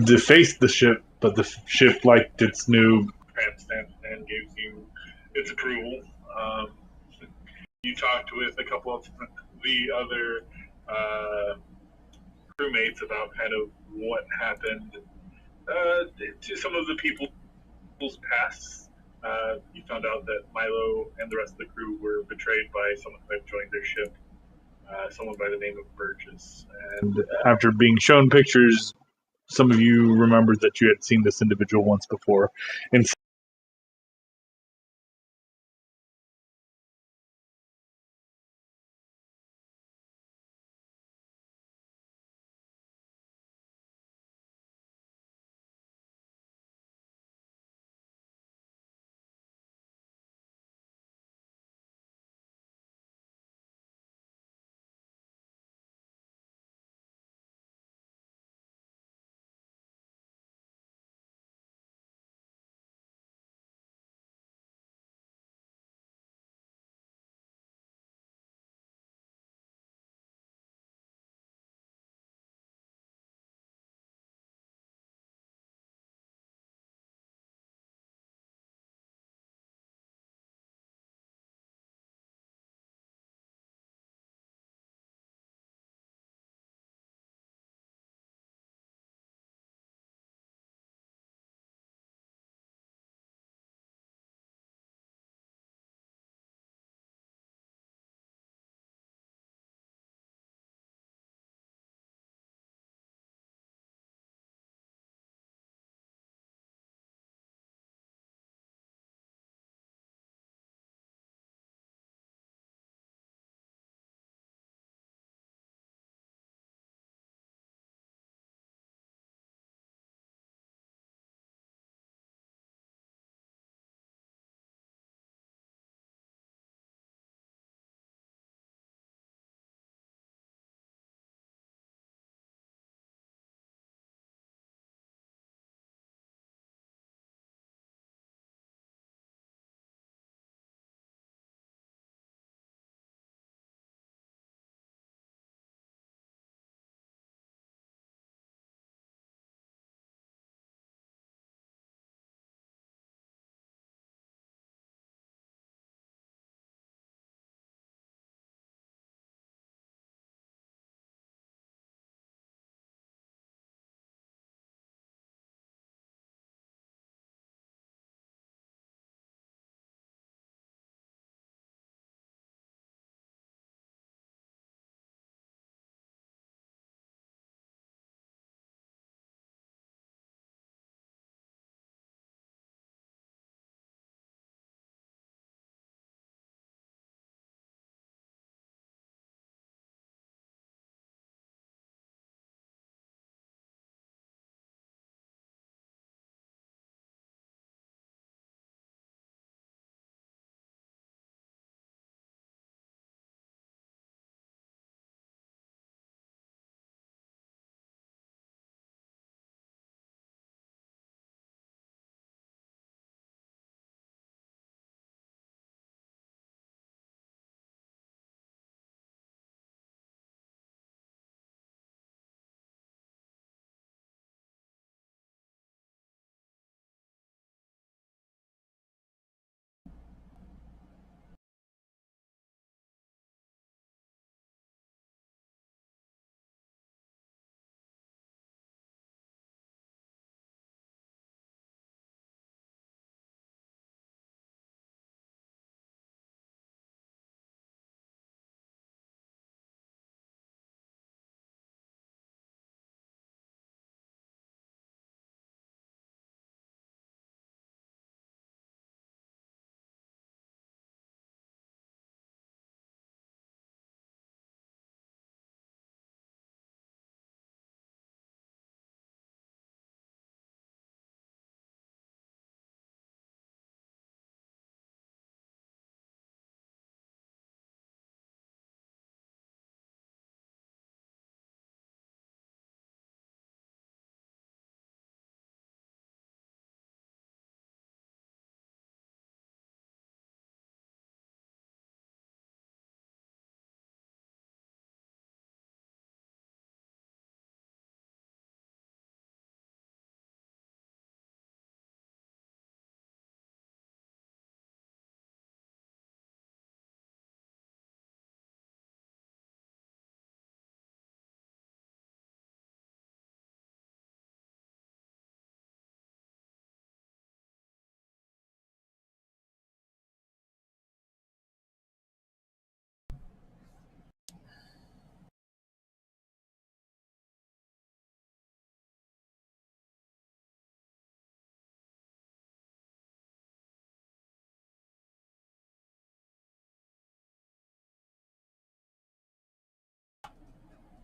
defaced the ship, but the ship liked its new tramp stamp and gave you its approval. Um, you talked with a couple of the other crewmates about kind of what happened to some of the people's pasts. You found out that Milo and the rest of the crew were betrayed by someone who had joined their ship, someone by the name of Burgess. And after being shown pictures, some of you remembered that you had seen this individual once before. And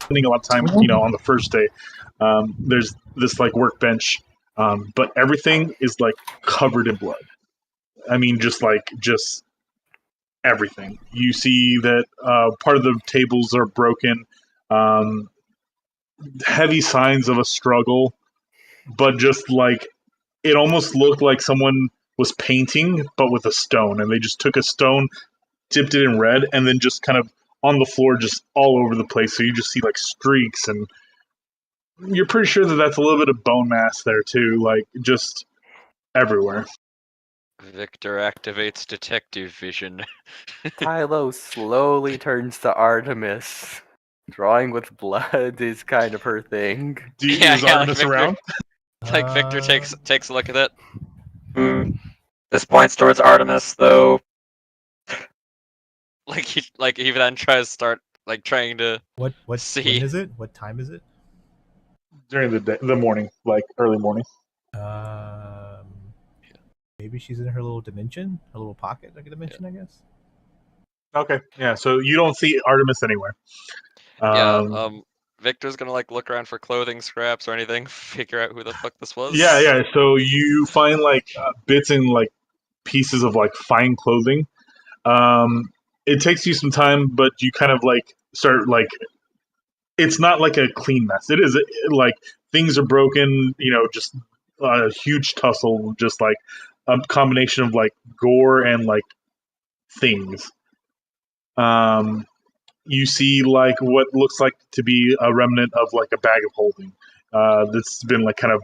spending a lot of time, on the first day. There's this like workbench, but everything is like covered in blood. I mean, just everything. You see that part of the tables are broken. Heavy signs of a struggle, but just like it almost looked like someone was painting, but with a stone, and they just took a stone, dipped it in red, and then just kind of on the floor, just all over the place. So you just see like streaks, and you're pretty sure that that's a little bit of bone mass there too, like just everywhere. Victor activates detective vision. Tylo slowly turns to Artemis. Drawing with blood is kind of her thing. Is Artemis around? Like Victor takes a look at it. This points towards Artemis, though. Like he then tries to start like trying to what see. When is it? What time is it? During the day, the morning, like early morning. Maybe she's in her little dimension, her little pocket, like a dimension, I guess. Okay, yeah. So you don't see Artemis anywhere. Victor's gonna like look around for clothing scraps or anything, figure out who the fuck this was. Yeah. So you find like bits and like pieces of like fine clothing. It takes you some time, but you kind of like start like it's not like a clean mess. It is like things are broken. Just a huge tussle, just like a combination of like gore and like things. You see like what looks like to be a remnant of like a bag of holding that's been like kind of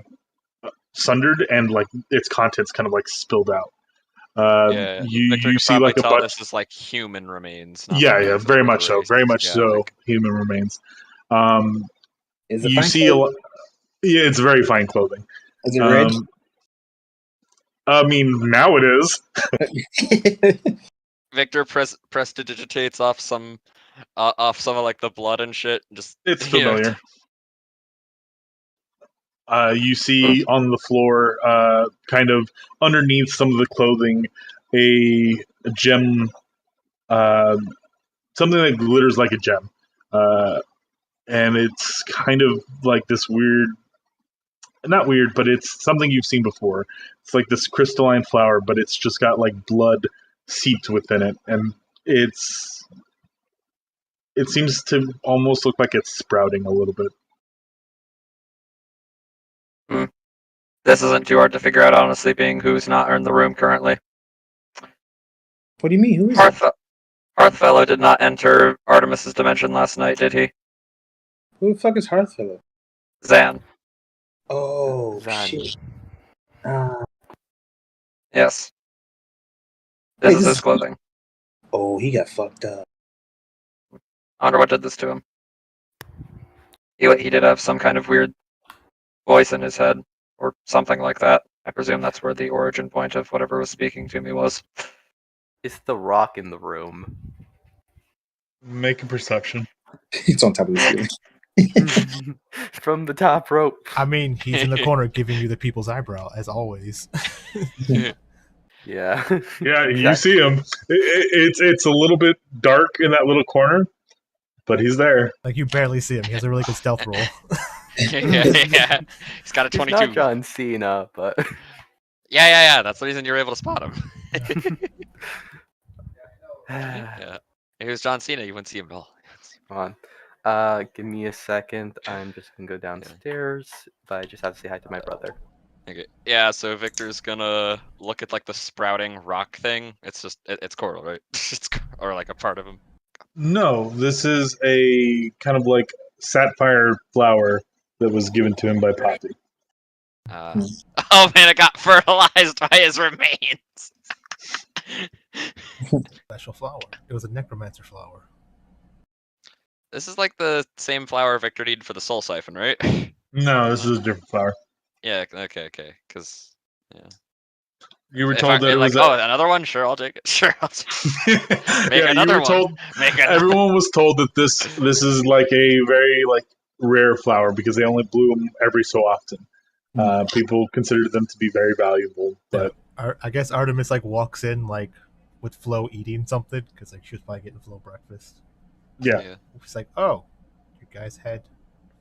sundered and like its contents kind of like spilled out. You see like a bunch. This is like human remains. Yeah, very much so. Very much so. Like, human remains. You see a lot. Yeah, it's very fine clothing. Is it red? I mean, now it is. Victor prestidigitates off some of like the blood and shit. Just it's familiar. You see on the floor, kind of underneath some of the clothing, a gem, something that glitters like a gem, and it's kind of like this weird. Not weird, but it's something you've seen before. It's like this crystalline flower, but it's just got like blood seeped within it, and it seems to almost look like it's sprouting a little bit. This isn't too hard to figure out, honestly, being who's not in the room currently. What do you mean? Who is Hearthfellow did not enter Artemis's dimension last night, did he? Who the fuck is Hearthfellow? Zan. Oh, Zan. shit. Yes. This is his clothing. Oh, he got fucked up. I wonder what did this to him. He did have some kind of weird voice in his head, or something like that. I presume that's where the origin point of whatever was speaking to me was. Is the rock in the room? Make a perception. It's on top of the ceiling. From the top rope. I mean, he's in the corner giving you the people's eyebrow, as always. Yeah. Yeah, you see him. It's a little bit dark in that little corner, but he's there. Like, you barely see him. He has a really good stealth roll. Yeah. He's got a 22. He's not John Cena, but... Yeah. That's the reason you're able to spot him. Yeah. If he was John Cena, you wouldn't see him at all. Come on. Give me a second. I'm just gonna go downstairs, but I just have to say hi to my brother. Okay. Yeah, so Victor's gonna look at like the sprouting rock thing. It's just it's coral, right? Or like a part of him. No, this is a kind of like sapphire flower that was given to him by Poppy. Oh man, it got fertilized by his remains. Special flower. It was a necromancer flower. This is like the same flower Victor needed for the soul siphon, right? No, this is a different flower. Yeah, okay. Because, yeah. You were told that it was another one? Sure, I'll take it. Sure, I'll take it. Make another one. Everyone was told that this is like a very like rare flower because they only bloom them every so often. People consider them to be very valuable, but I guess Artemis like walks in like with Flo eating something because like she was probably getting Flo breakfast. Yeah. She's like, "Oh, you're guys had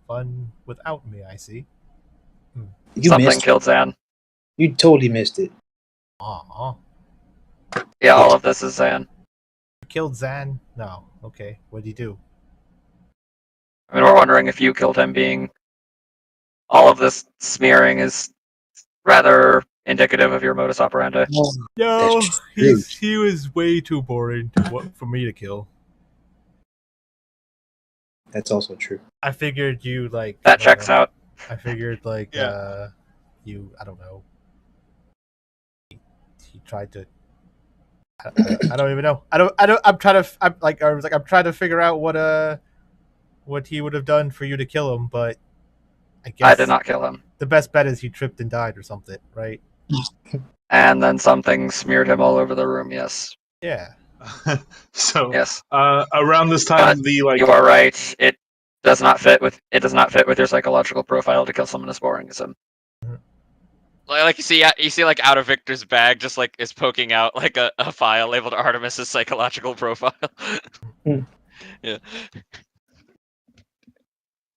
fun without me, I see. You Something missed. killed Zan. You totally missed it. Aw. Yeah, all of this is Zan. You killed Zan? No. Okay. What'd you do? I mean, we're wondering if you killed him, being all of this smearing is rather indicative of your modus operandi. No, That's true. he was way too boring for me to kill. That's also true. I figured you like That checks out. I figured like Yeah. you I don't know. He tried to. I don't even know. I'm trying to. I'm trying to figure out what he would have done for you to kill him, but I guess I did not kill him. the best bet is he tripped and died or something, right? And then something smeared him all over the room, yes. Yeah. So Yes. around this time, You are right. It does not fit with your psychological profile to kill someone as boring as him. Like you see like out of Victor's bag, just like is poking out like a file labeled Artemis's psychological profile. Yeah.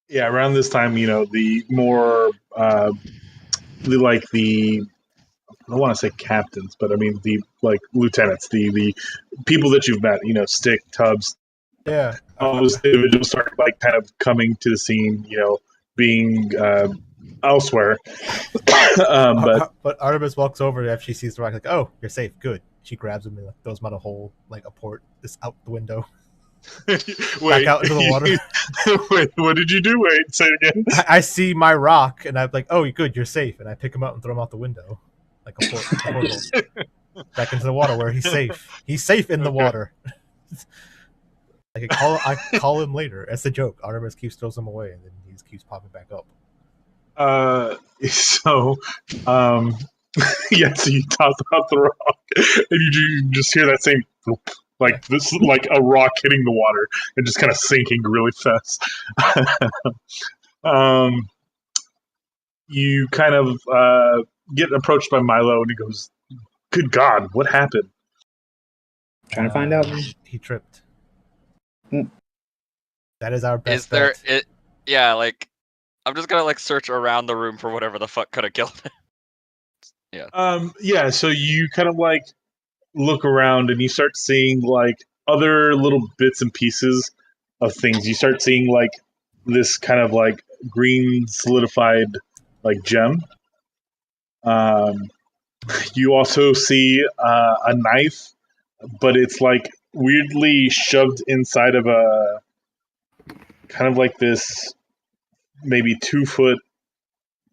Yeah, around this time, the more the I don't want to say captains, but I mean the lieutenants, the people that you've met, Stick, Tubbs, Yeah. those individuals start kind of coming to the scene, being elsewhere. But Artemis walks over after she sees the rock, like, "Oh, you're safe. Good." She grabs him and throws him out a hole, like a port, just out the window. Wait, out into the water. Wait, what did you do? Wait, say it again. I see my rock, and I'm like, "Oh, good, you're safe." And I pick him up and throw him out the window, like a portal, back into the water where he's safe. He's safe in the water. I call him later. That's the joke. Artemis throws him away, and then he just keeps popping back up. So you toss out the rock, and you just hear that same this is like a rock hitting the water and just kind of sinking really fast. You kind of get approached by Milo, and he goes, "Good God, what happened?" Trying to find out. He tripped. Mm. That is our best Is there bet. it? Yeah, like I'm just gonna like search around the room for whatever the fuck could have killed him. Yeah. So you kind of look around, and you start seeing other little bits and pieces of things. You start seeing this kind of green solidified gem. You also see a knife, but it's weirdly shoved inside of a kind of this maybe 2 foot,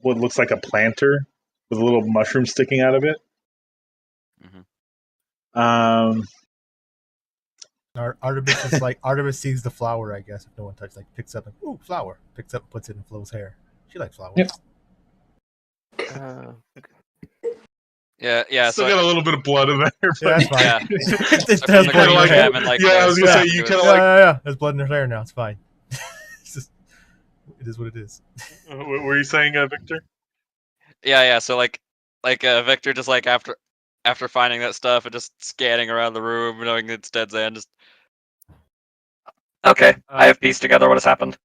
what looks like a planter with a little mushroom sticking out of it. Mm-hmm. Artemis is Artemis sees the flower, I guess, if no one touches, picks up and, ooh, flower. Picks up, puts it in Flo's hair. She likes flowers. Yep. Yeah. Still So got a little bit of blood in there. But That's fine. yeah. It So does from the blood in green her hair. gem and I was gonna say you kind of Yeah. There's blood in her hair now. It's fine. It's just, it is what it is. What were you saying, Victor? Yeah. So Victor just after finding that stuff and just scanning around the room, knowing it's dead Zan, just Okay, I have pieced together what has happened.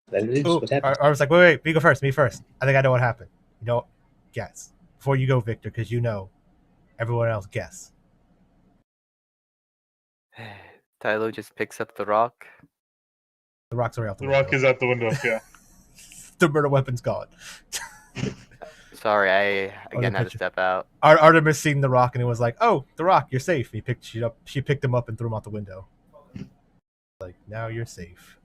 That is Ooh, what happened. I was like, wait, me go first. Me first. I think I know what happened. Guess. Before you go, Victor, because everyone else guess. Tylo just picks up the rock. The rock's already out the The window. rock is out the window. Yeah. The murder weapon's gone. Sorry, I again had to step out. Artemis seen the rock and it was like, "Oh, the rock, you're safe." He picked it up. She picked him up and threw him out the window. Like, now you're safe.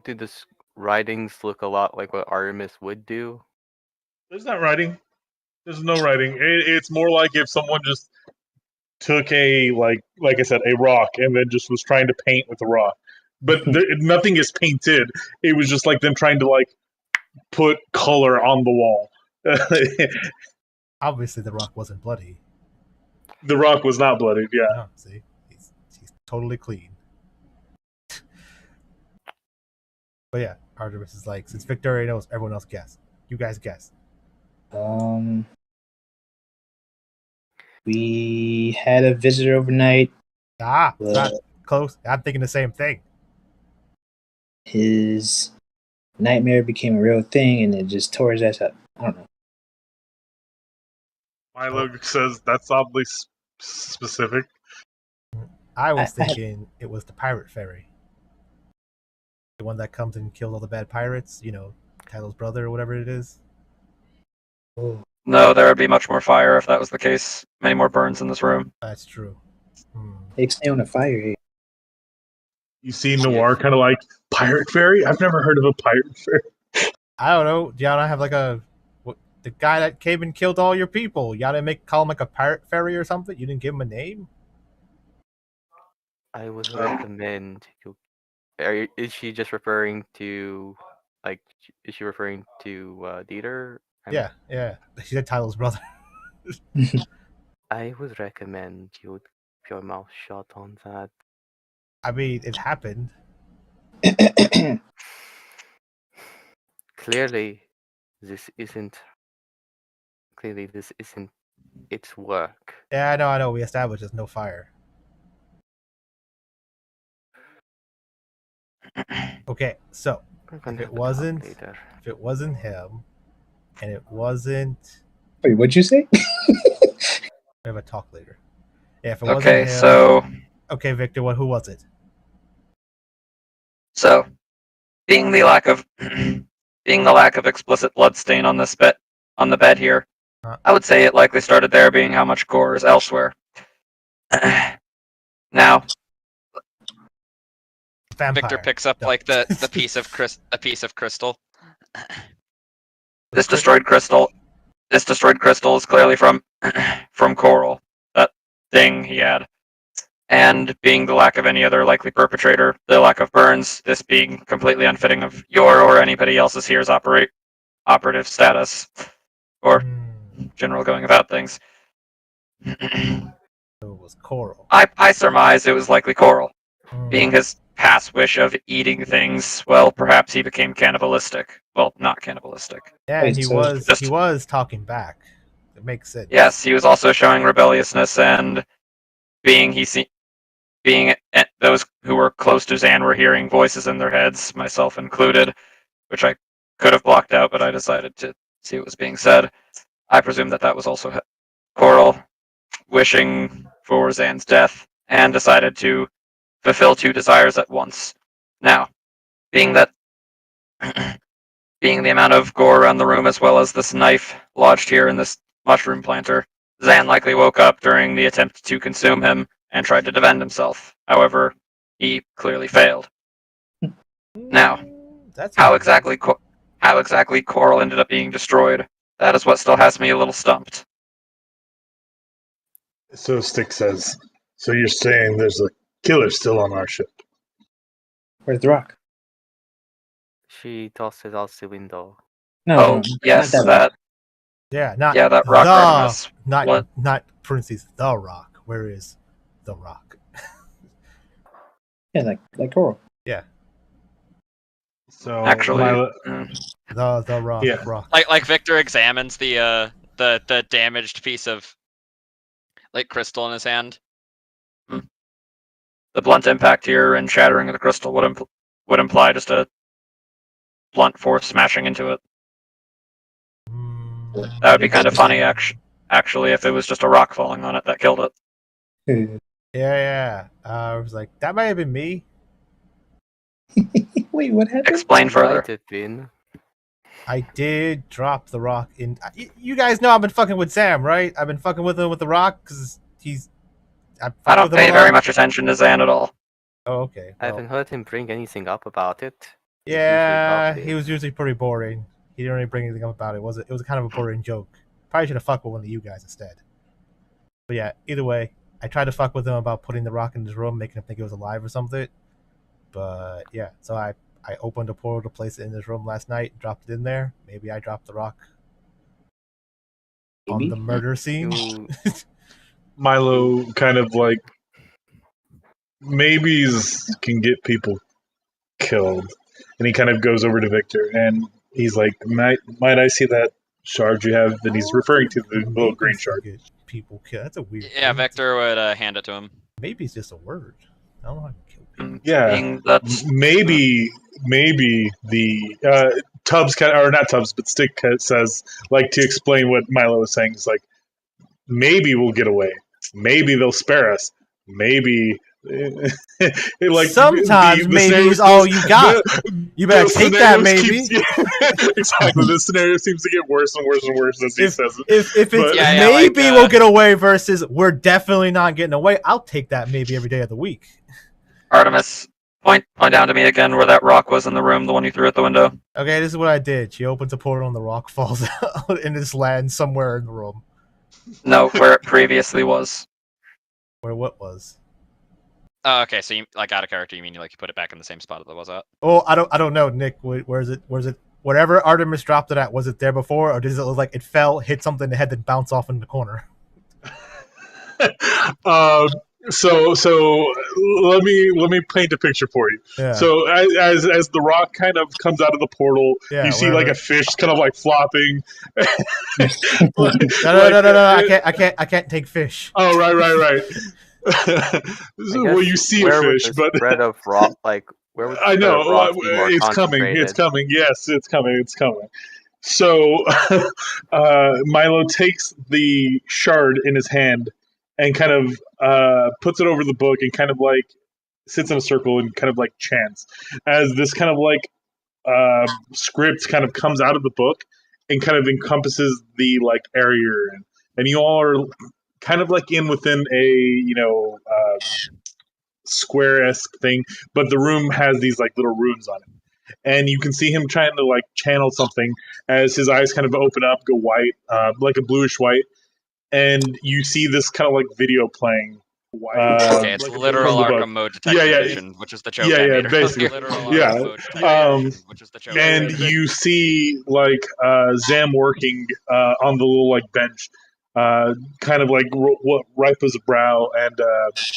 Do the writings look a lot like what Artemis would do? There's not writing. There's no writing. It's more like if someone just took a like I said, a rock, and then just was trying to paint with the rock. But nothing is painted. It was just them trying to put color on the wall. Obviously, the rock wasn't bloody. The rock was not bloodied. Yeah. No, see, he's totally clean. But yeah, Artemis is like, since Victoria knows, everyone else guess. You guys guess. We had a visitor overnight. It's not close. I'm thinking the same thing. his nightmare became a real thing and it just tore his ass up. I don't know. Milo says that's oddly specific. I was I had- thinking it was the pirate ferry. The one that comes and kills all the bad pirates, you know, Kylo's brother or whatever it is. Oh, No, there would be much more fire if that was the case. Many more burns in this room. That's true. they stay on a fire here. You see Noir kind of like, pirate ferry? I've never heard of a pirate ferry. I don't know. Do y'all not have like the guy that came and killed all your people? Y'all didn't call him like a pirate ferry or something? You didn't give him a name? I would recommend you. Is she just referring to, like, is she referring to Dieter? Yeah. She said Tyler's brother. I would recommend you keep your mouth shut on that. I mean, it happened. Clearly, this isn't its work. Yeah, I know. We established there's no fire. Okay, so We're gonna if have it a talk wasn't later. him, and it wasn't, Wait, what'd you say? we have a talk later. Yeah, if it wasn't Okay, him. so Okay, Victor, who was it? being the lack of explicit blood stain on the bed here, I would say it likely started there, being how much gore is elsewhere. Now, Vampire. Victor picks up No. like the piece of crystal. this destroyed crystal is clearly from Coral, that thing he had. And being the lack of any other likely perpetrator, the lack of burns, this being completely unfitting of your or anybody else's here's operative status, or general going about things. So it was Coral. I surmise it was likely Coral. Hmm. Being his past wish of eating things, well, perhaps he became cannibalistic. Well, not cannibalistic. Yeah, Wait, and he so was talking back. It makes sense. Yes, he was also showing rebelliousness, and being those who were close to Zan were hearing voices in their heads, myself included, which I could have blocked out, but I decided to see what was being said. I presume that was also Coral wishing for Zan's death, and decided to fulfill two desires at once. Now, being that being the amount of gore around the room, as well as this knife lodged here in this mushroom planter, Zan likely woke up during the attempt to consume him and tried to defend himself. However, he clearly failed. Now, That's how interesting. exactly Coral ended up being destroyed, that is what still has me a little stumped. So Stick says, so you're saying there's a killer still on our ship? Where's the rock? She tossed it out the window. No, Yes, not that That rock Artemis. not parentheses the rock. Where is the rock? Yeah, like Coral. Yeah, So Actually, the rock. Yeah. Rock. Like Victor examines the damaged piece of like crystal in his hand. the blunt impact here and shattering of the crystal would imply just a blunt force smashing into it. That would be kind of funny, actually, if it was just a rock falling on it that killed it. Yeah. I was like, that might have been me. Wait, what happened? Explain further. Might have been. I did drop the rock in. You guys know I've been fucking with Sam, right? I've been fucking with him with the rock because he's. I don't pay very much attention to Zan at all. Oh, okay. I Well, haven't heard him bring anything up about it. He's yeah, usually he was usually pretty boring. He didn't really bring anything up about it. It was kind of a boring joke. Probably should have fucked with one of you guys instead. But yeah, either way, I tried to fuck with him about putting the rock in his room, making him think it was alive or something. But yeah, so I opened a portal to place it in his room last night, dropped it in there. Maybe I dropped the rock on Maybe? the murder scene. You Milo kind of like maybes can get people killed, and he kind of goes over to Victor and he's like, "Might I see that shard you have?" And he's referring to the little green shard. Get people killed. That's a weird. Yeah, thing. Victor would hand it to him. Maybe it's just a word. I don't know how to kill Yeah, Being that maybe the Tubbs or not Tubbs, but Stick says like to explain what Milo was saying is like maybe we'll get away, maybe they'll spare us, maybe. Like sometimes the maybe scenario is all seems- you got. You better the take that scenarios maybe. exactly. The scenario seems to get worse and worse and worse as he says it. If it's But- Yeah, maybe like, we'll get away versus we're definitely not getting away, I'll take that maybe every day of the week. Artemis, point down to me again where that rock was in the room, the one you threw at the window. Okay, this is what I did. She opens a portal and the rock falls out and just lands somewhere in the room. No, where it previously was. Where what was? Oh, okay, so you like out of character, you mean you put it back in the same spot that it was at? Oh, I don't know, Nick. Where's it? Wherever Artemis dropped it at, was it there before, or does it look like it fell, hit something in the head, then bounce off in the corner? So let me paint a picture for you. Yeah. So as the rock kind of comes out of the portal, Yeah, you see wherever. like a fish kind of like flopping. No. I can't take fish. Oh right. I Well, guess you see a where would fish, the but spread of rock, like where would the I spread know of rocks be more it's coming. concentrated? It's coming. Yes, it's coming. It's coming. So Milo takes the shard in his hand and kind of puts it over the book and kind of like sits in a circle and kind of like chants as this kind of like script kind of comes out of the book and kind of encompasses the like area you're in. And you all are kind of like in within a square-esque thing, but the room has these like little runes on it. And you can see him trying to like channel something as his eyes kind of open up, go white, like a bluish white, and you see this kind of like video playing. Okay, it's like literal from the book. Arkham mode detective Yeah. vision, which is the joke Yeah, I yeah, made. basically. Literal Yeah. Arkham mode detective vision, which is the joke. And you see like Zam working on the little like bench, kind of like ripe as a brow, and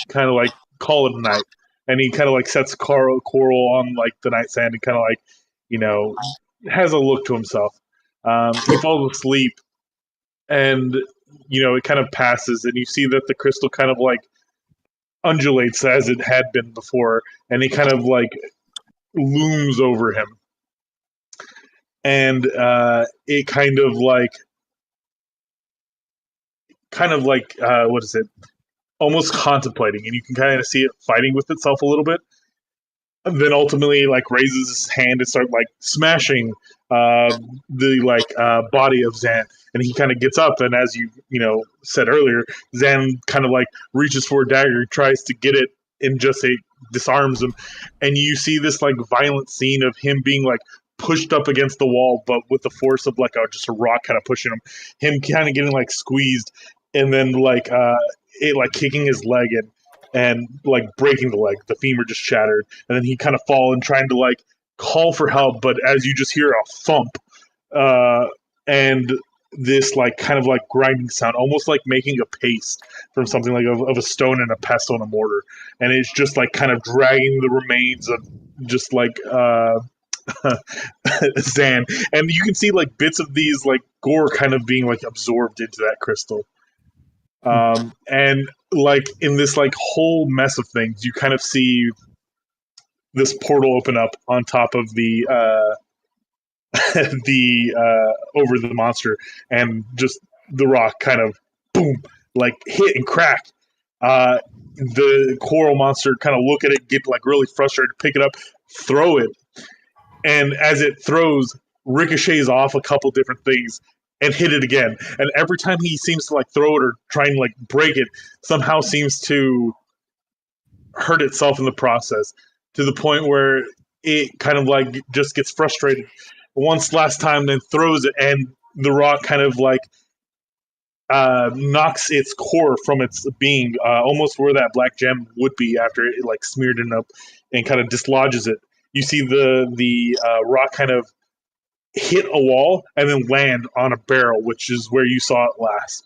kind of like call it a night. And he kind of like sets coral on like the nightstand and kind of like, has a look to himself. He falls asleep, and it kind of passes, and you see that the crystal kind of like undulates as it had been before, and he kind of like looms over him, and it kind of like what is it? Almost contemplating, and you can kind of see it fighting with itself a little bit. And then ultimately, like raises his hand and start like smashing the body of Zan, and he kind of gets up, and as you said earlier, Zan kind of like reaches for a dagger, tries to get it, and just disarms him, and you see this like violent scene of him being like pushed up against the wall, but with the force of like just a rock kind of pushing him kind of getting like squeezed, and then it like kicking his leg in and like breaking the leg, the femur just shattered, and then he kind of fall and trying to like call for help, but as you just hear a thump, and this like kind of like grinding sound, almost like making a paste from something like of a stone and a pestle and a mortar, and it's just like kind of dragging the remains of just like Zan, and you can see like bits of these like gore kind of being like absorbed into that crystal. And like in this like whole mess of things, you kind of see this portal open up on top of the over the monster, and just the rock kind of boom, like hit and crack. The coral monster kind of look at it, get like really frustrated, pick it up, throw it, and as it throws, ricochets off a couple different things and hit it again. And every time he seems to like throw it or try and like break it, somehow seems to hurt itself in the process, to the point where it kind of like just gets frustrated once last time, then throws it, and the rock kind of like knocks its core from its being, almost where that black gem would be after it like smeared it up, and kind of dislodges it. You see the rock kind of hit a wall and then land on a barrel, which is where you saw it last.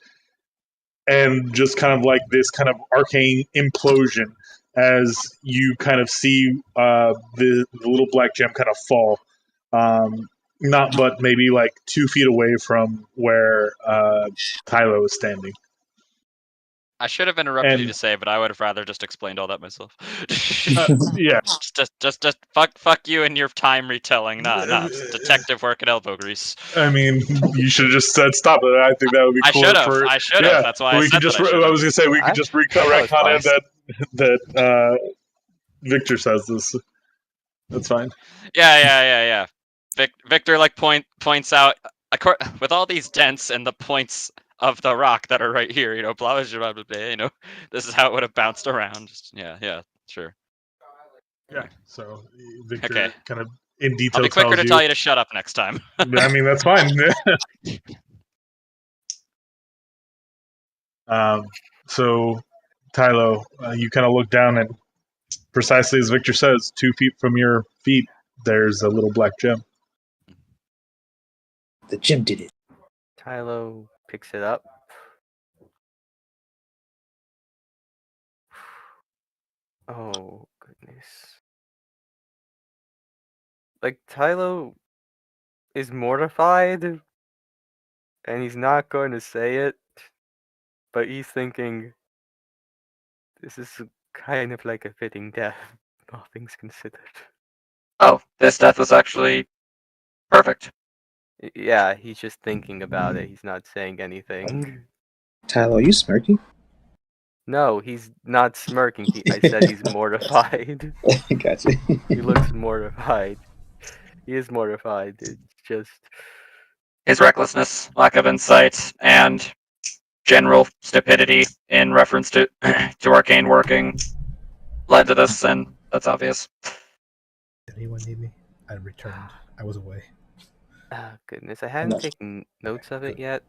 And just kind of like this kind of arcane implosion as you kind of see the little black gem kind of fall. Not but maybe like 2 feet away from where Tylo is standing. I should have interrupted you to say, but I would have rather just explained all that myself. Yeah. just fuck you and your time retelling. Nah, it's detective work and elbow grease. I mean, you should have just said stop it. I think that would be I cooler should have. for. I should have. Yeah, That's why I we said could just. that I should I have. was gonna say we could just retcon fine. it that Victor says this. That's fine. Yeah. Victor like points out with all these dents and the points of the rock that are right here. Blah blah blah blah. This is how it would have bounced around. Yeah, sure. Yeah. So Victor Okay. kind of in detail I'll be quicker tells to you. tell you to shut up next time. I mean, that's fine. So, Tylo, you kind of look down and precisely as Victor says, 2 feet from your feet, there's a little black gem. The gem did it. Tylo picks it up. Oh, goodness. Like, Tylo is mortified, and he's not going to say it, but he's thinking, this is kind of like a fitting death, all things considered. Oh, this death was actually perfect. Yeah, he's just thinking about it. He's not saying anything. Tyler, are you smirking? No, he's not smirking. I said he's mortified. Gotcha. He looks mortified. He is mortified. It's just His recklessness, lack of insight, and general stupidity in reference to arcane working led to this, and that's obvious. Did anyone need me? I returned. I was away. goodness. I hadn't taken notes of it yet,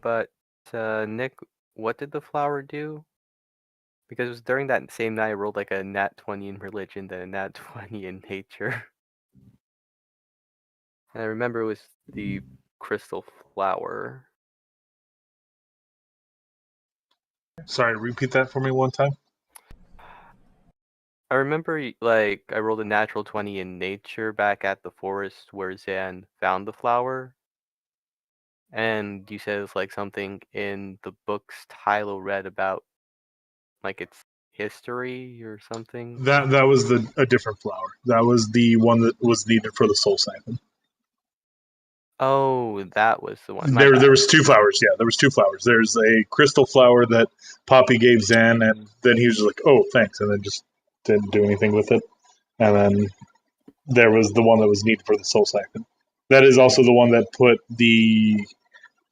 but Nick, what did the flower do? Because it was during that same night I rolled like a nat 20 in religion, then a nat 20 in nature. And I remember it was the crystal flower. Sorry, repeat that for me one time. I remember like I rolled a natural 20 in nature back at the forest where Zan found the flower. And you said it's like something in the books Tylo read about like its history or something. That was a different flower. That was the one that was needed for the soul siphon. Oh, that was the one. There was 2 flowers. Yeah, there was 2 flowers. There's a crystal flower that Poppy gave Zan, and then he was just like, "Oh, thanks," and then just didn't do anything with it. And then there was the one that was needed for the soul siphon. That is also the one that put the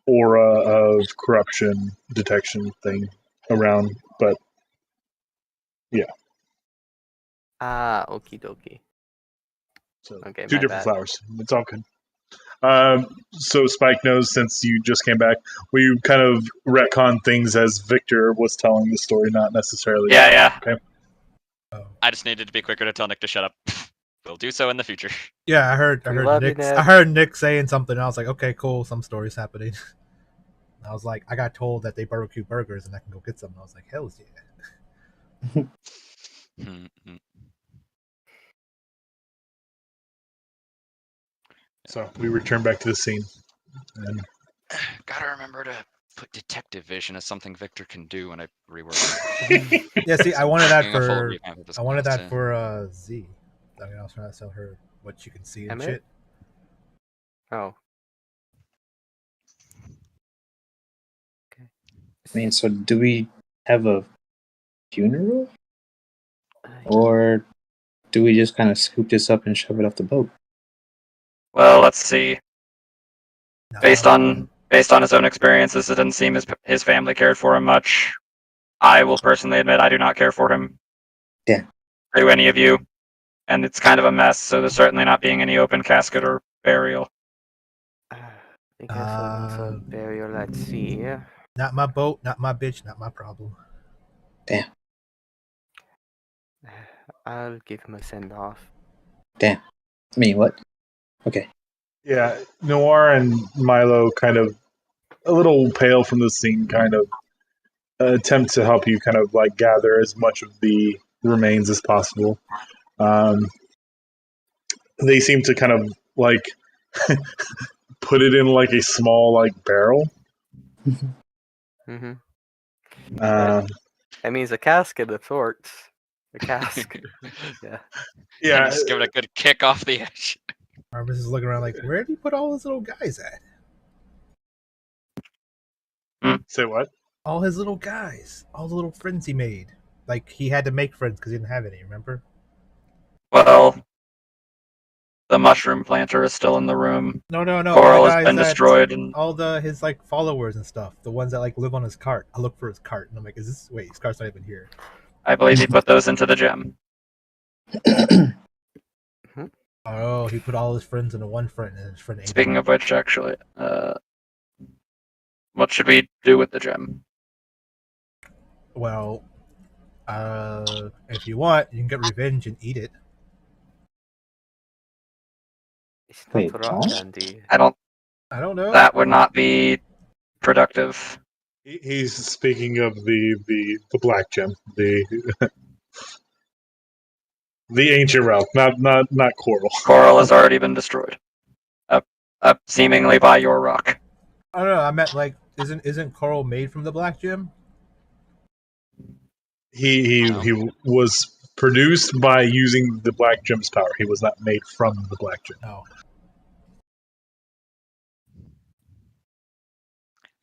aura of corruption detection thing around. But yeah, Okie dokie. so Okay, 2 my different bad. flowers. It's all good. So Spike knows since you just came back, we kind of retcon things as Victor was telling the story, not necessarily. Yeah. Okay. I just needed to be quicker to tell Nick to shut up. We'll do so in the future. Yeah, I heard love you, Nick. Ned. I heard Nick saying something. And I was like, okay, cool. Some story's happening. I was like, I got told that they barbecue burgers and I can go get some. And I was like, hell yeah. So we return back to the scene. And Gotta remember to put detective vision as something Victor can do when I rework. Yeah, see, I wanted that Doing a full for revamp of his I wanted class, that yeah. for Z. I mean, I was trying to tell her what you can see and Emmett? shit. Oh. I mean, so do we have a funeral? Or do we just kind of scoop this up and shove it off the boat? Well, let's see. No, Based on his own experiences, it didn't seem his family cared for him much. I will personally admit I do not care for him. Yeah. Do any of you? And it's kind of a mess, so there's certainly not being any open casket or burial. I guess a burial at sea. not my boat, not my bitch, not my problem. Damn. I'll give him a send off. Damn. I mean, what? Okay. yeah, Noir and Milo kind of a little pale from the scene, kind of attempt to help you kind of like gather as much of the remains as possible. They seem to kind of like put it in like a small like barrel. Mm-hmm. That means a casket of sorts. A cask. Yeah. Yeah, And just give it a good kick off the edge. Armis is looking around like, where did he put all his little guys at? say what? All his little guys. All the little friends he made. Like, he had to make friends because he didn't have any, remember? Well, the mushroom planter is still in the room. No. Coral the has guys been that- destroyed, and All his, like, followers and stuff. The ones that, like, live on his cart. I look for his cart, and I'm like, his cart's not even here. I believe he put those into the gem. Oh, he put all his friends into one friend, and his friend ate Speaking him. of which, actually, what should we do with the gem? Well, if you want, you can get revenge and eat it. It's Wait, not rock what? candy. I don't know. That would not be productive. He's speaking of the black gem, the ancient realm, not coral. Coral has already been destroyed. Seemingly by your rock. I don't know. I meant, like, isn't coral made from the black gem? He was produced by using the black gem's power. He was not made from the black gem. No.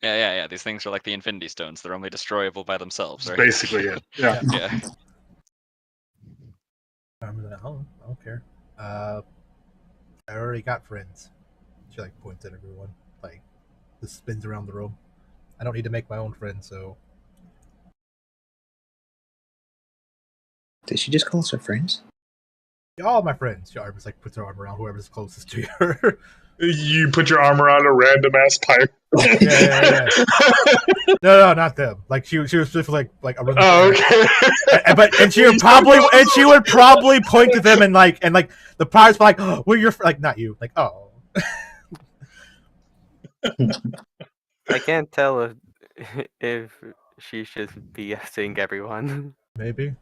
Yeah. These things are like the Infinity Stones. They're only destroyable by themselves, right? Basically, yeah. Yeah. I'm like, I don't care. I already got friends. She, like, points at everyone. Like, just spins around the room. I don't need to make my own friends, so... Did she just call us her friends? All my friends. She Armis, like, puts her arm around whoever's closest to her. You put your arm around a random ass pirate. Yeah. No, not them. Like, she was just like a rhythm. Oh, okay. And she would probably point to them and the pirates were like, oh, we're your like, not you. Like, oh. I can't tell if she should be seeing everyone. Maybe.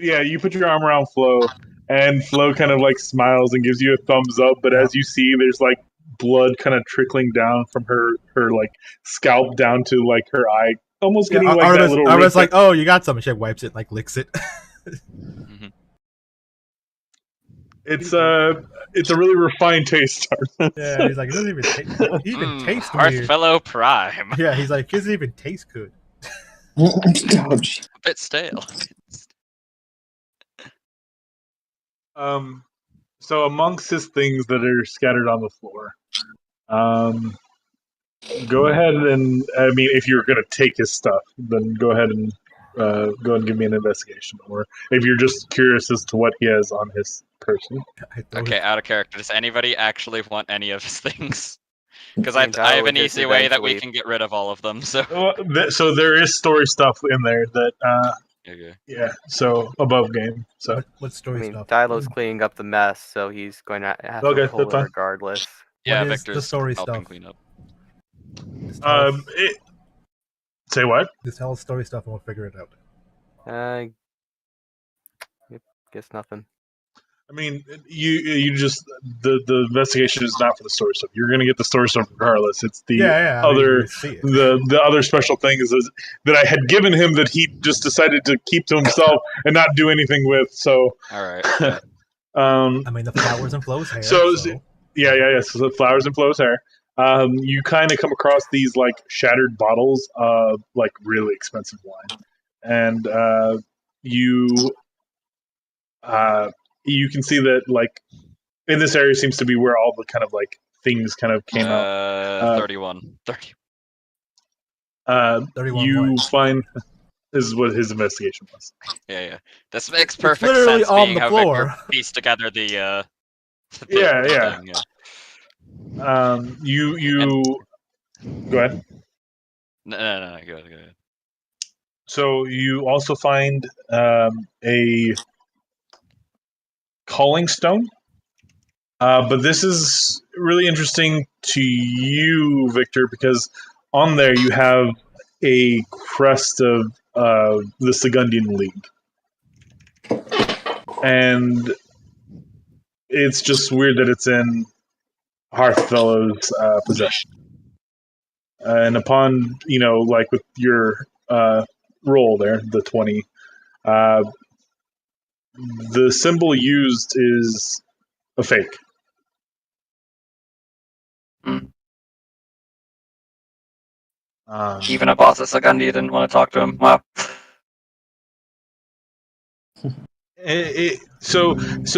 Yeah, you put your arm around Flo, and Flo kind of like smiles and gives you a thumbs up. But as you see, there's like blood kind of trickling down from her like scalp down to like her eye, almost getting like that little. I was like, oh, you got some. She wipes it, and, like, licks it. Mm-hmm. It's a really refined taste. Yeah, he's like, it doesn't even taste. He even tastes weird. Hearthfellow Prime. Yeah, he's like, it doesn't even taste good. A bit stale. So amongst his things that are scattered on the floor, go ahead and, I mean, if you're gonna take his stuff, then go ahead and give me an investigation. Or if you're just curious as to what he has on his person. Okay, out of character. Does anybody actually want any of his things? Because I mean, have an would just easy way that we eventually- can get rid of all of them. So So there is story stuff in there that, okay. yeah. So above game. So What I story mean, stuff? Dilo's cleaning up the mess, so he's going to have Okay, to hold that's it fine. regardless. Yeah, What is the Victor's story helping stuff? clean up. Say what? Just tell us story stuff and we'll figure it out. Guess nothing. I mean, you just the investigation is not for the story stuff. You're gonna get the story stuff regardless. It's the Yeah. I mean, other we see it. the other special thing is that I had given him that he just decided to keep to himself and not do anything with. So, All right. Yeah. I mean, the flowers and Flo's hair. So- So yeah. So the flowers and Flo's hair. You kind of come across these like shattered bottles of like really expensive wine, and you can see that like in this area seems to be where all the kind of like things kind of came out. 31. 30. 31 You what? find this is what his investigation was. Yeah. This makes It's perfect literally sense on being the how floor. Victor pieced together the Yeah. thing, yeah. You go ahead. No. Go ahead. So you also find a calling stone. But this is really interesting to you, Victor, because on there you have a crest of the Sagundian League. And it's just weird that it's in Hearthfellow's possession. and upon like with your roll there, the 20, the symbol used is a fake. Even a boss at Sagundi didn't want to talk to him. Wow. So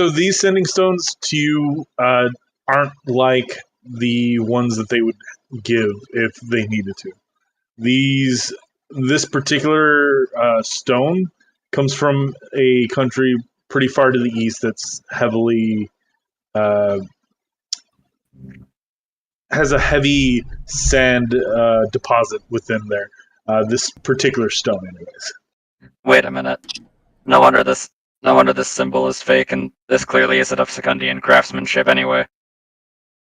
these sending stones to you aren't like the ones that they would give if they needed to. This particular stone comes from a country pretty far to the east that's heavily has a heavy sand deposit within there. This particular stone, anyways. Wait a minute. No wonder this symbol is fake, and this clearly isn't of Secundian craftsmanship anyway.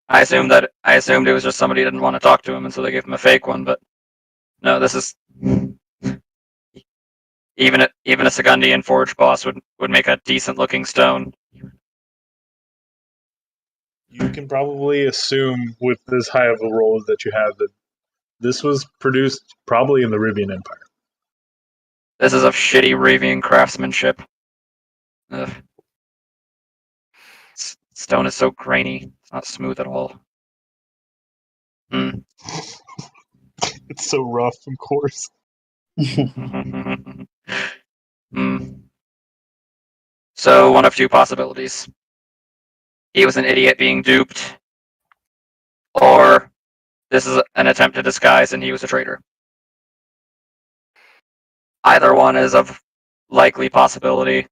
I assumed it was just somebody who didn't want to talk to him, and so they gave him a fake one. But no, this is even a Secundian forge boss would make a decent looking stone. You can probably assume with as high of a roll that you have that this was produced probably in the Rivian Empire. This is of shitty Rivian craftsmanship. Ugh. Stone is so grainy. It's not smooth at all. It's so rough and coarse. So, one of two possibilities. He was an idiot being duped, or this is an attempt to disguise and he was a traitor. Either one is of likely possibility.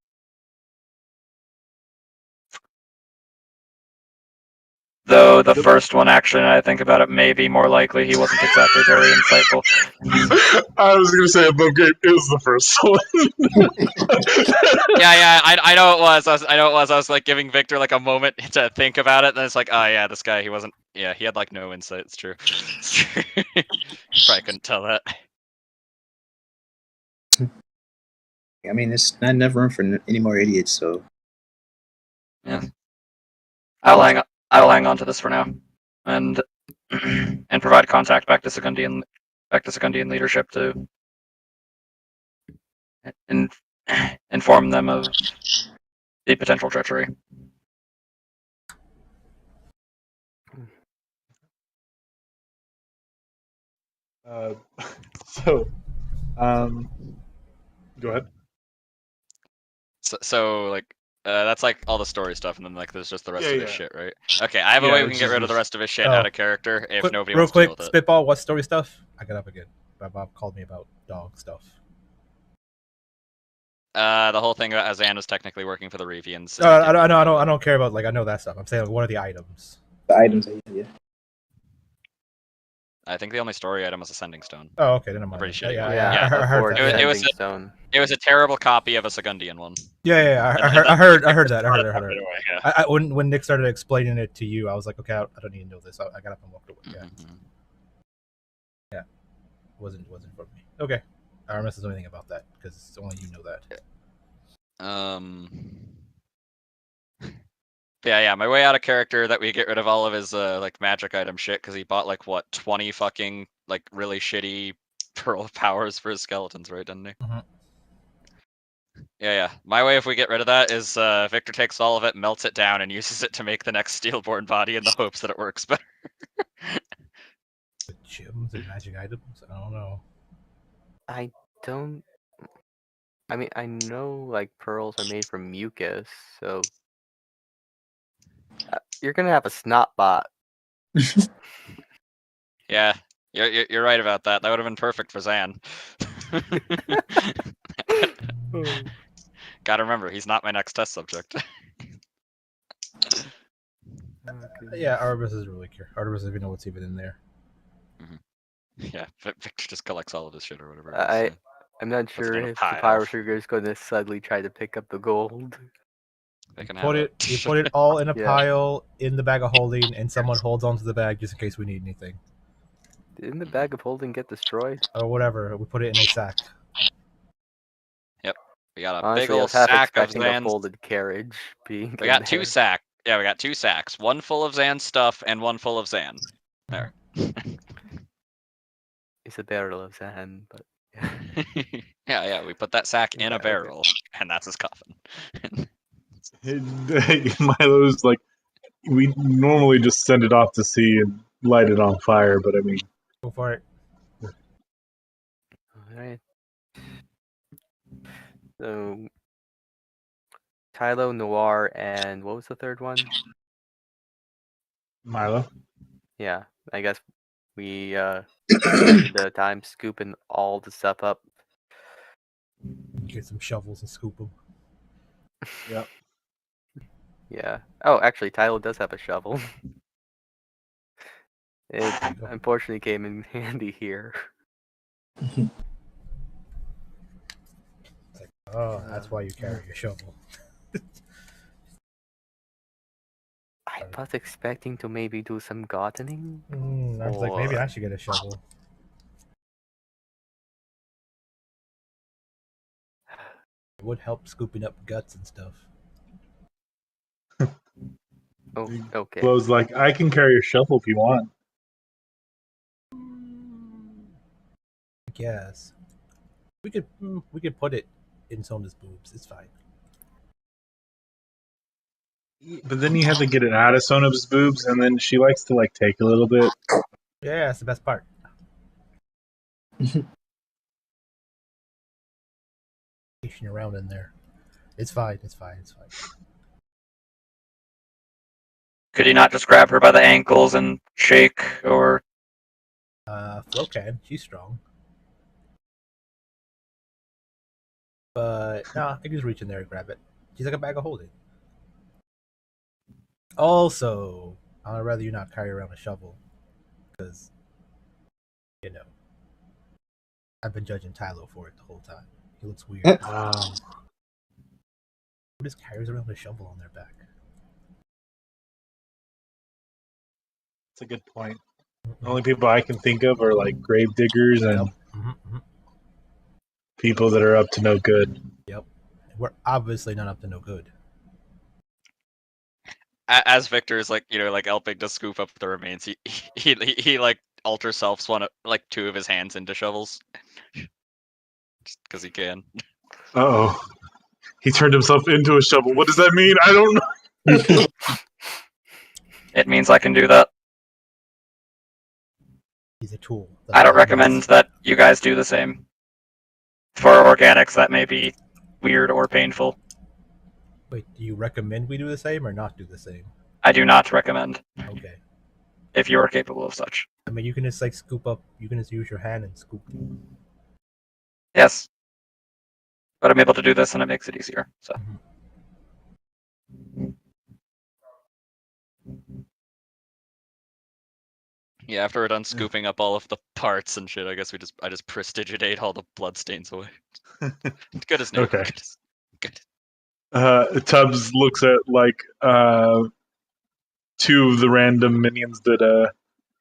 Though the first one, actually, now I think about it, may be more likely. He wasn't exactly very insightful. I was going to say above game is the first one. I know it was. I was like giving Victor like a moment to think about it, and then it's like, oh yeah, this guy, he wasn't. Yeah, he had like no insight. It's true. Probably couldn't tell that. I mean, it's not enough room for any more idiots, so. Yeah. I'll hang on to this for now, and provide contact back to Secundian leadership to inform them of the potential treachery. Go ahead. So like. That's like all the story stuff, and then like there's just the rest of his shit, right? Okay, I have a Yeah, way we can get rid of the rest of his shit out of character if nobody real wants quick, to deal with it. spitball. What story stuff? I got up again. Bob called me about dog stuff. The whole thing about Azan was technically working for the Rivians. I don't care about, like, I know that stuff. I'm saying, like, what are the items? The items, yeah. I think the only story item was a sending stone. Oh, okay, then I'm pretty shitty. Yeah, I heard that. It was a terrible copy of a Segundian one. Yeah, I heard that. I when Nick started explaining it to you, I was like, okay, I don't need to know this. I got up and walked away. Yeah. Mm-hmm. Yeah. Wasn't for me. Okay. Aramis doesn't know anything about that because only you know that. Yeah, my way out of character that we get rid of all of his like magic item shit because he bought like what 20 fucking like really shitty pearl powers for his skeletons, right? Didn't he? Mm-hmm. Yeah. My way if we get rid of that is Victor takes all of it, melts it down, and uses it to make the next Steelborn body in the hopes that it works better. The gems and magic items? I don't know. I mean, I know like pearls are made from mucus, so you're gonna have a snot bot. Yeah, you're right about that. That would have been perfect for Zan. Gotta remember, he's not my next test subject. Yeah, Artemis doesn't really care. Artemis doesn't even know what's even in there. Mm-hmm. Yeah, Victor just collects all of his shit or whatever. I'm not sure if the Power Sugar is going to suddenly try to pick up the gold. You put it all in a pile in the bag of holding, and someone holds onto the bag just in case we need anything. Didn't the bag of holding get destroyed? Or whatever. We put it in a sack. Yep. We got a Honestly, big old sack of Zan's. A folded carriage being. We got two sacks. Yeah, we got two sacks. One full of Zan's stuff and one full of Zan. There. It's a barrel of sand, but Yeah, we put that sack in a barrel, and that's his coffin. Milo's like, we normally just send it off to sea and light it on fire, but I mean, Go for it. alright. So Tylo, Noir, and what was the third one? Milo. Yeah, I guess we spend the time scooping all the stuff up. Get some shovels and scoop them. Yep. Yeah. Oh, actually, Tylo does have a shovel. It unfortunately came in handy here. Oh, that's why you carry your shovel. I was expecting to maybe do some gardening. I was like, maybe I should get a shovel. It would help scooping up guts and stuff. Oh, okay. Flo's like, I can carry a shovel if you want. I guess we could put it in Sona's boobs. It's fine. But then you have to get it out of Sonab's boobs, and then she likes to like take a little bit. Yeah, that's the best part. Around in there. It's fine. It's fine. It's fine. Could he not just grab her by the ankles and shake, or Flo can. She's strong. But no, I can just reach in there and grab it. She's like a bag of holding. Also, I'd rather you not carry around a shovel, because I've been judging Tylo for it the whole time. He looks weird. Who just carries around a shovel on their back? That's a good point. The only people I can think of are like grave diggers and people that are up to no good. Yep. We're obviously not up to no good. As Victor is like helping to scoop up the remains, he like alter selfs like two of his hands into shovels, just because he can. Uh-oh. He turned himself into a shovel. What does that mean? I don't know. it means I can do that. He's a tool. I don't recommend that you guys do the same. For organics, that may be weird or painful. Wait, do you recommend we do the same or not do the same? I do not recommend. Okay. If you are capable of such. I mean, you can just like scoop up. You can just use your hand and scoop. Yes. But I'm able to do this and it makes it easier. So. Yeah, after we're done scooping up all of the parts and shit, I guess I just prestidigitate all the blood stains away. Good as new. Okay. Good. Tubbs looks at like two of the random minions that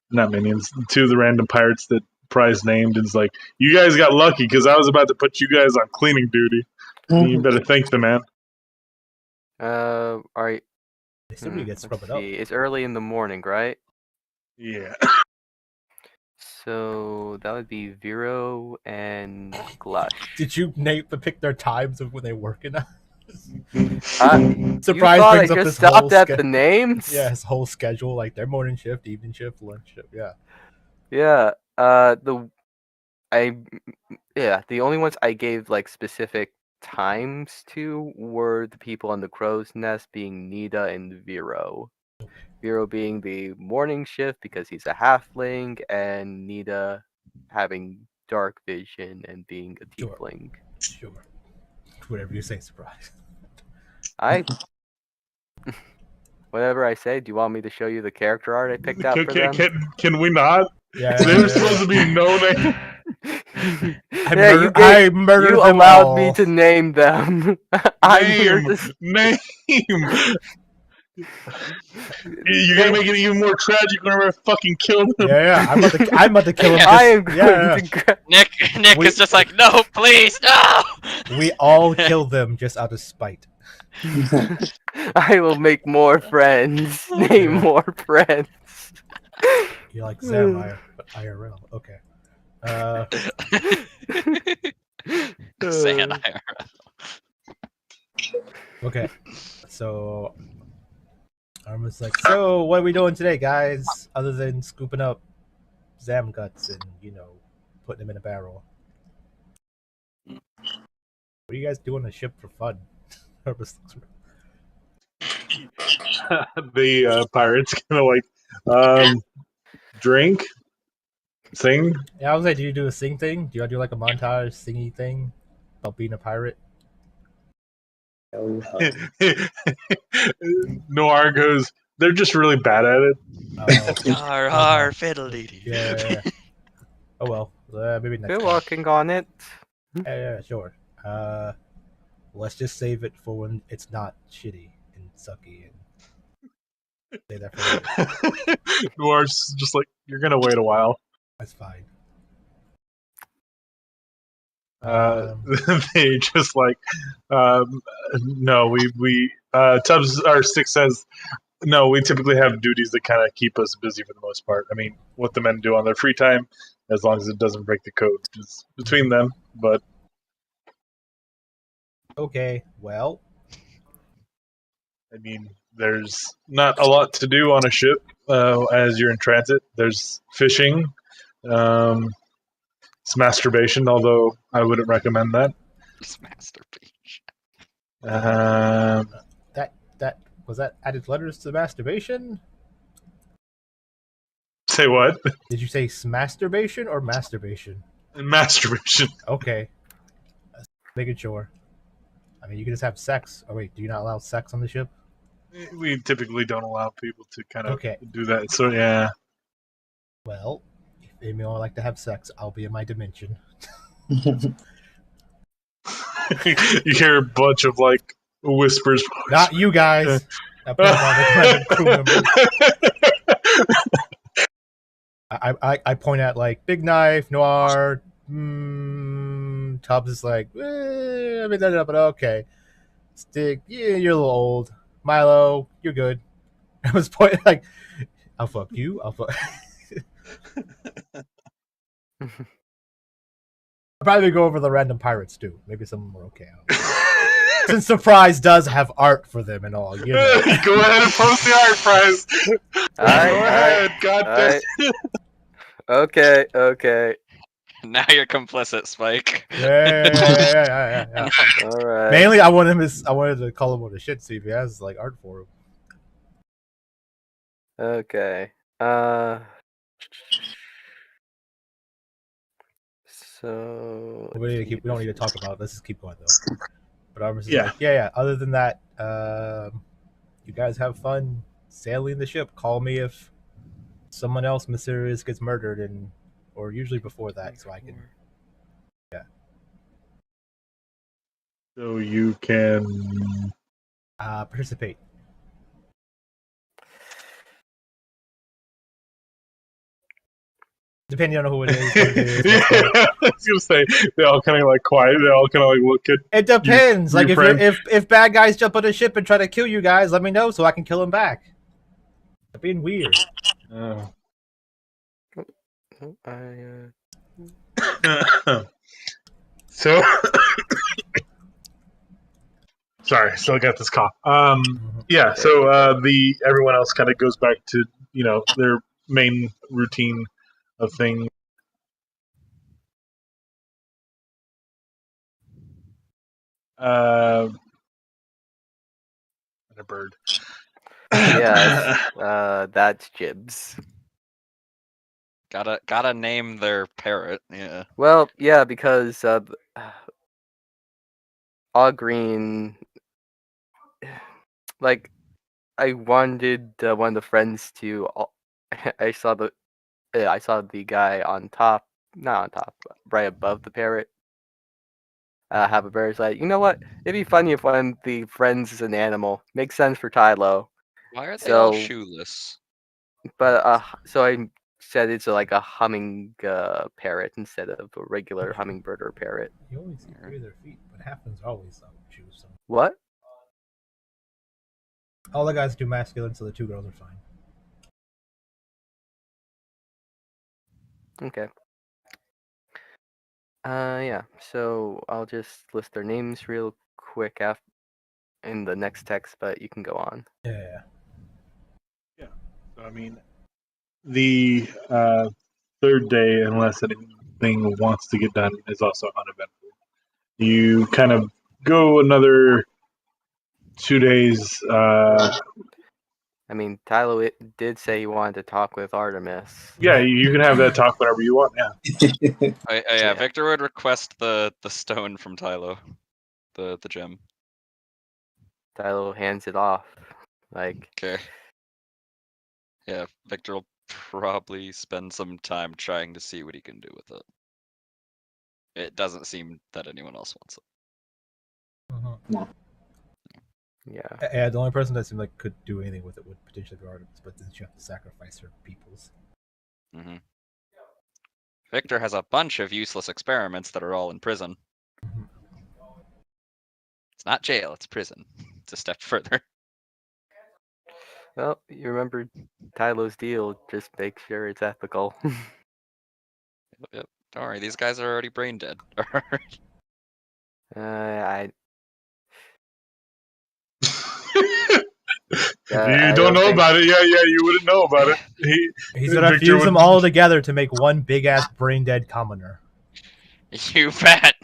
not minions, two of the random pirates that Prize named, and is like, you guys got lucky because I was about to put you guys on cleaning duty. You better thank the man. All right. They still need to get scrubbed up. It's early in the morning, right? Yeah. So that would be Vero and Glush. Did you pick their times of when they work in? Surprise! Brings I up just his stopped whole at the names. Yeah, his whole schedule, like their morning shift, evening shift, lunch shift. Yeah. Yeah. The only ones I gave like specific times to were the people on the crow's nest, being Nita and Vero. Vero being the morning shift because he's a halfling, and Nita having dark vision and being a tiefling. Sure. Whatever you say, Surprise. Whatever I say. Do you want me to show you the character art I picked out for them? Can we not? Yeah. There's supposed to be no name. I murdered You them allowed all. me to name them. I'm here to name. You're gonna make it even more tragic whenever I fucking kill them. Yeah. I'm about to kill him. I am going to. Nick is just like, no, please, no. We all kill them just out of spite. I will make more friends. Name more friends. You're like Sam, but IRL. Okay. Saying IRL. Okay. So Arma's like, so what are we doing today, guys? Other than scooping up Zam guts and putting them in a barrel. What are you guys doing on the ship for fun? Armus looks The pirates kind of drink, sing. Yeah, I was like, do you do a sing thing? Do you do like a montage singy thing about being a pirate? Oh, Noir goes, they're just really bad at it. Har har fiddle-dee-dee. Yeah. Oh well, maybe next We're time. working on it. Yeah, sure. Let's just save it for when it's not shitty and sucky and say that for later. Noir's just like, you're gonna wait a while. That's fine. They just like, no, we Tubbs our stick says, no, we typically have duties that kind of keep us busy for the most part. I mean, what the men do on their free time, as long as it doesn't break the code, is between them. But Okay, well, I mean, there's not a lot to do on a ship as you're in transit. There's fishing. It's masturbation, although I wouldn't recommend that. It's masturbation. that was that added letters to masturbation? Say what? Did you say masturbation or masturbation? Masturbation. Okay, making sure. I mean, you can just have sex. Oh wait, do you not allow sex on the ship? We typically don't allow people to kind of Okay. do that. So yeah. Well, if anyone would like to have sex, I'll be in my dimension. You hear a bunch of like whispers. Not you guys. I put on the random crew member. I point at like Big Knife, Noir. Tubbs is like, I mean, but okay. Stick, yeah, you're a little old. Milo, you're good. I was pointing like, I'll fuck you. I'll fuck. I'll probably go over the random pirates too. Maybe some of them are okay. Since the prize does have art for them and all, you know. Go ahead and post the art prize. Go ahead, God damn. Okay. Now you're complicit, Spike. Yeah. All right. Mainly, I wanted to call him on the shit, see if he has like art for him. Okay. So We don't need to talk about it. Let's just keep going though. But Armus is Yeah. like, yeah. Other than that, you guys have fun sailing the ship. Call me if someone else mysterious gets murdered, or usually before that, so I can. Yeah. So you can Participate. Depending on who it is, what it is. I was gonna say they all kind of like quiet. They all kind of like look at. It depends. your Like friend. if bad guys jump on the ship and try to kill you guys, let me know so I can kill them back. They're being weird. So sorry, still got this cough. Yeah. So everyone else kind of goes back to their main routine of things. And a bird. Yes, that's Jibs. Gotta name their parrot. Yeah. Well, yeah, because Green, like, I wanted one of the friends to. I saw the guy on top, not on top, but right above the parrot. Have a parrot like, you know what? It'd be funny if one of the friends is an animal. Makes sense for Tylo. Why are they all So- shoeless? But so I said it's like a humming parrot instead of a regular hummingbird or parrot. You only see 3 of their feet, but half of them's always shoes. So. What? All the guys do masculine, so the 2 girls are fine. Okay. Yeah. So I'll just list their names real quick after in the next text, but you can go on. Yeah. So, I mean, the third day, unless anything wants to get done, is also uneventful. You kind of go another 2 days. I mean, Tylo did say he wanted to talk with Artemis. Yeah, you can have that talk whenever you want. Yeah. Yeah, Yeah. Victor would request the stone from Tylo, the gem. Tylo hands it off. Like, Okay. Yeah, Victor will probably spend some time trying to see what he can do with it. It doesn't seem that anyone else wants it. Mhm. yeah. Yeah, the only person that seemed like could do anything with it would potentially be Artemis, but then she have to sacrifice her peoples. Hmm. Victor has a bunch of useless experiments that are all in prison. Mhm. It's not jail, it's prison. It's a step further. Well, you remember Tylo's deal. Just make sure it's ethical. Yep. Don't worry, these guys are already brain dead. I You I don't know think about it. Yeah, you wouldn't know about it. He's gonna Victor fuse would- them all together to make one big ass brain dead commoner. You bet.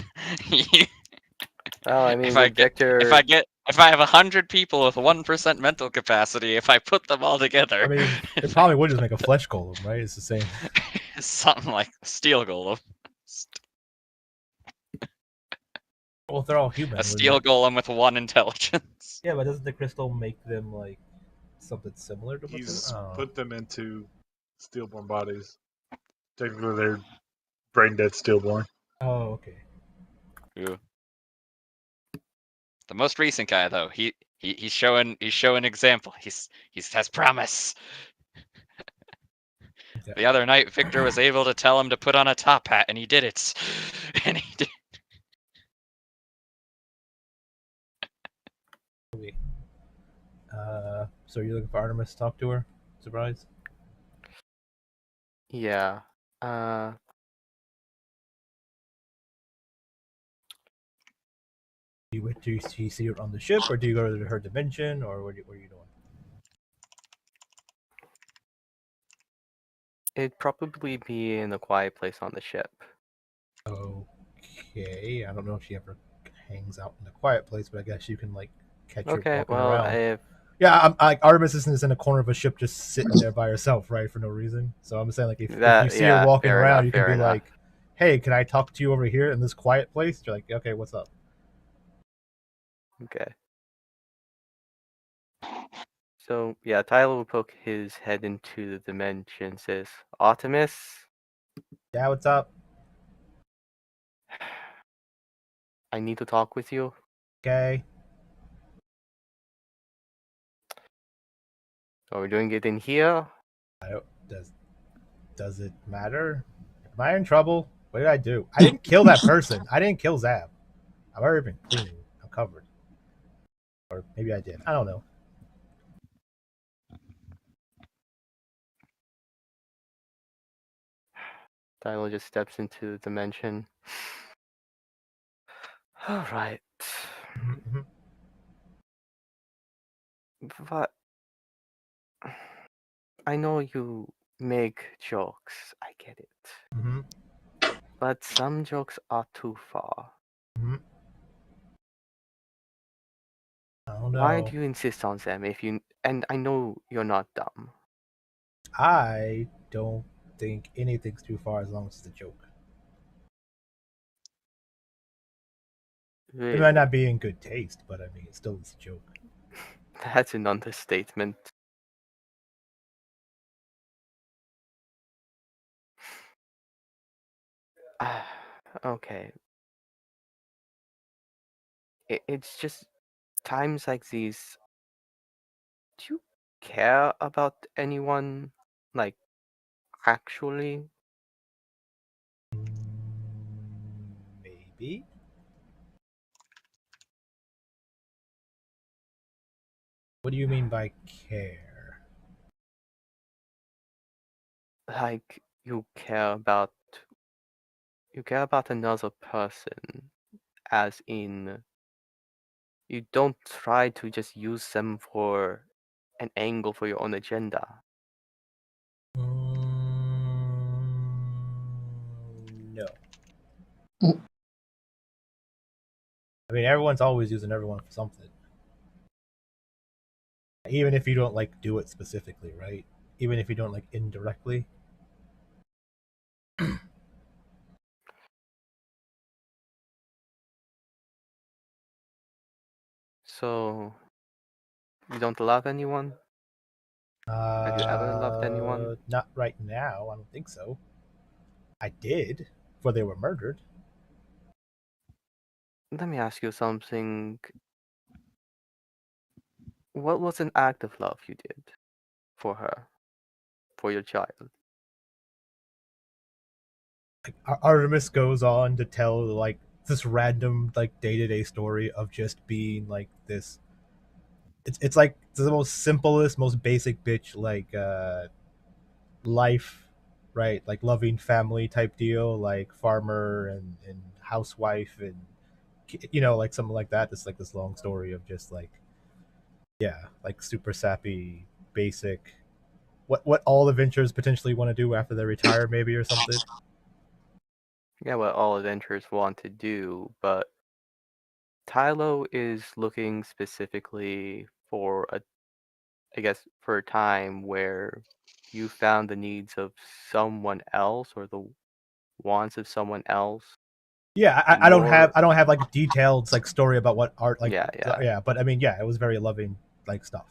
well, I mean, if I with Victor, if I have 100 people with 1% mental capacity, if I put them all together, I mean, it probably would just make a flesh golem, right? It's the same. something like steel golem. Well, if they're all human. A wouldn't steel it- golem with 1 intelligence. Yeah, but doesn't the crystal make them like something similar to what He's they're- oh. put them into stillborn bodies. Technically, they're brain dead stillborn. Oh, okay. Ooh. The most recent guy though, he's showing example. He has promise. Yeah. The other night, Victor was able to tell him to put on a top hat, and he did it. And he did. Okay. So you're looking for Artemis to talk to her? Surprise. yeah. Do you see her on the ship, or do you go to her dimension, or what are you doing? It'd probably be in a quiet place on the ship. Okay, I don't know if she ever hangs out in a quiet place, but I guess you can like catch her Okay, walking well, around. if Yeah, like Artemis isn't in a corner of a ship just sitting there by herself, right, for no reason. So I'm saying like if you see her walking fair around, enough, you can fair be enough. like, "Hey, can I talk to you over here in this quiet place?" You're like, "Okay, what's up?" Okay. So yeah, Tyler will poke his head into the dimension. Says, "Artemis, Yeah, what's up? I need to talk with you." Okay. Are we doing it in here? I don't, does it matter? Am I in trouble? What did I do? I didn't kill that person. I didn't kill Zab. I've already been cleaning. I'm covered. Or maybe I did. I don't know. Tyler just steps into the dimension. All right. Mhm. But I know you make jokes. I get it. Mhm. But some jokes are too far. Mhm. I don't know. Why do you insist on them if you and I know you're not dumb. I don't think anything's too far as long as it's a joke. It Really? might not be in good taste, but I mean, it still is a joke. That's an understatement. Okay. It's just times like these. Do you care about anyone? Like, actually? Maybe. What do you mean by care? Like, you care about You care about another person, as in you don't try to just use them for an angle for your own agenda. No. I mean, everyone's always using everyone for something. Even if you don't like do it specifically, right? Even if you don't like indirectly. So you don't love anyone? Have you ever loved anyone? Not right now. I don't think so. I did before they were murdered. Let me ask you something. What was an act of love you did for her, for your child? Like, Artemis goes on to tell like this random like day-to-day story of just being like this. It's like the most simplest, most basic bitch like life, right? Like loving family type deal, like farmer and housewife and like something like that. It's like this long story of just like like super sappy, basic. What all adventurers potentially want to do after they retire, maybe or something. Yeah, what all adventurers want to do, but Tylo is looking specifically for I guess, for a time where you found the needs of someone else or the wants of someone else Yeah, more. I don't have like a detailed like story about what art like Yeah, yeah. yeah, but I mean it was very loving like stuff.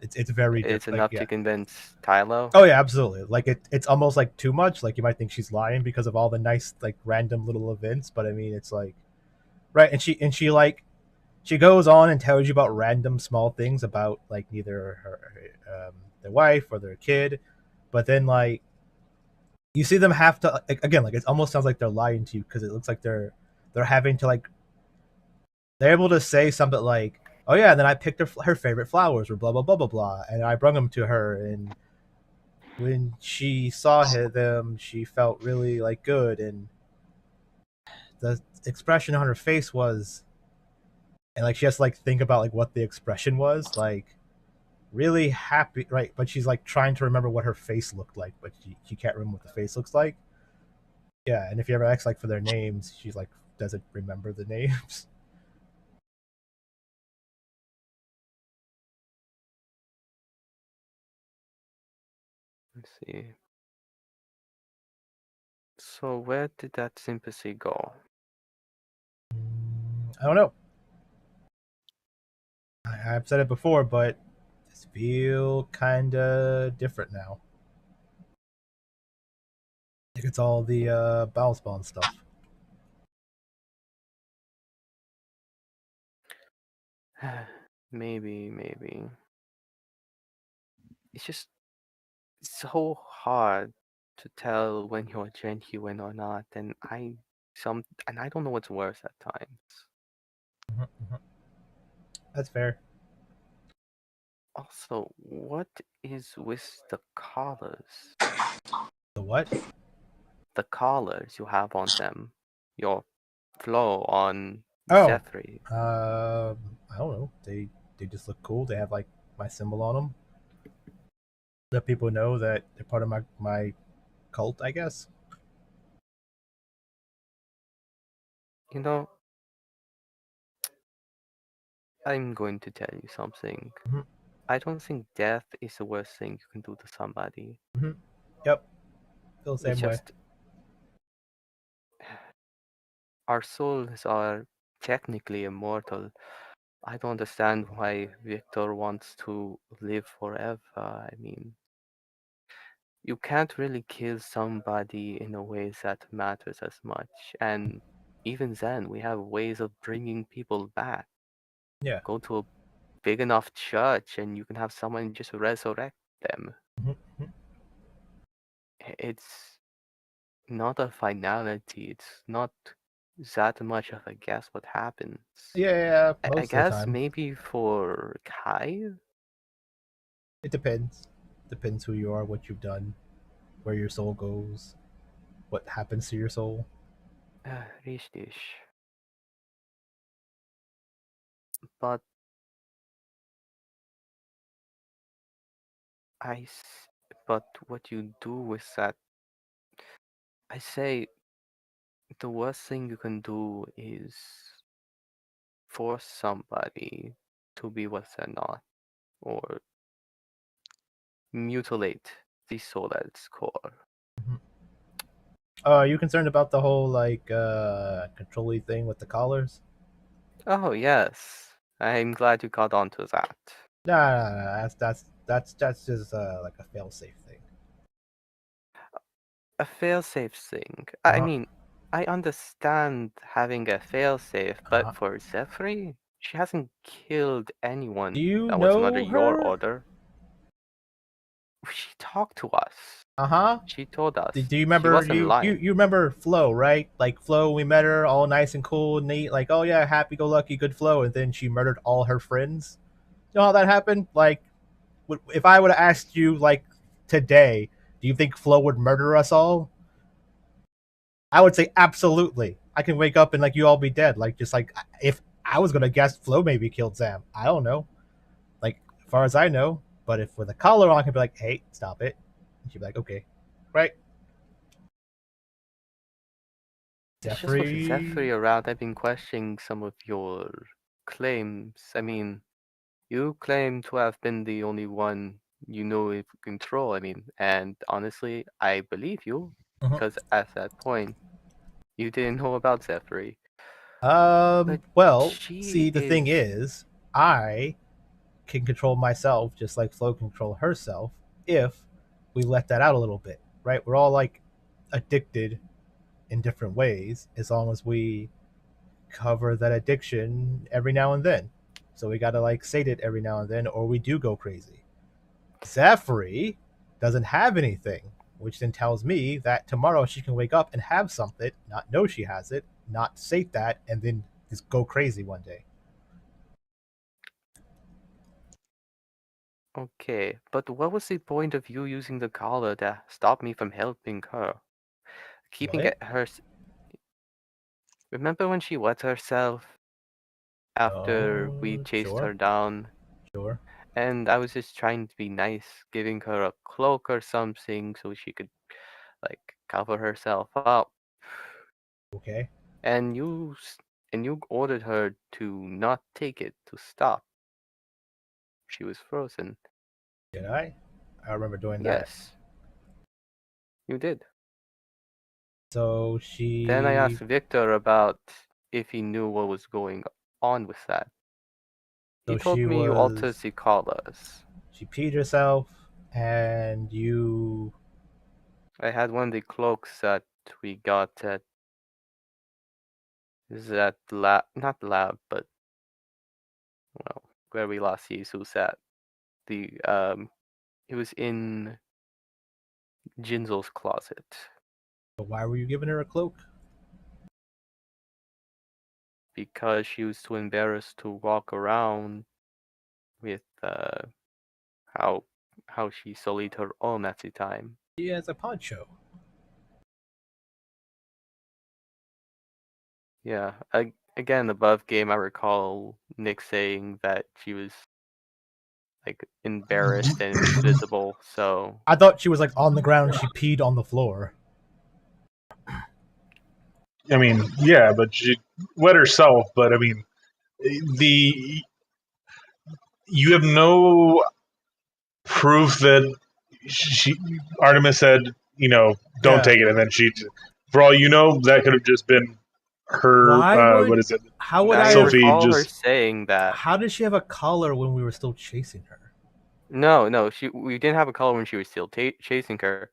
It's very It's different. Like, enough to convince Tylo. Oh yeah, absolutely. Like it's almost like too much. Like you might think she's lying because of all the nice like random little events, but I mean it's like right. And she like she goes on and tells you about random small things about like neither their wife or their kid, but then like you see them have to like, again like it almost sounds like they're lying to you because it looks like they're having to like they're able to say something like, oh yeah, and then I picked her favorite flowers or blah blah blah blah blah, and I brought them to her, and when she saw them, she felt really like good, and the expression on her face was, and like she has to like think about like what the expression was, like really happy, right? But she's like trying to remember what her face looked like, but she can't remember what the face looks like. Yeah, and if you ever ask like for their names, she's like doesn't remember the names. Let's see. So where did that sympathy go? I don't know. I've said it before, but this feel kind of different now. I think it's all the battle spawn stuff. Maybe. It's just so hard to tell when you're genuine or not, and I don't know what's worse at times. Mm-hmm. That's fair. Also, what is with the collars? The what? The collars you have on them, your flow on Oh, Zephyr. I don't know. They just look cool. They have like my symbol on them. Let people know that they're part of my cult, I guess. You know, I'm going to tell you something. Mm-hmm. I don't think death is the worst thing you can do to somebody. Mm-hmm. Yep. Feel the It's same way. just our souls are technically immortal. I don't understand why Victor wants to live forever. I mean, you can't really kill somebody in a way that matters as much. And even then, we have ways of bringing people back. Yeah. Go to a big enough church and you can have someone just resurrect them. Mm-hmm. It's not a finality. It's not that much of a guess what happens. Yeah, I most of the guess time. maybe for Kai, It depends. Depends who you are, what you've done, where your soul goes, what happens to your soul. Richtig. But but what you do with that? I say the worst thing you can do is force somebody to be what they're not, or mutilate the soul at its core. Are you concerned about the whole like control-y thing with the collars? Oh yes, I'm glad you got onto that. Nah, that's just like a fail-safe thing. A failsafe thing. I Uh-huh. mean, I understand having a failsafe, Uh-huh. but for Zephyr, she hasn't killed anyone Do you that wasn't under know your her? order. She talked to us. Uh-huh. She told us. Do you She remember wasn't you lying. remember Flo, right? Like Flo, we met her all nice and cool, neat, like, oh yeah, happy go lucky, good Flo, and then she murdered all her friends. You know how that happened? Like, if I would have asked you like today, do you think Flo would murder us all? I would say absolutely. I can wake up and like you all be dead. Like just like if I was gonna guess Flo maybe killed Sam. I don't know. Like as far as I know. But if with a collar on, I can be like, hey, stop it. And she'd be like, okay. Right? It's just with Zephyr Jeffrey. around, I've been questioning some of your claims. I mean, you claim to have been the only one you know in control. I mean, and honestly, I believe you Mhm. because at that point, you didn't know about Zephyr. But Well, she see the thing is, I can control myself just like Flo can control herself if we let that out a little bit. Right? We're all like addicted in different ways as long as we cover that addiction every now and then. So we gotta like sate it every now and then, or we do go crazy. Zephyr doesn't have anything, which then tells me that tomorrow she can wake up and have something, not know she has it, not sate that, and then just go crazy one day. Okay, but what was the point of you using the collar to stop me from helping her? Keeping What? it her. Remember when she wet herself after we Oh, chased sure, her down? sure. And I was just trying to be nice, giving her a cloak or something so she could like cover herself up. Okay. And you ordered her to not take it to stop. She was frozen. Did I? I remember doing that. Yes, you did. So Then I she. asked Victor about if he knew what was going on with that. He So told she me you altered was. the colors. She peed herself, and you. I had one of the cloaks that we got at that lab, not lab, but well, where we last Jesus at. It was in Jinzo's closet Why were you giving her a cloak? because she was too embarrassed to walk around with how how she sullied her own at the time. She has a poncho. Yeah, again above game, I recall Nick saying that she was like embarrassed and it was visible. So I thought she was like on the ground. She peed on the floor. I mean, yeah, but she wet herself. But I mean, the you have no proof that she Artemis said, don't Yeah. take it, and then she, for all you know, that could have just been her. Why would? What is it? How would I I? Sophie recall her just. saying that. How did she have a collar when we were still chasing her? No, we didn't have a color when she was still chasing her.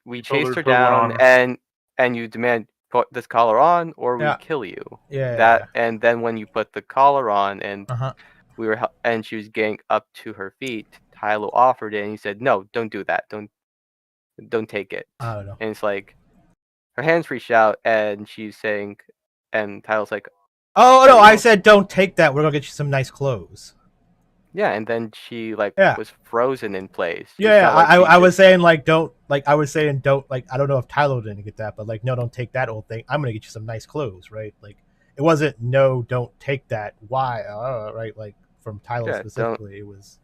We You told her chased to her put one down, on. and you demand put this collar on or we Yeah. kill you. Yeah. And then when you put the collar on and Uh huh. and she was getting up to her feet, Tylo offered it and he said, "No, don't do that. Don't take it." I don't know. And it's like her hands reached out and she's saying, and Tylo's like, Oh "Are no! you I okay?" said don't take that. We're gonna get you some nice clothes. Yeah, and then she like Yeah. was frozen in place. It's Yeah. not like I she was just saying like don't like I was saying, don't like I don't know if Tylo didn't get that, but like no, don't take that old thing. I'm gonna get you some nice clothes, right? Like it wasn't no, don't take that. Why? Right? Like from Tylo Yeah, specifically, it was.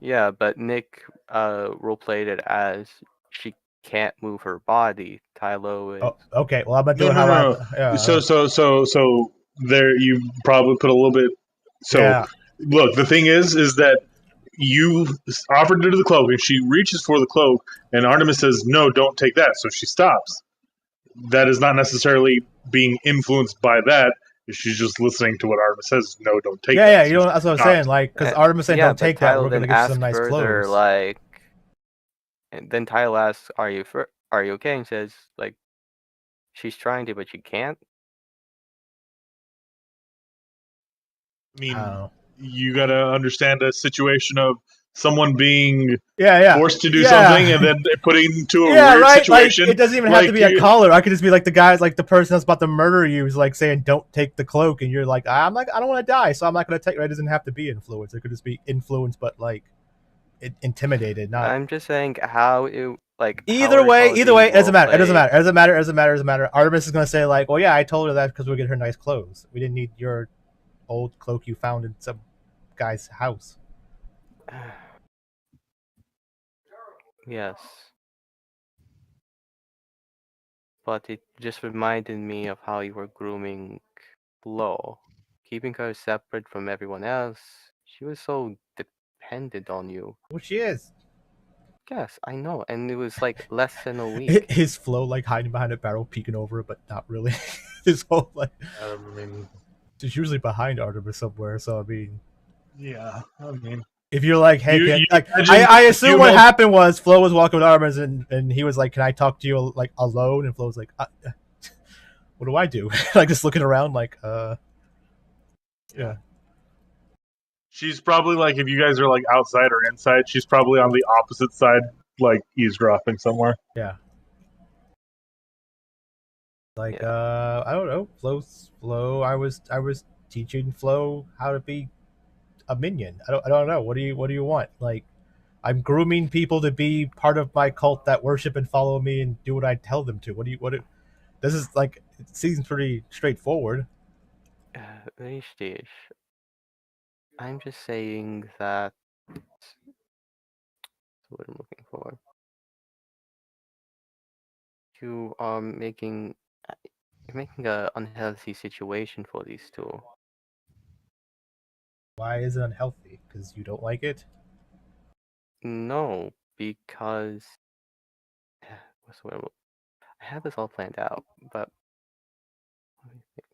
Yeah, but Nick roleplayed it as she can't move her body. Tylo is. Oh, okay. Well, I'm gonna do No, it no, how no. I. So there you probably put a little bit. So Yeah. look, the thing is that you offered her the cloak, and she reaches for the cloak, and Artemis says, "No, don't take that." So she stops. That is not necessarily being influenced by that. She's just listening to what Artemis says. No, don't take that. Yeah, So you know that's what I'm stops. saying. Like, because Artemis saying Yeah, don't but take that, Tylo we're gonna then get you some asked nice further, clothes. like, and then Tylo asks, "Are you okay?" And says, like, she's trying to, but she can't. I mean, Oh. you got to understand a situation of someone being Yeah. forced to do Yeah. something and then putting into a Yeah, weird right. situation. Like it doesn't even have to be a you- collar. I could just be like the guys, like the person that's about to murder you is like saying, "Don't take the cloak," and you're like, "I'm like, I don't want to die, so I'm not going to take." It doesn't have to be influence. It could just be influence, but like intimidated. Not I'm just saying how it like. either how way. Either way, it doesn't matter. It doesn't roleplay- matter. It doesn't matter. It doesn't matter. It doesn't matter. Artemis is going to say like, "Well, yeah, I told her that because we get her nice clothes. We didn't need your old cloak you found in some guy's house." Yes. But it just reminded me of how you were grooming Flo, keeping her separate from everyone else. She was so dependent on you. Well, she is. Yes, I know, and it was like less than a week. His flow like hiding behind a barrel, peeking over, but not really. His whole like. I mean, She's usually behind Artemis somewhere, so I mean, yeah. I mean, if you're like, hey, You like, imagine- I assume you what imagine- happened was Flo was walking with Artemis, and he was like, "Can I talk to you like alone?" And Flo was like, "What do I do?" Like just looking around, like, yeah. she's probably like, if you guys are like outside or inside, she's probably on the opposite side, like eavesdropping somewhere. Yeah. Like, Yeah. I don't know, Flo. I was teaching Flo how to be a minion. I don't know. What do you want? Like, I'm grooming people to be part of my cult that worship and follow me and do what I tell them to. This is like, it seems pretty straightforward. Richtig. I'm just saying that. What I'm looking for. You are making. You're making a unhealthy situation for these two. Why is it unhealthy? Because you don't like it? No, because what's the word? I had this all planned out, but let me think.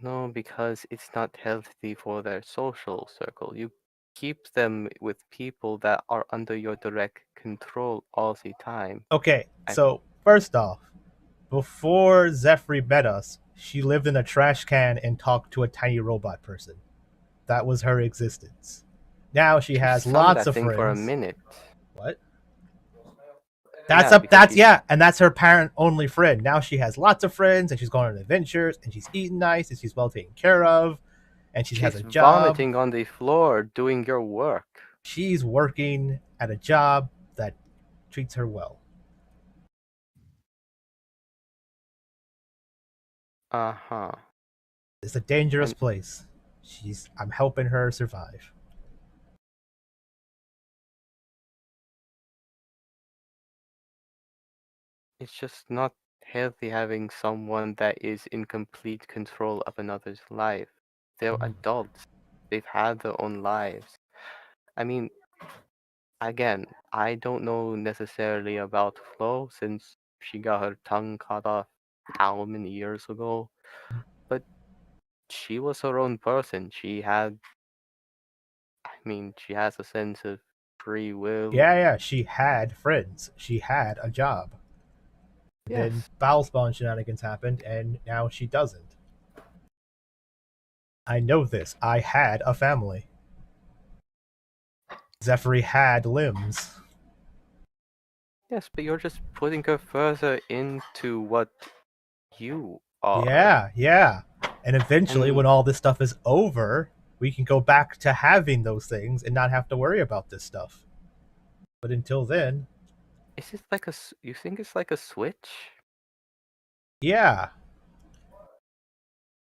No, because it's not healthy for their social circle. You keep them with people that are under your direct control all the time. Okay, so first off, before Zephyr met us, she lived in a trash can and talked to a tiny robot person. That was her existence. Now she has sung lots that of thing friends. for a minute. What? Yeah, And that's her parent only friend. Now she has lots of friends and she's going on adventures and she's eating nice and she's well taken care of and she has a She's job. vomiting on the floor doing your work. She's working at a job that treats her well. Uh-huh. It's a dangerous place. I'm helping her survive. It's just not healthy having someone that is in complete control of another's life. They're adults. They've had their own lives. I mean, again, I don't know necessarily about Flo since she got her tongue cut off how many years ago, but she was her own person. She has a sense of free will. Yeah, she had friends. She had a job. Yes. Then foul spawn shenanigans happened, and now she doesn't. I know this. I had a family. Zephyr had limbs. Yes, but you're just putting her further into what you are. Yeah. And eventually, when all this stuff is over, we can go back to having those things and not have to worry about this stuff. But until then, Is this like you think it's like a switch? Yeah.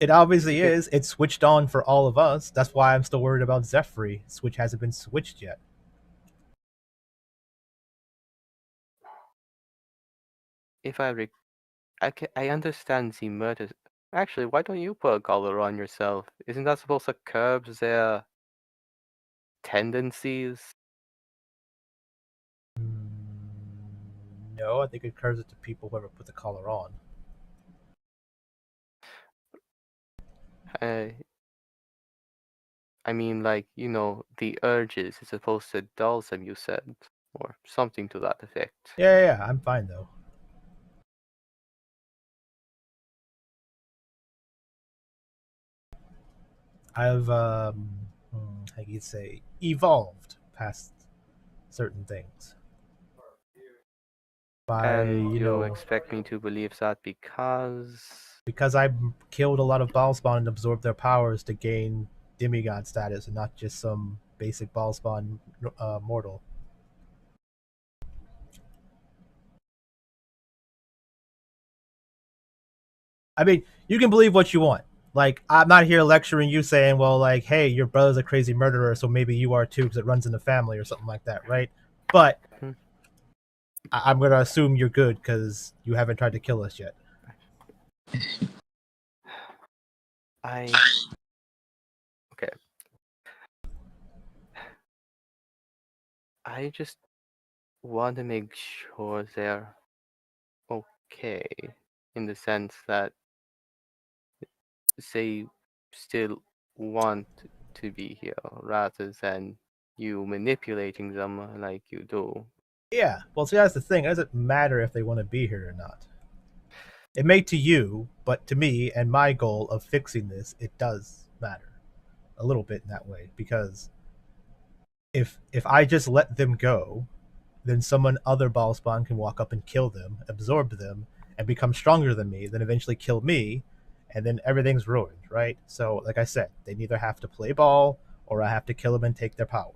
It obviously It- is. It's switched on for all of us. That's why I'm still worried about Zephyr. Switch hasn't been switched yet. If I understand the murder. Actually, why don't you put a collar on yourself? Isn't that supposed to curb their tendencies? No, I think it occurs to people who ever put the collar on. I mean, like, the urges is supposed to dull them, you said, or something to that effect. Yeah, I'm fine though. I've, how do you say, evolved past certain things. By, And you expect me to believe that because I killed a lot of Ballspawn and absorbed their powers to gain demigod status and not just some basic Ballspawn mortal. I mean, you can believe what you want. Like, I'm not here lecturing you saying, well, like, hey, your brother's a crazy murderer, so maybe you are too because it runs in the family or something like that, right? But I'm going to assume you're good because you haven't tried to kill us yet. Okay. I just want to make sure they're okay in the sense that they still want to be here rather than you manipulating them like you do. Yeah, well, see, that's the thing. It doesn't matter if they want to be here or not. It may to you, but to me and my goal of fixing this, it does matter a little bit in that way because if I just let them go, then someone other Ballspawn can walk up and kill them, absorb them, and become stronger than me, then eventually kill me, and then everything's ruined, right? So, like I said, they neither have to play ball or I have to kill them and take their power.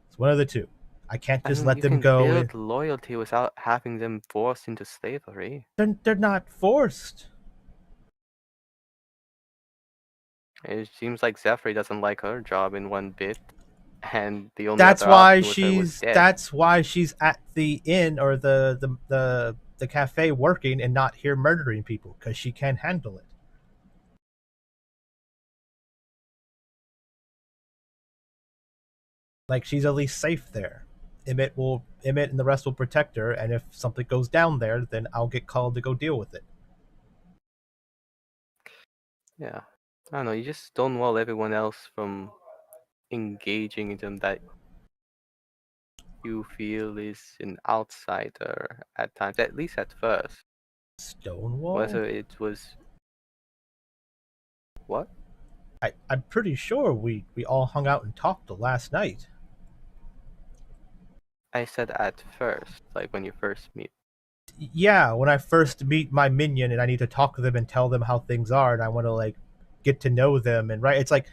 It's one of the two. I can't just let them go. You can build loyalty without having them forced into slavery. They're not forced. It seems like Zephyr doesn't like her job in one bit, and the only That's other why option with her was she's. dead. That's why she's at the inn or the cafe working and not here murdering people because she can't handle it. Like she's at least safe there. Emmett and the rest will protect her, and if something goes down there, then I'll get called to go deal with it. Yeah. I don't know, you just stonewall everyone else from engaging in them that you feel is an outsider at times, at least at first. Stonewall? Whether it was what? I'm pretty sure we all hung out and talked last night. I said at first, like when you first meet. Yeah, when I first meet my minion and I need to talk to them and tell them how things are, and I want to like get to know them, and right, it's like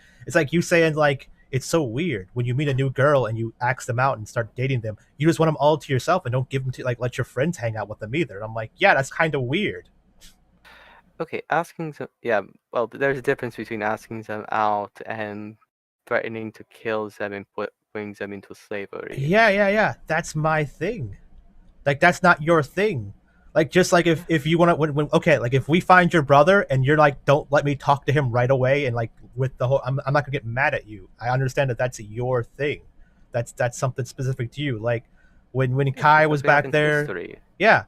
you saying like it's so weird when you meet a new girl and you ask them out and start dating them. You just want them all to yourself and don't give them to like let your friends hang out with them either. And I'm like, yeah, that's kind of weird. Okay, asking them. Yeah, well, there's a difference between asking them out and threatening to kill them and putting them into slavery. Yeah. That's my thing. Like that's not your thing. Like just like if you want to when okay, like if we find your brother and you're like don't let me talk to him right away and like with the whole I'm not gonna get mad at you. I understand that that's your thing. That's something specific to you. Like when Kai was back there. History. Yeah.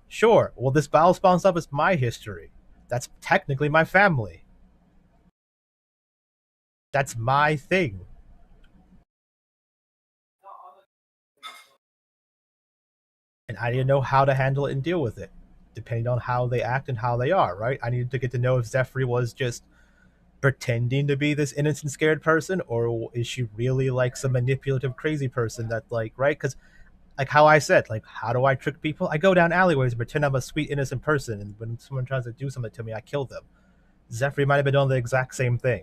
Sure. Well, this battle spawn stuff is my history. That's technically my family. That's my thing. And I didn't know how to handle it and deal with it, depending on how they act and how they are, right? I needed to get to know if Zephyr was just pretending to be this innocent, scared person, or is she really like some manipulative, crazy person that, like, right? Because, like how I said, like, how do I trick people? I go down alleyways and pretend I'm a sweet, innocent person, and when someone tries to do something to me, I kill them. Zephyr might have been doing the exact same thing.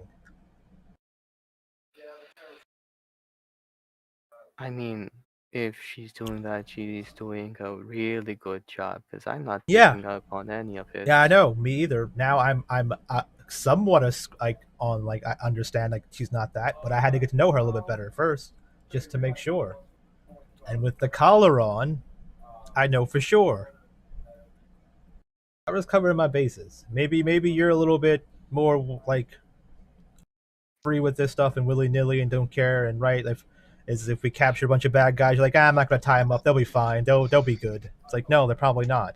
I mean, If she's doing that, she's doing a really good job because I'm not Yeah. picking up on any of it. Yeah, I know. Me either. Now I'm somewhat like on like I understand like she's not that, but I had to get to know her a little bit better first, just to make sure. And with the collar on, I know for sure. I was covering my bases. Maybe you're a little bit more like free with this stuff and willy nilly and don't care and right if we capture a bunch of bad guys, you're like, I'm not gonna tie them up. They'll be fine. They'll be good. It's like, no, they're probably not.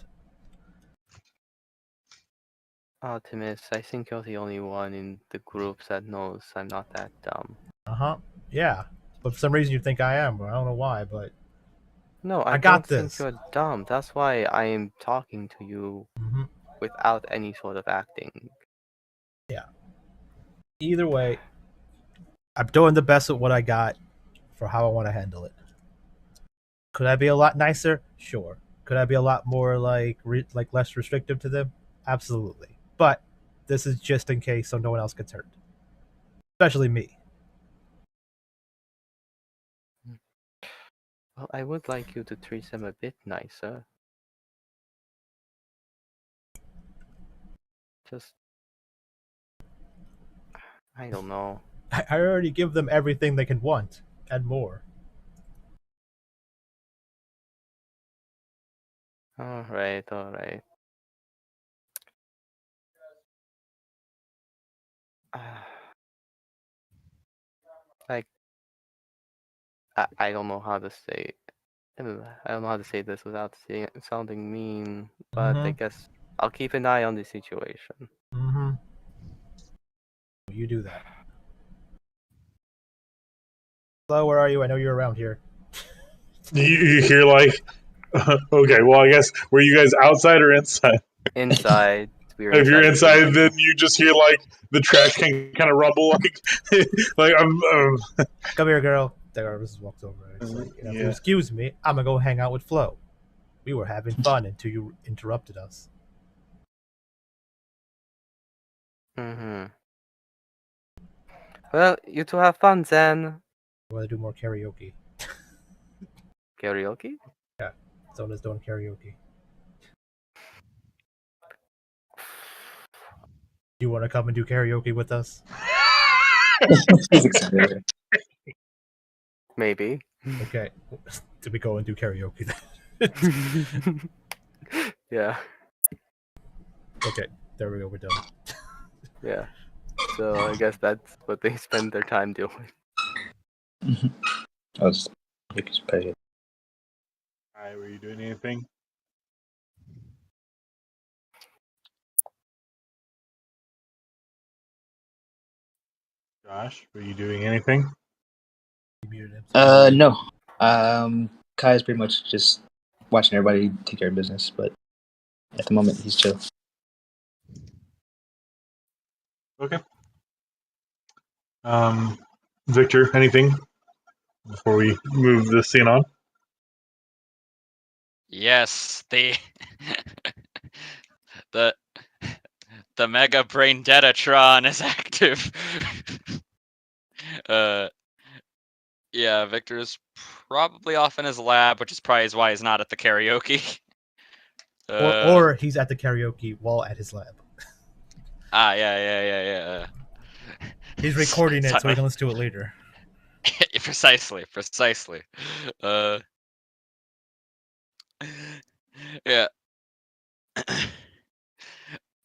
Optimus, I think you're the only one in the group that knows I'm not that dumb. Yeah. But for some reason you think I am, but I don't know why, but No, I I got don't think this. you're dumb. That's why I am talking to you Mhm. without any sort of acting. Either way, I'm doing the best with what I got for how I want to handle it. Could I be a lot nicer? Sure. Could I be a lot more like less restrictive to them? Absolutely. But this is just in case so no one else gets hurt. Especially me. Well, I would like you to treat them a bit nicer. Just, I don't know. I already give them everything they can want and more. Alright, alright. Like, I don't know how to say. I don't know how to say this without sounding mean, but I guess I'll keep an eye on the situation. Mm-hmm. You do that. Hello, where are you? I know you're around here. You hear like, okay, well, I guess were you guys outside or inside? Inside. If you're inside, then you just hear like the trash can kind of rumble, like I'm. Come here, girl. The artist walks over. It's like, if you excuse me, I'm gonna go hang out with Flo. We were having fun until you interrupted us. Mm-hmm. Well, you two have fun then. I want to do more karaoke. Karaoke? Yeah, Zona's doing karaoke. You want to come and do karaoke with us? Maybe. Okay. Did we go and do karaoke then? Yeah. Okay, there we go. We're done. Yeah. So I guess that's what they spend their time doing. I'll just make his pay. Alright, were you doing anything? Josh, were you doing anything? No. Kai's pretty much just watching everybody take care of business, but at the moment he's chill. Okay. Victor, anything before we move the scene on? Yes, the Mega Brain Detatron is active. Yeah, Victor is probably off in his lab, which is probably why he's not at the karaoke. Or he's at the karaoke while at his lab. Yeah. He's recording it so he can listen to it later. Precisely. Yeah.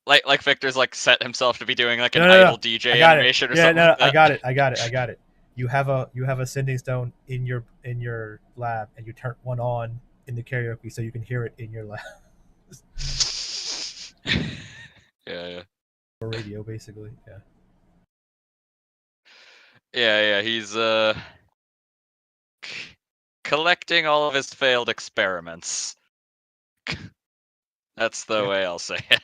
like Victor's like set himself to be doing like an idle DJ animation or something. I got it. You have a sending stone in your lab, and you turn one on in the karaoke so you can hear it in your lab. Yeah. Or radio, basically. Yeah. Yeah. He's collecting all of his failed experiments. That's the way I'll say it.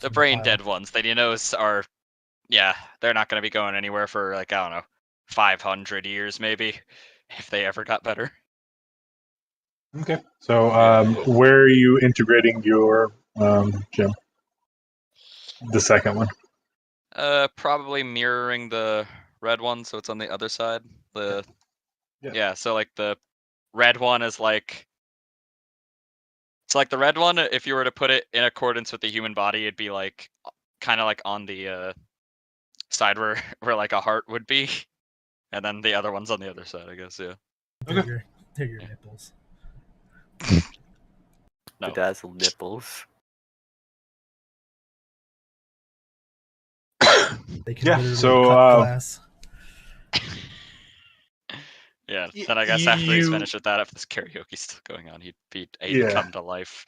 The brain dead ones that he knows are, they're not going to be going anywhere for like, I don't know, 500 years maybe, if they ever got better. Okay. So where are you integrating your gym? The second one? Probably mirroring the red one, so it's on the other side. The Yeah, so like the red one is like. It's like the red one, if you were to put it in accordance with the human body, it'd be like kind of like on the side where like a heart would be, and then the other one's on the other side, I guess. Yeah. They're your Yeah. nipples. No. Bedazzled nipples. They can Yeah, literally so, cut glass. Yeah. Then I guess after he's you- finished with that, if this karaoke's still going on, he'd Yeah. come to life.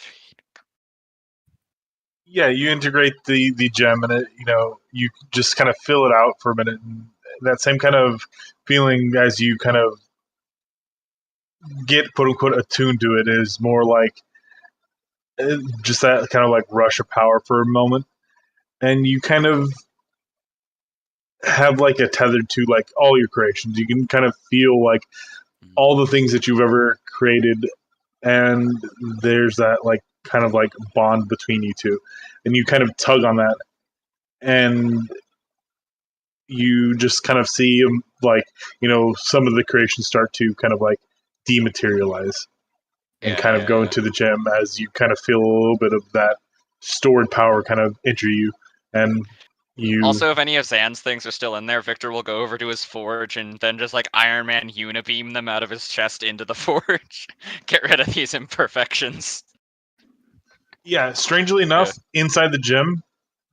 Yeah, you integrate the gem, and it, you just kind of fill it out for a minute, and that same kind of feeling as you kind of get quote unquote attuned to it is more like just that kind of like rush of power for a moment, and you kind of have like a tether to like all your creations. You can kind of feel like all the things that you've ever created, and there's that like kind of like bond between you two, and you kind of tug on that, and you just kind of see like some of the creations start to kind of like dematerialize and kind of go into the gem as you kind of feel a little bit of that stored power kind of enter you, and you Also, if any of Zan's things are still in there, Victor will go over to his forge and then just like Iron Man unibeam them out of his chest into the forge. Get rid of these imperfections. yeah, strangely enough, inside the gem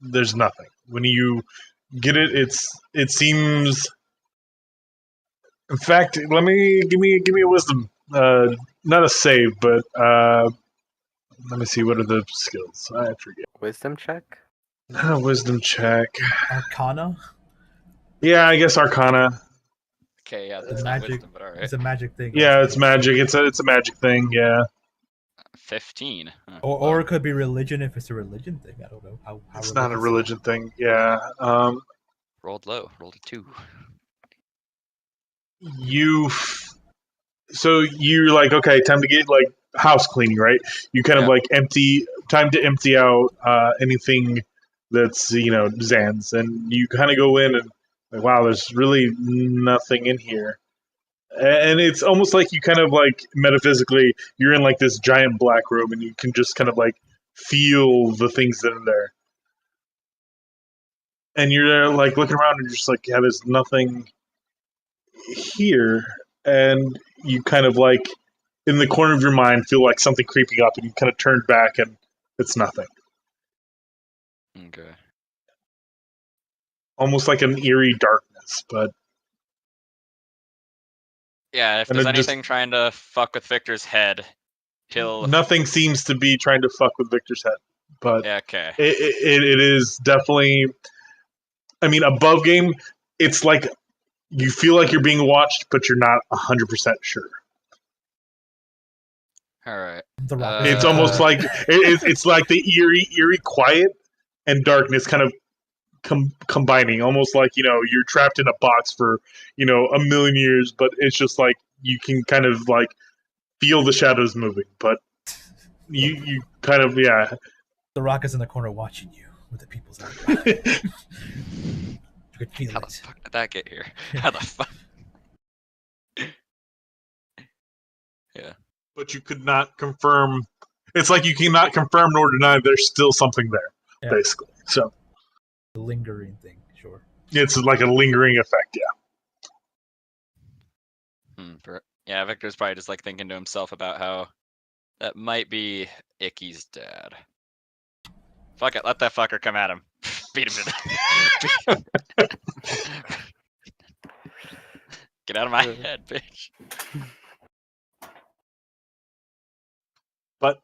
there's nothing. When you get it, it seems. In fact, give me a wisdom. Not a save, but let me see. What are the skills? I forget. Wisdom check? Wisdom check. Arcana. Yeah, I guess Arcana. Okay, yeah, The that's not magic. wisdom, but alright. It's a magic thing. Yeah, it's magic. It's a magic thing. Yeah. 15. Or it could be religion if it's a religion thing. I don't know how. It's not a religion thing. Yeah. Rolled low. Rolled a 2. So you're like, okay, time to get like house cleaning, right? You kind of like time to empty out anything that's Zan's, and you kind of go in and like, wow, there's really nothing in here, and it's almost like you kind of like metaphysically you're in like this giant black room, and you can just kind of like feel the things that are there, and you're there like looking around and you're just like, yeah, there's nothing here, and you kind of like in the corner of your mind feel like something creeping up, and you kind of turn back and it's nothing. Okay. Almost like an eerie darkness, but Yeah, if there's anything trying to fuck with Victor's head, he'll. Nothing seems to be trying to fuck with Victor's head, but yeah, okay. It is definitely. I mean, above game, it's like you feel like you're being watched, but you're not 100% sure. All right. It's almost like it's like the eerie quiet and darkness kind of combining, almost like you're trapped in a box for a million years, but it's just like you can kind of like feel the shadows moving, but you kind of The Rock is in the corner watching you with the people's eye. You could feel How it. the fuck did that get here? How the fuck? Yeah. But you could not confirm. It's like you cannot confirm nor deny there's still something there, basically. So the lingering thing, sure. It's like a lingering effect, Yeah, Victor's probably just like thinking to himself about how that might be Icky's dad. Fuck it, let that fucker come at him. Beat him to death. Get out of my head, bitch. But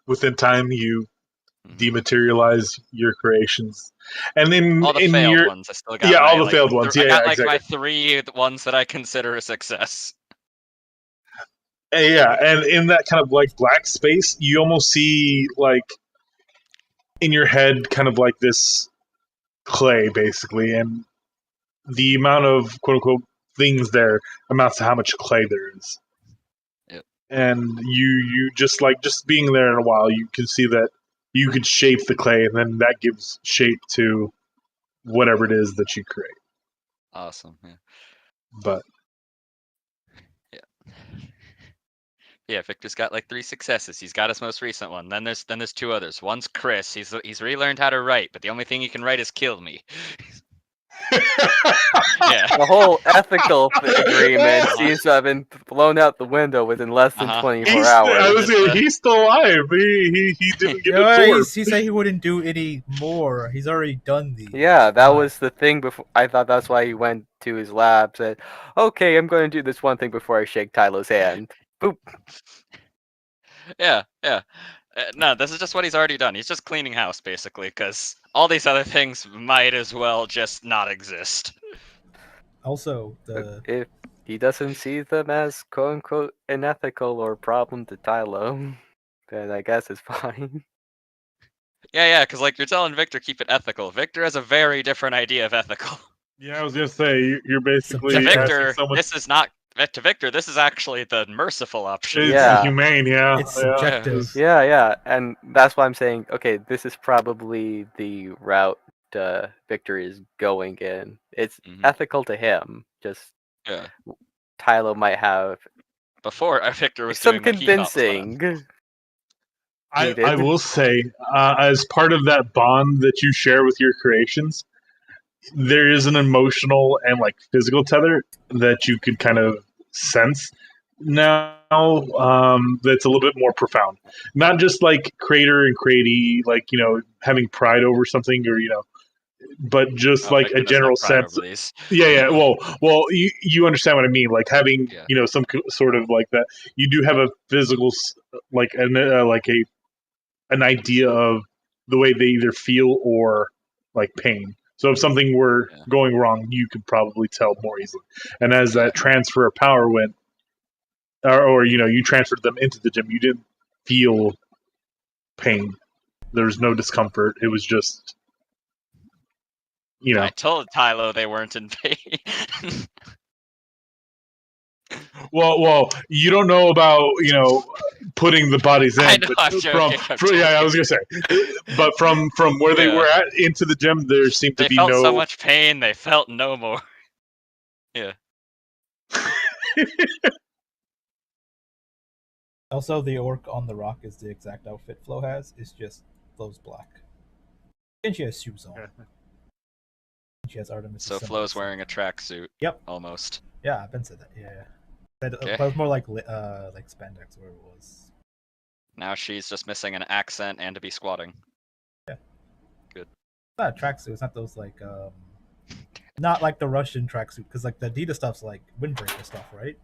within time, you dematerialize your creations, and then all the in failed your ones, I still got all the failed ones. I got like exactly. my 3 ones that I consider a success. Yeah, and in that kind of like black space, you almost see like in your head, kind of like this clay, basically, and the amount of quote unquote things there amounts to how much clay there is. Yep. And you just being there in a while, you can see that you could shape the clay, and then that gives shape to whatever it is that you create. Awesome. Yeah. But Yeah, Victor's got like 3 successes. He's got his most recent one. Then there's 2 others. One's Chris. He's relearned how to write, but the only thing he can write is kill me. Yeah. The whole ethical agreement seems to have been blown out the window within less than Uh-huh. 24 I hours. was saying, he's still alive. He didn't get Yeah, absorbed. he said he wouldn't do any more. He's already done these. Yeah, that was the thing before. I thought that's why he went to his lab, said, okay, I'm going to do this one thing before I shake Tylo's hand. Boop. Yeah. No, this is just what he's already done. He's just cleaning house, basically, because all these other things might as well just not exist. Also, If he doesn't see them as quote unquote unethical or problem to Tylo, then I guess it's fine. Yeah, because like you're telling Victor keep it ethical. Victor has a very different idea of ethical. Yeah, I was gonna say you're basically To Subjective. Victor, asking someone. this is not. To Victor, this is actually the merciful option. It's Yeah. humane, yeah. it's yeah. subjective. Yeah, and that's why I'm saying, okay, this is probably the route Victor is going in. It's Mhm. ethical to him, just Yeah. Tylo might have Before Victor was some doing what he thought was convincing. I needed. will say, as part of that bond that you share with your creations, there is an emotional and like physical tether that you could kind of sense now, that's a little bit more profound. Not just like creator and createe, like, having pride over something, or but just Oh, like Victor a doesn't have general pride sense. over these. Yeah. Well, you understand what I mean. Like having, Yeah. some sort of like that. You do have a physical, like an idea of the way they either feel or like pain. So if something were Yeah. going wrong, you could probably tell more easily. And as that transfer of power went, or you transferred them into the gym, you didn't feel pain. There was no discomfort. It was just, I told Tylo they weren't in pain. Well, you don't know about putting the bodies in. I know, but I'm joking. yeah, I was gonna say, but from where they Yeah. were at into the gym, there seemed to They be felt no. so much pain, they felt no more. Yeah. Also, the orc on the rock is the exact outfit Flo has. It's just Flo's black. And she has shoes on. She has Artemis. So Flo's wearing a tracksuit. Yep. Almost. Yeah, Ben said that. Yeah. That Okay. was more like spandex, where it was. Now she's just missing an accent and to be squatting. Yeah. Good. It's not a tracksuit. It's not those like not like the Russian tracksuit, because like the Adidas stuff's like windbreaker stuff, right?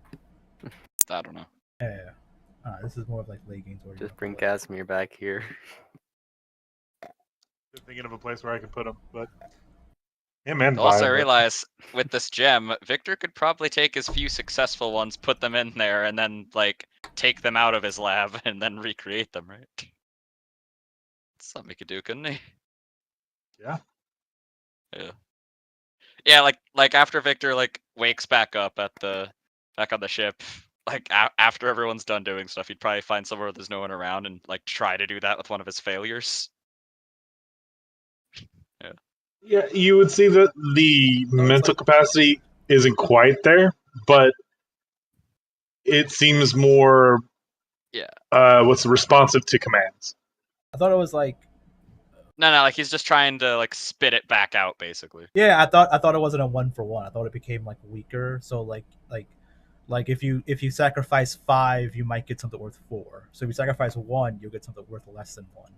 I don't know. Yeah. This is more of like leggings. Or Just bring Casimir back here. Thinking of a place where I can put them, but yeah, man. Also, I realize with this gem, Victor could probably take his few successful ones, put them in there, and then like take them out of his lab and then recreate them, right? That's something he could do, couldn't he? Yeah. Yeah, like after Victor like wakes back up back on the ship, like after everyone's done doing stuff, he'd probably find somewhere where there's no one around and like try to do that with one of his failures. Yeah, you would see that the mental capacity isn't quite there, but it seems more. Yeah. What's responsive to commands? I thought it was like. No, like he's just trying to like spit it back out, basically. Yeah, I thought it wasn't a 1-for-1. I thought it became like weaker. So like if you sacrifice 5, you might get something worth 4. So if you sacrifice 1, you'll get something worth less than 1.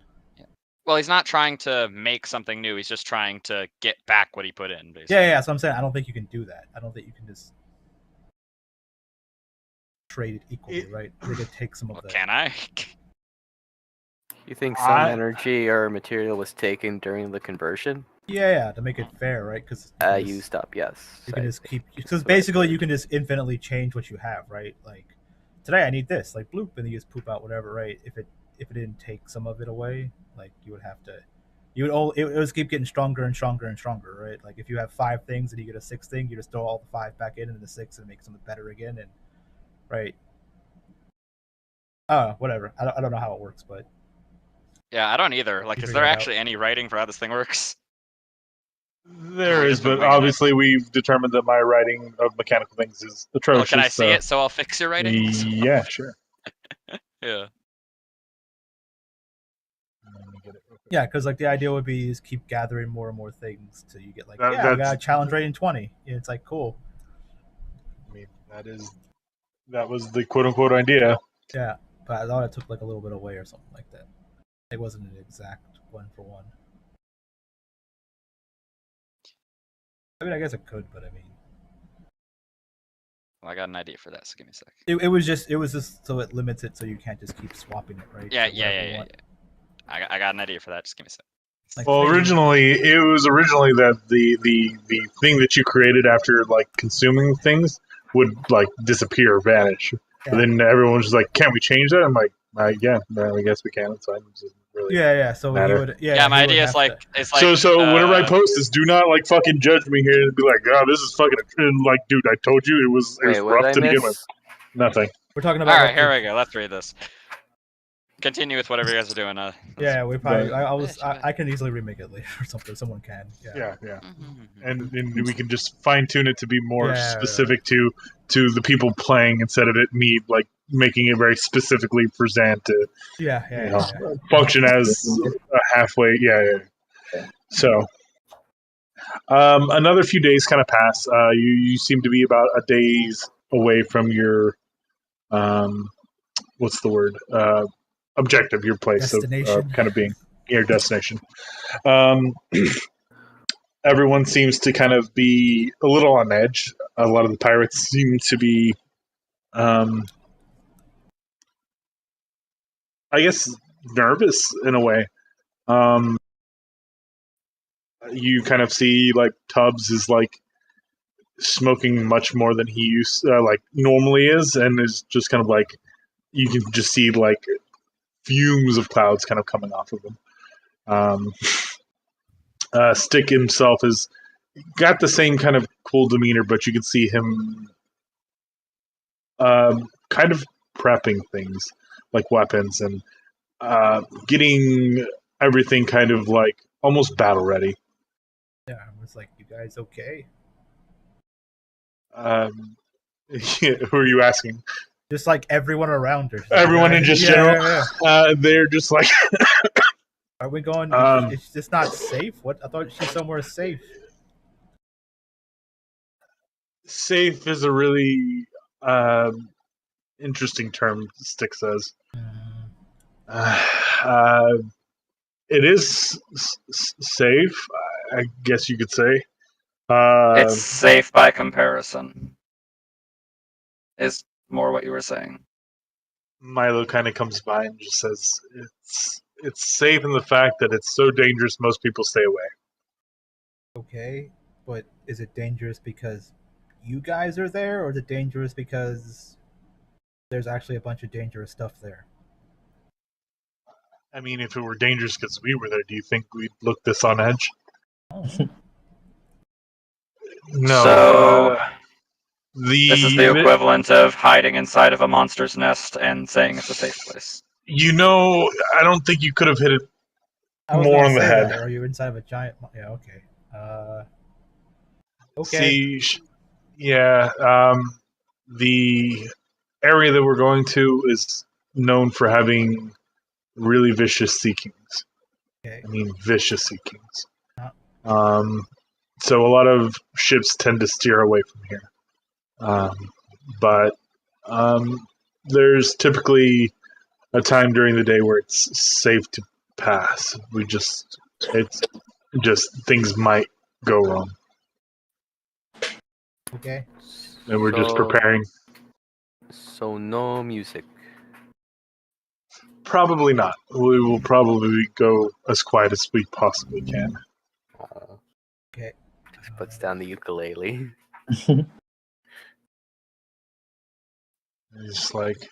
Well, he's not trying to make something new. He's just trying to get back what he put in, basically. Yeah. So I'm saying I don't think you can do that. I don't think you can just trade it equally, right? They could take some of that. Can I? You think some energy or material was taken during the conversion? Yeah, to make it fair, right? Because used up, yes. You can just keep, because basically you can just infinitely change what you have, right? Like today I need this, like bloop, and then you just poop out whatever, right? If it didn't take some of it away, like you would have to, it would keep getting stronger and stronger and stronger, right? Like if you have 5 things and you get a 6th thing, you just throw all the 5 back in and the 6 and make something better again, and right? Whatever. I don't know how it works, but yeah, I don't either. Like, is there actually any writing for how this thing works? There is, but obviously we've determined that my writing of mechanical things is atrocious. Well, can I see it so I'll fix your writing? Yeah, sure. Yeah. Yeah, because like the idea would be is keep gathering more and more things till you get like, That- yeah, I got that's- a challenge rating 20. And it's like, cool. I mean, that was the quote unquote idea. Yeah, but I thought it took like a little bit away or something like that. It wasn't an exact 1-for-1. I mean, I guess it could, but I mean, Well, I got an idea for that, so give me a sec. it was just so it limits it so you can't just keep swapping it, right? Yeah, So yeah, whatever yeah, you yeah, want. yeah. I got an idea for that. Just give me a sec. Like, Well, maybe- originally it was that the thing that you created after like consuming things would like disappear or vanish. Yeah. But then everyone was just like, "Can't we change that?" I'm like, "Yeah, I guess we can." It's fine. It doesn't really Yeah. So matter. he would. Yeah, my he would idea is have like to- it's like. so whenever I post this, do not like fucking judge me here and be like, "Oh, this is fucking," and like, dude, I told you it was Wait, what rough did I to begin with. miss? Nothing. we're talking All about. right, here we go. Let's read this. Continue with whatever you guys are doing. Yeah, we probably. But- I can easily remake it later or something. Someone can. Yeah. Yeah. Mhm. And we can just fine tune it to be more Yeah. specific to the people playing instead of it me like making it very specifically for Zan to Yeah. you know, function as a halfway. Yeah. So, another few days kind of pass. You seem to be about a day's away from your what's the word? Objective, your place Destination. of kind of being your destination. Everyone seems to kind of be a little on edge. A lot of the pirates seem to be, I guess, nervous in a way. You kind of see like Tubbs is like smoking much more than he used like normally is, and is just kind of like you can just see like fumes of clouds kind of coming off of him. Stick himself has got the same kind of cool demeanor, but you can see him kind of prepping things like weapons and getting everything kind of like almost battle ready. Yeah. I was like, you guys okay? Who are you asking? Just like everyone around her. Everyone in just general. Yeah. They're just like, Are we going? It's just not safe. What? I thought she's somewhere safe. safe is a really interesting term, Stick says. It is safe, I guess you could say. It's safe by comparison. Is more what you were saying. Milo kind of comes by and just says, it's safe in the fact that it's so dangerous most people stay away. Okay, but is it dangerous because you guys are there, or is it dangerous because there's actually a bunch of dangerous stuff there? I mean, if it were dangerous because we were there, do you think we'd look this on edge? Oh. No. So this this is the equivalent of hiding inside of a monster's nest and saying it's a safe place. You know, I don't think you could have hit it I was more gonna on the say head. that, or are you inside of a giant? Yeah. Okay. Okay. See, the area that we're going to is known for having really vicious sea kings. Okay. I mean, vicious sea kings. Uh. So a lot of ships tend to steer away from here. But there's typically a time during the day where it's safe to pass. It's just things might go wrong, Okay. and we're just preparing. So no music. Probably not. We will probably go as quiet as we possibly can. Okay. Just puts down the ukulele. It's like,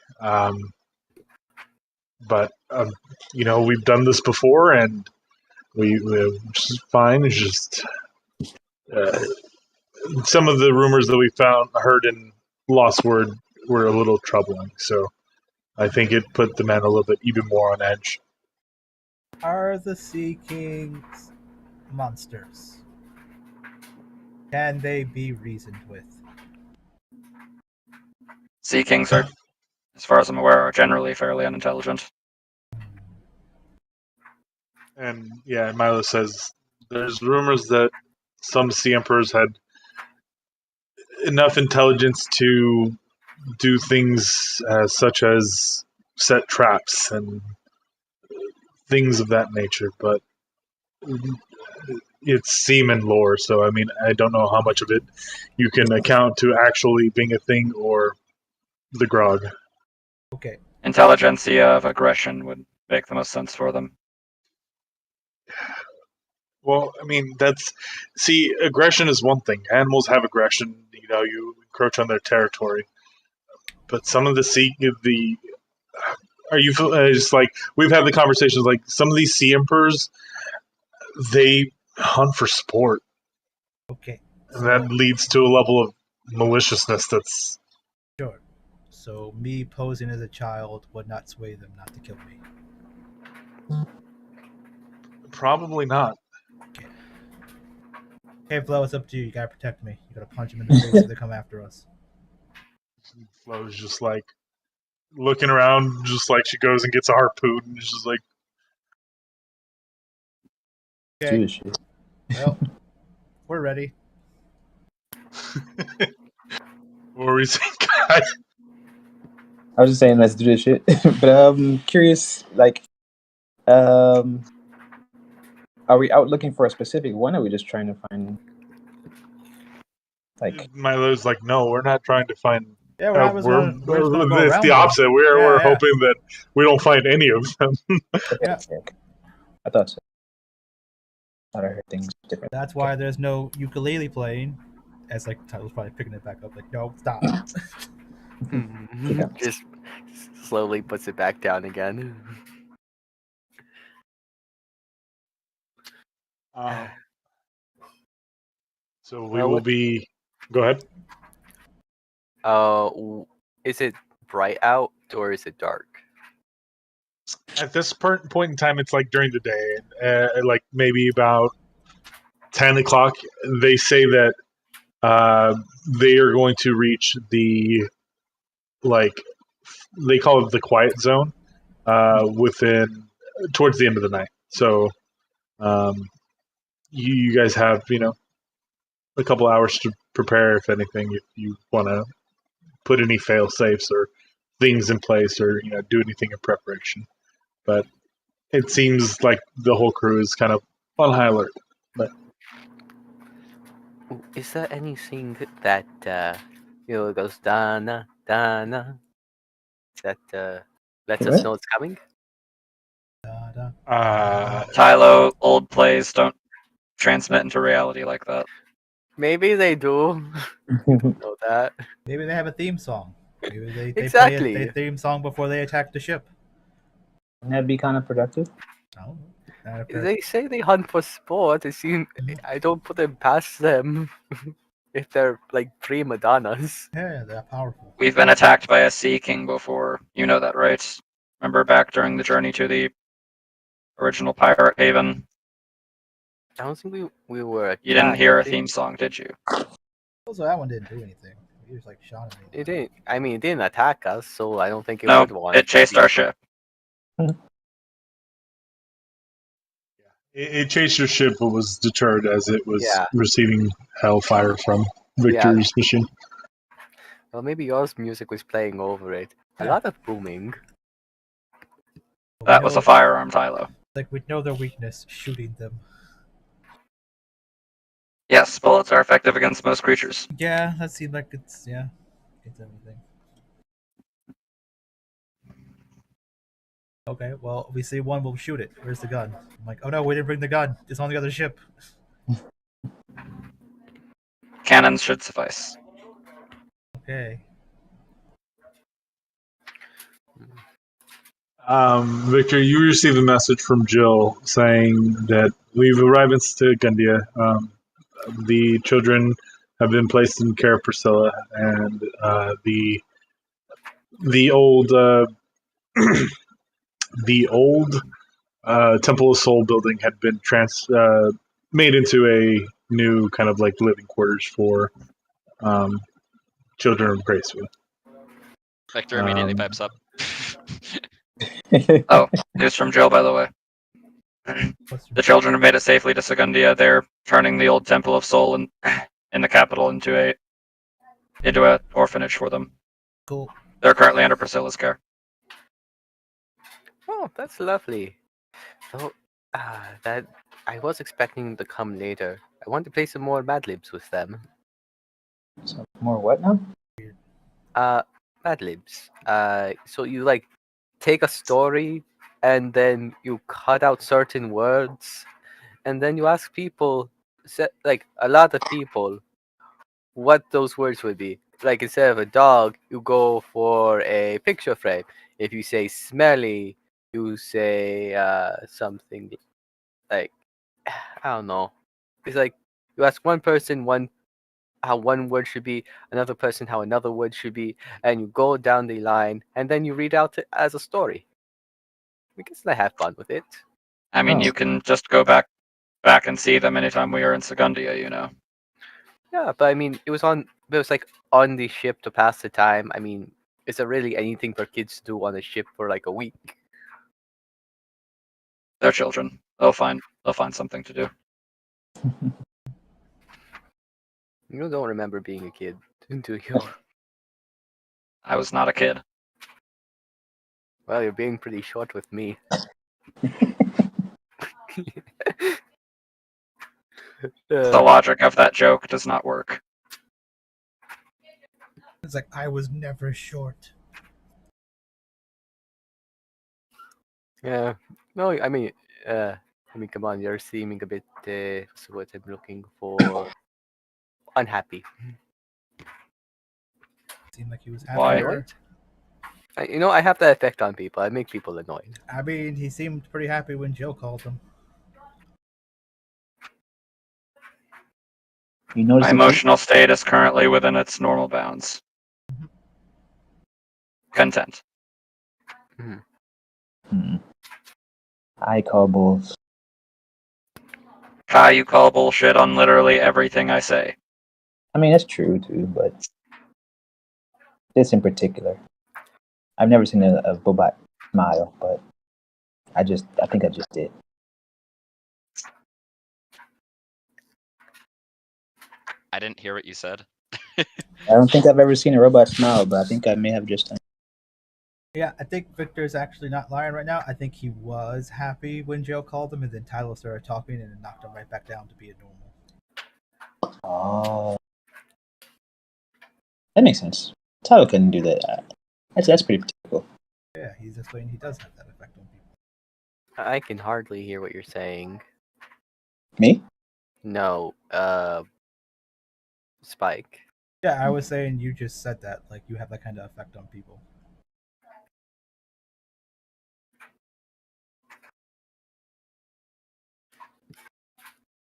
but we've done this before, and we're just fine. It's just some of the rumors that we heard in Lost Word were a little troubling. So I think it put the men a little bit even more on edge. Are the Sea Kings monsters? Can they be reasoned with? Sea Kings are as far as I'm aware, are generally fairly unintelligent. And yeah, Milo says there's rumors that some sea emperors had enough intelligence to do things such as set traps and things of that nature, but it's seaman lore, so I mean, I don't know how much of it you can account to actually being a thing or the grog. Okay. Intelligentsia of aggression would make the most sense for them. Well, I mean, aggression is one thing. Animals have aggression. You encroach on their territory. But some of are you just like we've had the conversations? Like some of these sea emperors, they hunt for sport, Okay. and that leads to a level of maliciousness that's Sure. So me posing as a child would not sway them not to kill me. probably not. Hey Flo, it's up to you. You gotta protect me. You gotta punch them in the face if they come after us. Flo's just like looking around, just like she goes and gets a harpoon, and she's just like, Okay. Do this shit. Well, we're ready. "What were we saying, guys?" I was just saying, let's do this shit. But I'm curious, like, are we out looking for a specific one, or are we just trying to find, like, Milo's like, "No, we're not trying to find." Yeah, we're just gonna go It's around the them. opposite. We're Yeah. hoping that we don't find any of them. Yeah. okay. I thought so. I thought I heard things different. That's why there's no ukulele playing. As like Tyler's probably picking it back up. Like, no, stop. Just slowly puts it back down again. So we will be. Go ahead. Is it bright out or is it dark? At this point in time, it's like during the day, like maybe about 10 o'clock. They say that they are going to reach the they call it the quiet zone towards the end of the night. So you guys have a couple hours to prepare if anything, if you want to put any fail safes or things in place or do anything in preparation. But it seems like the whole crew is kind of on high alert. But is there anything that goes Dana Dana that lets us know it's coming? Tylo, old plays don't transmit into reality like that. Maybe they do. Don't know that. Maybe they have a theme song. Maybe they Exactly. play a theme song before they attack the ship. Wouldn't that be kind of productive? I don't know. They say they hunt for sport. I don't put it past them if they're like prima donnas. Yeah, they're powerful. We've been attacked by a sea king before. You know that, right? Remember back during the journey to the original pirate haven? I don't think we were. You didn't hear a theme song, did you? Also, that one didn't do anything. He was like shot at me. It didn't. I mean, it didn't attack us, so I don't think it No, would want. it chased our ship. it chased your ship, but was deterred as it was Yeah. receiving hellfire from Victor's machine. Well, maybe yours music was playing over it. A lot of booming. That was a firearm, Tylo. Like, we know their weakness, shooting them. Yes, bullets are effective against most creatures. Yeah, that seems like it's everything. Okay, well, we see one, we'll shoot it. Where's the gun? I'm like, oh no, we didn't bring the gun. It's on the other ship. Cannons should suffice. Okay. Victor, you received a message from Jill saying that we've arrived in Gundia. The children have been placed in care of Priscilla, and the old the old Temple of Soul building had been made into a new kind of like living quarters for children of Gracewood. Victor immediately Um, pipes up. Oh, news from Jill, by the way. The children have made it safely to Segundia. They're turning the old Temple of Soul in the capital into a orphanage for them. Cool. They're currently under Priscilla's care. Oh, that's lovely. So, that I was expecting them to come later. I want to play some more Mad Libs with them. So more what now? Mad Libs. So you like take a story and then you cut out certain words, and then you ask people, like a lot of people, what those words would be. Like instead of a dog, you go for a picture frame. If you say smelly, you say something like I don't know. It's like you ask one person how one word should be, another person how another word should be, and you go down the line, and then you read out it as a story. I guess I have fun with it. I mean, Oh. you can just go back and see them anytime we are in Segundia, you know. Yeah, but I mean, it was like on the ship to pass the time. I mean, is there really anything for kids to do on a ship for like a week? They're children. They'll find something to do. You don't remember being a kid, do you? I was not a kid. Well, you're being pretty short with me. The logic of that joke does not work. It's like I was never short. Yeah. No, I mean, come on, you're seeming a bit. What's what I'm looking for? Unhappy. Seemed like he was Why? happier. I have that effect on people. I make people annoyed. I mean, he seemed pretty happy when Jill called him. You notice My emotional state is currently within its normal bounds. Content. I call bulls. Kai, you call bullshit on literally everything I say. I mean, that's true too, but this in particular, I've never seen a Bobat smile, but I think I just did. I didn't hear what you said. I don't think I've ever seen a robot smile, but I think I may have just done. Yeah, I think Victor's actually not lying right now. I think he was happy when Jill called him, and then Tyler started talking, and it knocked him right back down to being normal. Oh, that makes sense. Tyler couldn't do that. That's pretty typical. Yeah, he's explaining he does have that effect on people. I can hardly hear what you're saying. Me? No, Spike. Yeah, I was saying you just said that, like you have that kind of effect on people.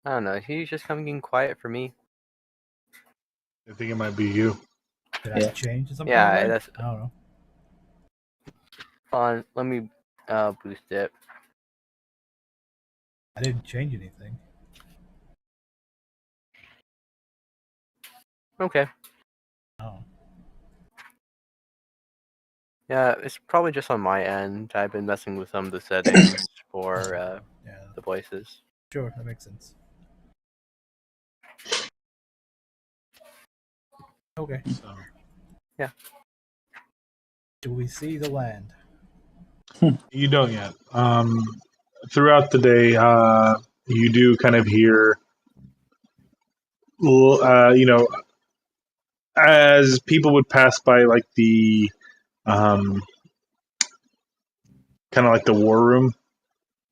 I don't know. He's just coming quiet for me. I think it might be you. Did I Yeah. change something? Yeah, Right? that's I don't know. on. Let me boost it. I didn't change anything. Okay. Oh. Yeah, it's probably just on my end. I've been messing with some of the settings for Yeah, the voices. sure, that makes sense. Okay. So, Yeah. Do we see the land? you don't yet. Throughout the day, you do kind of hear, as people would pass by, like the, kind of like the war room,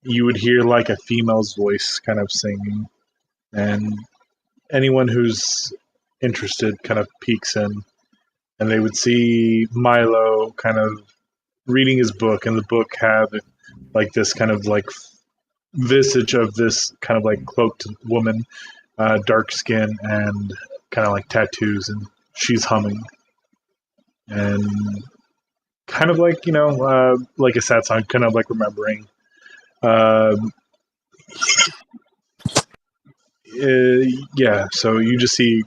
you would hear like a female's voice kind of singing, and anyone who's interested kind of peeks in, and they would see Milo kind of reading his book, and the book had like this kind of like visage of this kind of like cloaked woman, dark skin and kind of like tattoos, and she's humming, and kind of like like a sad song, kind of like remembering. Yeah, so you just see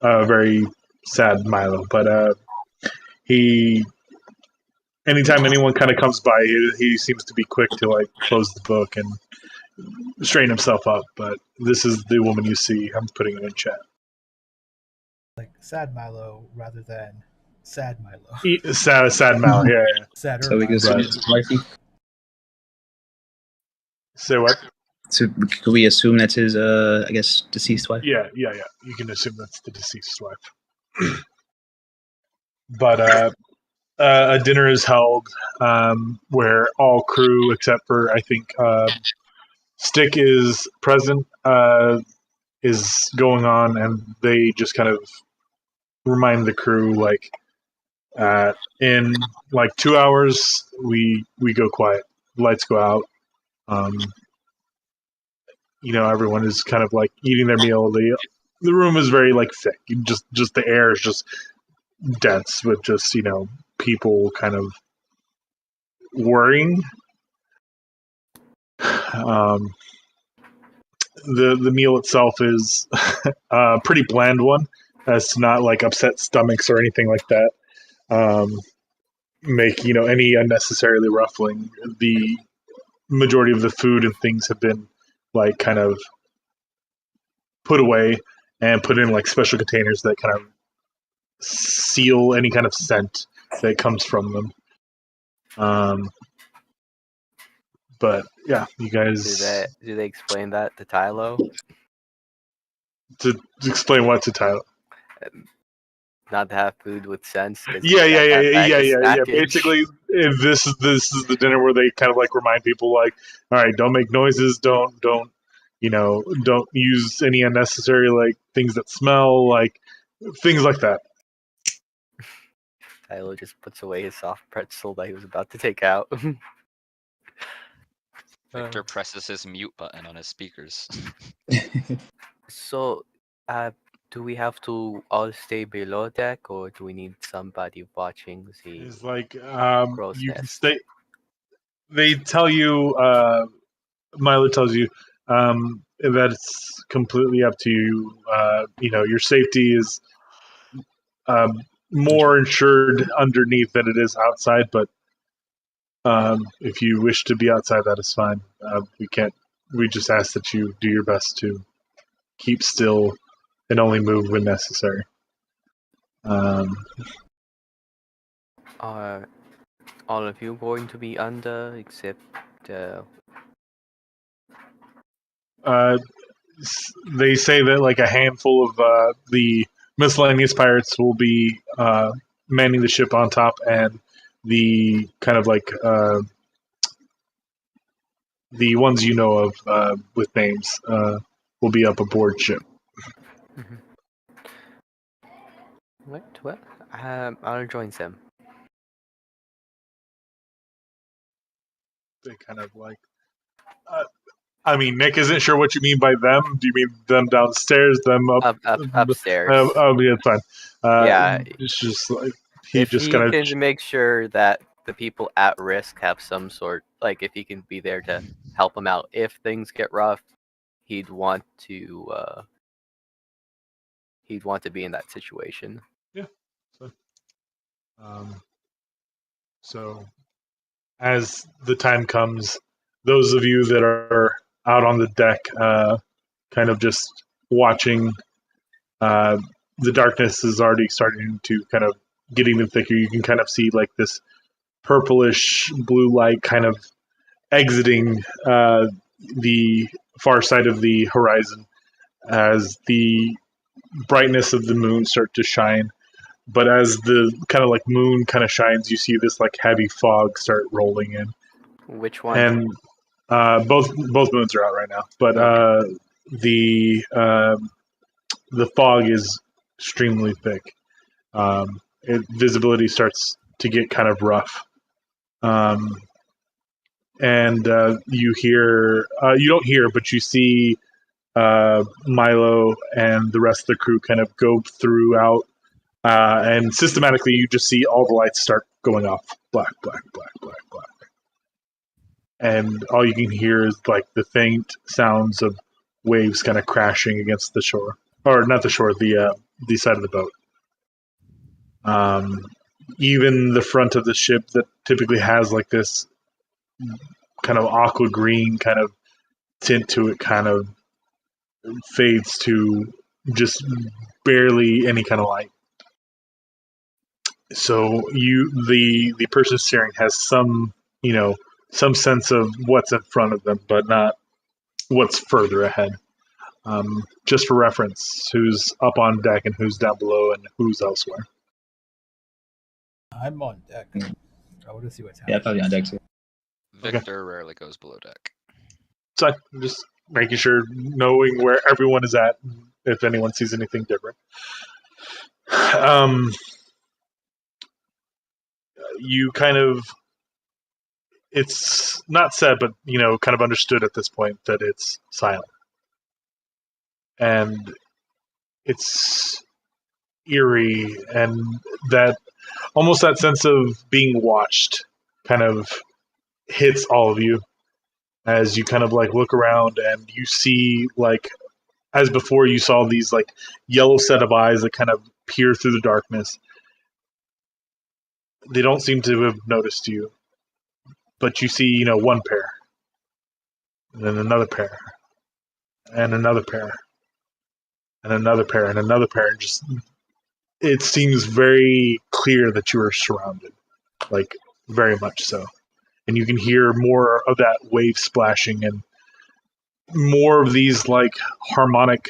very sad Milo, but he anytime anyone kind of comes by, he seems to be quick to like close the book and straighten himself up. But this is the woman you see. I'm putting it in chat. Like sad Milo rather than sad Milo. Sad Mal. Yeah. Sadder So we can assume Right. it's his wifey. Say what? So could we assume that's his, I guess, deceased wife? Yeah. You can assume that's the deceased wife. But a dinner is held where all crew except for I think Stick is present is going on, and they just kind of remind the crew like in like 2 hours we go quiet, lights go out. Everyone is kind of like eating their meal. The room is very like thick. Just the air is just dense with just people kind of worrying. The meal itself is a pretty bland one, as to not like upset stomachs or anything like that. Make any unnecessarily ruffling. The majority of the food and things have been like kind of put away and put in like special containers that kind of seal any kind of scent that comes from them. But yeah, you guys. Do they explain that to Tylo? To explain what to Tyler? Not to have food with sense. Yeah. Basically, if this is the dinner where they kind of like remind people, like, all right, don't make noises, don't use any unnecessary like things that smell, like things like that. Tylo just puts away his soft pretzel that he was about to take out. Victor presses his mute button on his speakers. So, do we have to all stay below deck, or do we need somebody watching the It's like crow's you can nest? stay. They tell you, Milo tells you that it's completely up to you. Your safety is more insured underneath than it is outside, but if you wish to be outside, that is fine. We just ask that you do your best to keep still and only move when necessary. Are all of you going to be under, except they say that like a handful of the miscellaneous pirates will be manning the ship on top, and the kind of like the ones you know of with names will be up aboard ship. Well, I'll join them. They kind of like. I mean, Nick isn't sure what you mean by them. Do you mean them downstairs, them Upstairs? Yeah, it's fine. Yeah, it's just like if he can make sure that the people at risk have some sort, like if he can be there to help them out if things get rough, he'd want to be in that situation. Yeah. So as the time comes, those of you that are out on the deck, kind of just watching, the darkness is already starting to kind of get even thicker. You can kind of see like this purplish blue light kind of exiting the far side of the horizon as the brightness of the moon start to shine. But as the kind of like moon kind of shines, you see this like heavy fog start rolling in. Which one? And both moons are out right now, but the fog is extremely thick. Visibility starts to get kind of rough, and you don't hear, but you see Milo and the rest of the crew kind of go throughout, and systematically you just see all the lights start going off, black, black, black, black, black. And all you can hear is like the faint sounds of waves kind of crashing against the shore, or not the shore, the side of the boat. even the front of the ship that typically has like this kind of aqua green kind of tint to it kind of fades to just barely any kind of light. So the person steering has some, some sense of what's in front of them, but not what's further ahead. Just for reference, who's up on deck and who's down below and who's elsewhere. I'm on deck. I want to see what's Yeah, happening. probably on deck too. Victor rarely goes below deck. So I'm just making sure, knowing where everyone is at, if anyone sees anything different. You kind of, it's not said, but kind of understood at this point that it's silent, and it's eerie, and that almost that sense of being watched kind of hits all of you as you kind of like look around and you see, like, as before you saw these like yellow set of eyes that kind of peer through the darkness. They don't seem to have noticed you, but you see, one pair, and then another pair, and another pair, and another pair, and another pair. And just, it seems very clear that you are surrounded, like very much so. And you can hear more of that wave splashing and more of these like harmonic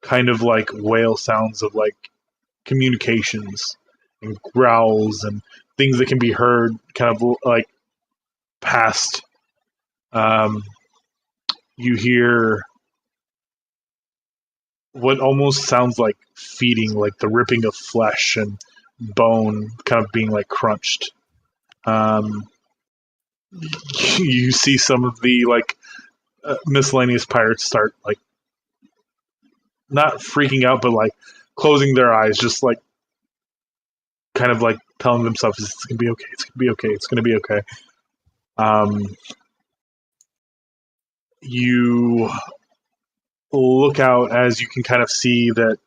kind of like whale sounds of like communications and growls and things that can be heard kind of like past. You hear what almost sounds like feeding, like the ripping of flesh and bone kind of being like crunched. You see some of the like miscellaneous pirates start like not freaking out, but like closing their eyes, just like kind of like telling themselves it's gonna be okay, it's gonna be okay, it's gonna be okay. You look out as you can kind of see that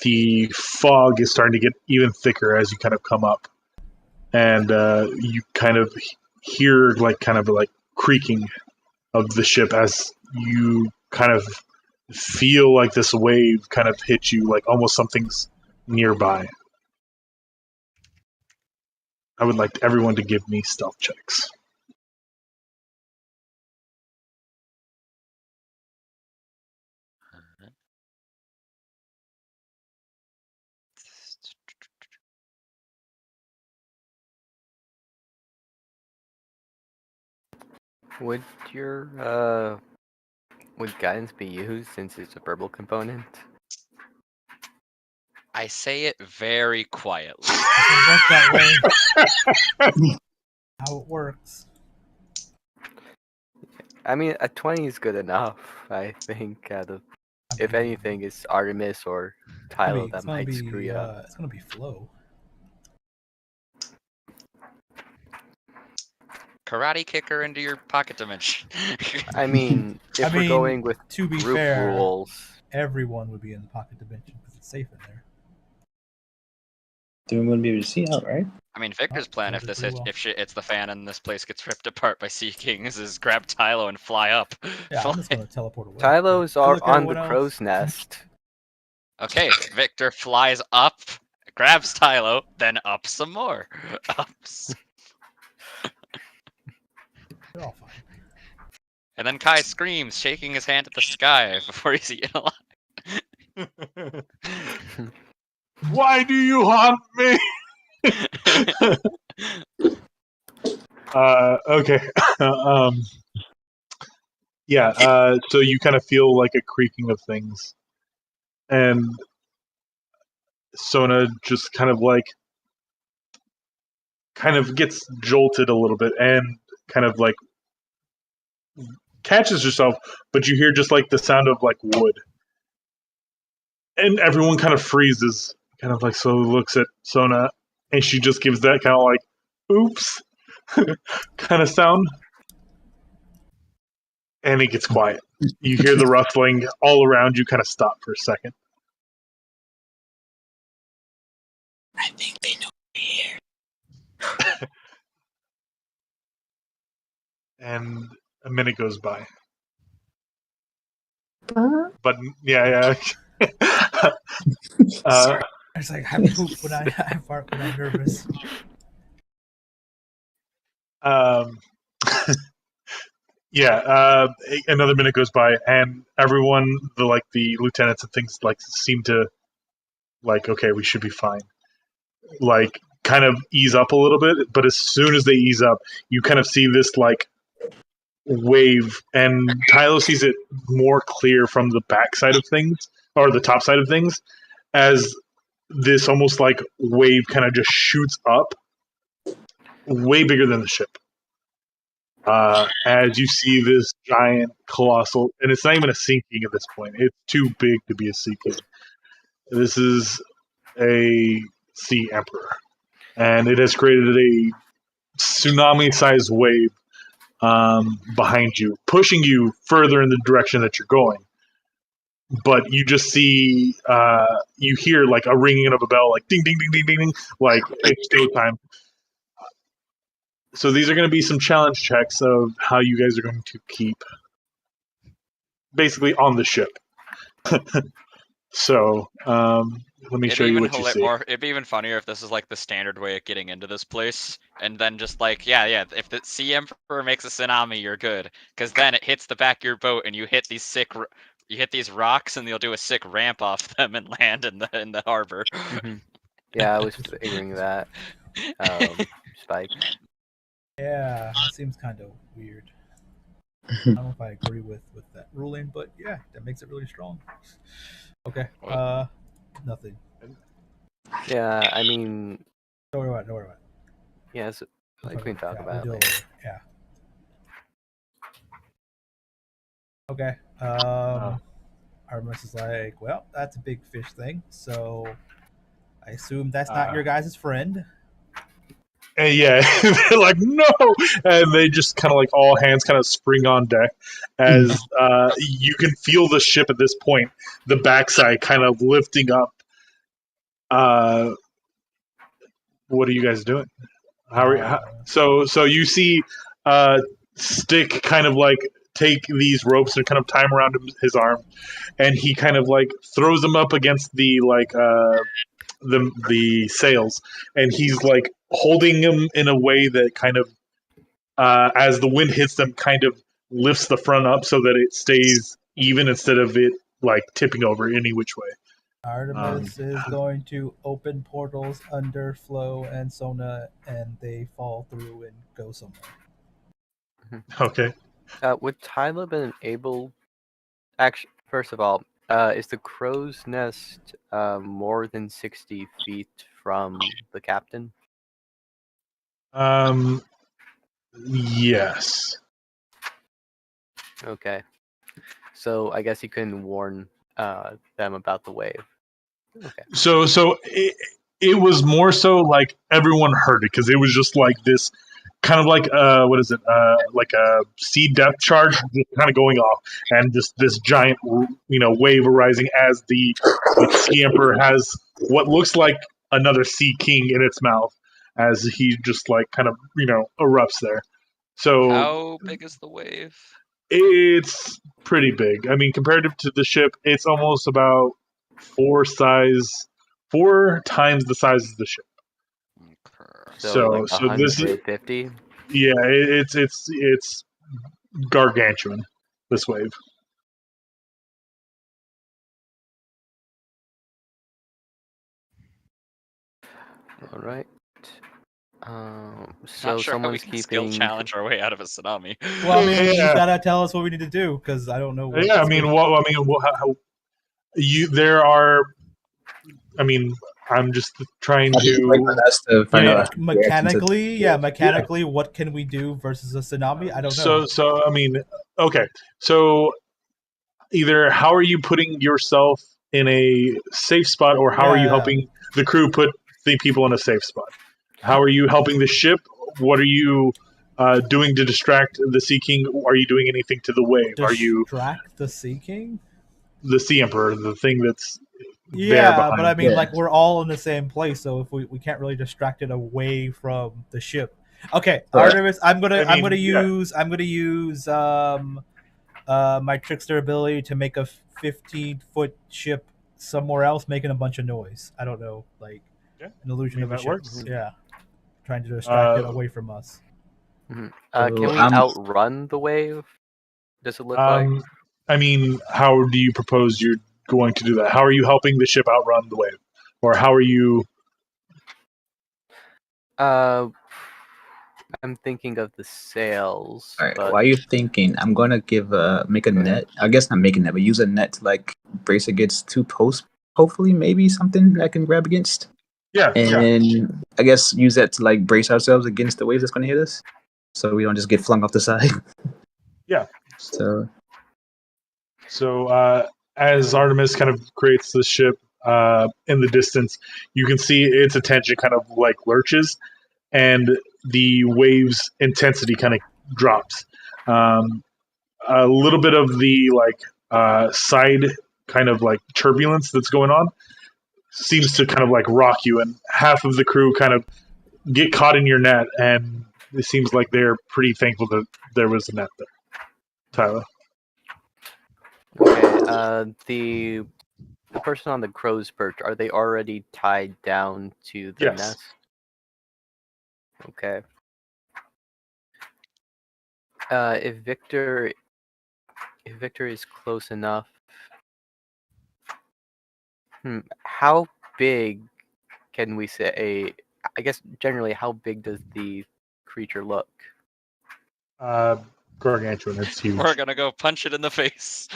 the fog is starting to get even thicker as you kind of come up, and you kind of hear like kind of like creaking of the ship as you kind of feel like this wave kind of hit you, like almost something's nearby. I would like everyone to give me stealth checks. Would would guidance be used since it's a verbal component? I say it very quietly. Doesn't work that way. How it works. I mean, a 20 is good enough. I think if anything, it's Artemis or Tylo that might screw you up. It's gonna be Flo. Karate kick her into your pocket dimension. I mean, if we're going with to be group fair, rules, everyone would be in the pocket dimension because it's safe in there. Then we wouldn't be able to see out, right? I mean, Victor's plan, if sounds this pretty hits, well. if shit hits the fan and this place gets ripped apart by Sea Kings, is grab Tylo and fly up. Yeah, Fly. I'm just gonna teleport away. Tylo's Good luck, on the everyone else. crow's nest. Okay, Victor flies up, grabs Tylo, then up some more. Ups. They're all fine. And then Kai screams, shaking his hand at the sky before he's eaten alive. Why do you haunt me? Okay. Yeah, so you kind of feel like a creaking of things. And Sona just kind of gets jolted a little bit and kind of like catches herself, but you hear just like the sound of like wood. And everyone kind of freezes, kind of like slowly looks at Sona, and she just gives that kind of like, oops, kind of sound. And it gets quiet. You hear the rustling all around you kind of stop for a second. I think they know And a minute goes by. But yeah. It's like I poop when I fart when I'm nervous. Yeah. Another minute goes by, and everyone, the lieutenants and things, seem to okay, we should be fine. Kind of ease up a little bit, but as soon as they ease up, you kind of see this wave, and Tylo sees it more clear from the back side of things, or the top side of things, as this almost wave kind of just shoots up, way bigger than the ship. As you see this giant, colossal, and it's not even a Sea King at this point. It's too big to be a Sea King. This is a Sea Emperor, and it has created a tsunami-sized wave behind you, pushing you further in the direction that you're going. But you just see, you hear a ringing of a bell, ding, ding, ding, ding, ding, ding, it's go time. So these are going to be some challenge checks of how you guys are going to keep basically on the ship. So let me show you what you see. It'd be even funnier if this is the standard way of getting into this place, and then just if the Sea Emperor makes a tsunami, you're good, because then it hits the back of your boat and you hit these rocks, and you'll do a sick ramp off them and land in the harbor. Yeah, I was figuring that. Spike. Yeah, it seems kind of weird. I don't know if I agree with that ruling, but yeah, that makes it really strong. Okay. Nothing. Yeah, I mean. Don't worry about it. Yeah, so, we can talk about it. Yeah. Okay. Artemis is like, well, that's a big fish thing, so I assume that's not your guys' friend. And yeah, they're like, no! And they just kind of all hands kind of spring on deck as you can feel the ship at this point, the backside kind of lifting up. What are you guys doing? So you see Stick kind of take these ropes and kind of tie them around his arm, and he kind of throws them up against the the sails, and he's holding them in a way that kind of as the wind hits them kind of lifts the front up so that it stays even instead of it tipping over any which way. Artemis is going to open portals under Flo and Sona, and they fall through and go somewhere. Okay. Would Tyler been able? Actually, first of all, is the crow's nest more than 60 feet from the captain? Yes. Okay. So I guess he couldn't warn them about the wave. Okay. So it was more so everyone heard it because it was just this kind of what is it? Like a sea depth charge just kind of going off, and just this giant wave arising as the Sea Emperor has what looks like another Sea King in its mouth as he just kind of erupts there. So how big is the wave? It's pretty big. I mean, comparative to the ship, it's almost about 4 times the size of the ship. Okay. So this 150? Yeah, it's gargantuan, this wave. All right. So not sure someone's how we can skill challenge our way out of a tsunami. Well, I mean, you gotta tell us what we need to do because I don't know. How there are. I mean, I'm just trying to. Mechanically, what can we do versus a tsunami? I don't know. So I mean, okay. So either how are you putting yourself in a safe spot, or how are you helping the crew put the people in a safe spot? How are you helping the ship? What are you doing to distract the Sea King? Are you doing anything to the wave? Are you distract the Sea King? The Sea Emperor, the thing that's Yeah, but I mean, Yeah. like we're all in the same place, so if we can't really distract it away from the ship. Okay, Right. Artemis, I'm gonna I mean, use my trickster ability to make a 15-foot ship somewhere else, making a bunch of noise. I don't know, like Yeah, an illusion of a that ship. works. Yeah, trying to distract it Uh, away from us. Mhm. So, Can we outrun the wave? Does it look like? I mean, how do you propose you're going to do that? How are you helping the ship outrun the wave, or how are you? I'm thinking of the sails. All right. But While you're thinking, I'm gonna make a Go ahead. net. I guess not make a net, but use a net to like brace against two posts. Hopefully, maybe something I can grab against, Yeah, and yeah. then I guess use that to like brace ourselves against the waves that's gonna hit us, so we don't just get flung off the side. Yeah. So So as Artemis kind of creates the ship in the distance, you can see its attention kind of like lurches, and the waves' intensity kind of drops. A little bit of the side kind of like turbulence that's going on seems to kind of like rock you, and half of the crew kind of get caught in your net, and it seems like they're pretty thankful that there was a net there. Tyler. okay, the person on the crow's perch, are they already tied down to the Yes. nest? Okay. If Victor is close enough, how big can we say? I guess generally, how big does the creature look? Gargantuan, it's huge. We're gonna go punch it in the face.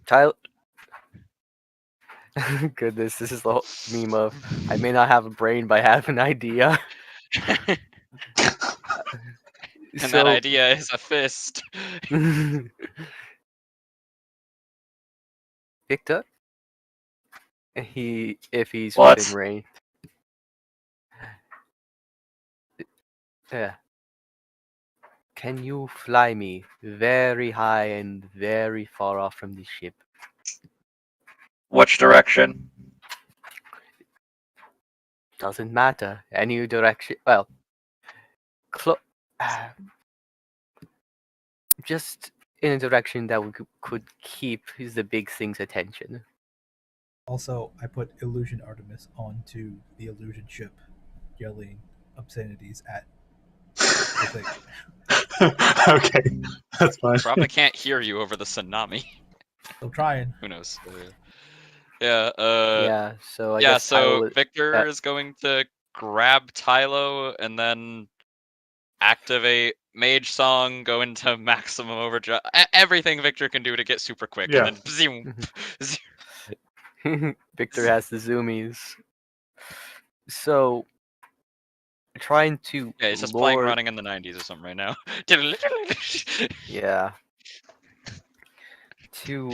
Tyler. Goodness, this is the whole meme of I may not have a brain, but I have an idea. And that idea is a fist. Victor, if he's What? within range. Yeah. Can you fly me very high and very far off from the ship? Which direction? Doesn't matter. Any direction. Well, just in a direction that we could keep the big thing's attention. Also, I put Illusion Artemis onto the illusion ship, yelling obscenities at the thing. Okay, that's fine. Probably can't hear you over the tsunami. Still trying. Who knows? Yeah. Yeah. So I guess So Victor is going to grab Tylo and then activate Mage Song, go into maximum overdrive. Everything Victor can do to get super quick, Yeah. and then zoom. Victor has the zoomies. So trying to Yeah, he's just playing Running in the 90s or something right now. Yeah. To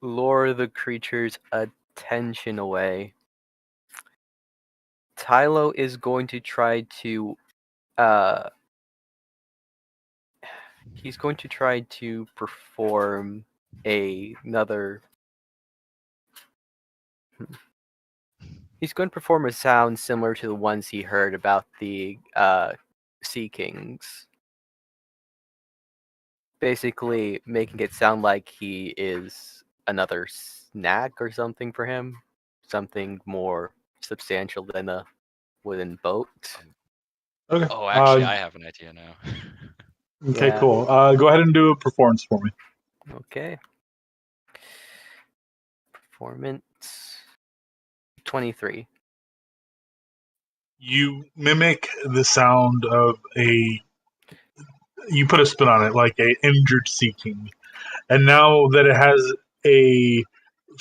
lure the creature's attention away, Tylo is going to try to he's going to try to perform another he's going to perform a sound similar to the ones he heard about the Sea Kings. Basically making it sound like he is another snack or something for him. Something more substantial than a wooden boat. Okay. Oh, actually, I have an idea now. Okay, Yeah. cool. Go ahead and do a performance for me. Okay. Performance 23. You mimic the sound of you put a spin on it, like a injured sea king. And now that it has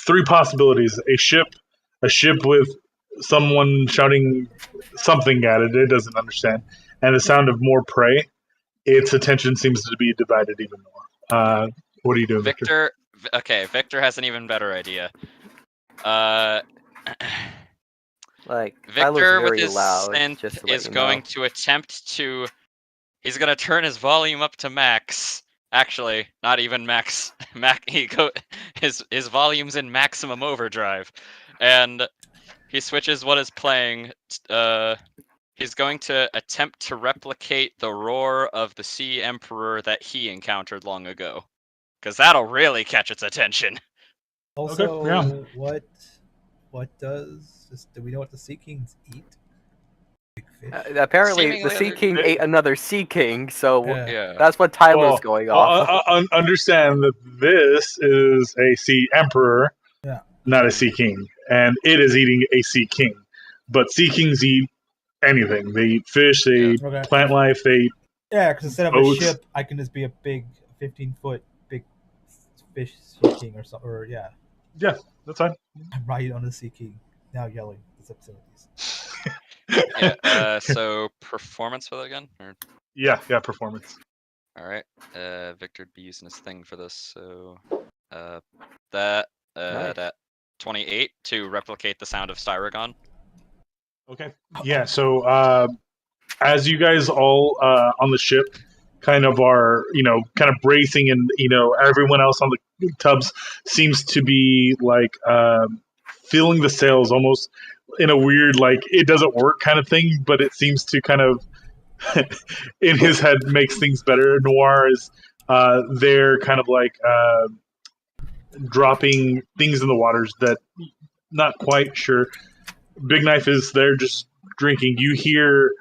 three possibilities: a ship with someone shouting something at it doesn't understand, and the sound of more prey, its attention seems to be divided even more. What are you doing, Victor? Okay, Victor has an even better idea. Victor with his synth is going to attempt to. He's going to turn his volume up to max Actually, not even max. His volume's in maximum overdrive, and he switches what is playing. He's going to attempt to replicate the roar of the Sea Emperor that he encountered long ago, because that'll really catch its attention. Also, yeah. what do we know what the Sea Kings eat? Big fish. Apparently, the Seemingly Sea they're- King ate another Sea King, so Yeah. Yeah. that's what Tyler's going off. Understand that this is a Sea Emperor, Yeah. not a Sea King, and it is eating a Sea King. But Sea Kings eat anything. They eat fish. They eat Okay. plant life. They eat Yeah, because instead of Boats. a ship, I can just be a big 15-foot big fish Sea King or something. Or yeah, that's fine. I'm riding on the Sea King now, yelling his obscenities. Yeah. So performance for that again? Or... Yeah, performance. All right. Victor'd be using his thing for this. So that Nice. that 28 to replicate the sound of Styragon. Okay. Yeah. So as you guys all on the ship kind of are, kind of bracing, and everyone else on the tubs seems to be like feeling the sails almost in a weird, like, it doesn't work kind of thing, but it seems to kind of in his head makes things better. Noir is they're kind of like dropping things in the waters that not quite sure. Big Knife is there just drinking. You hear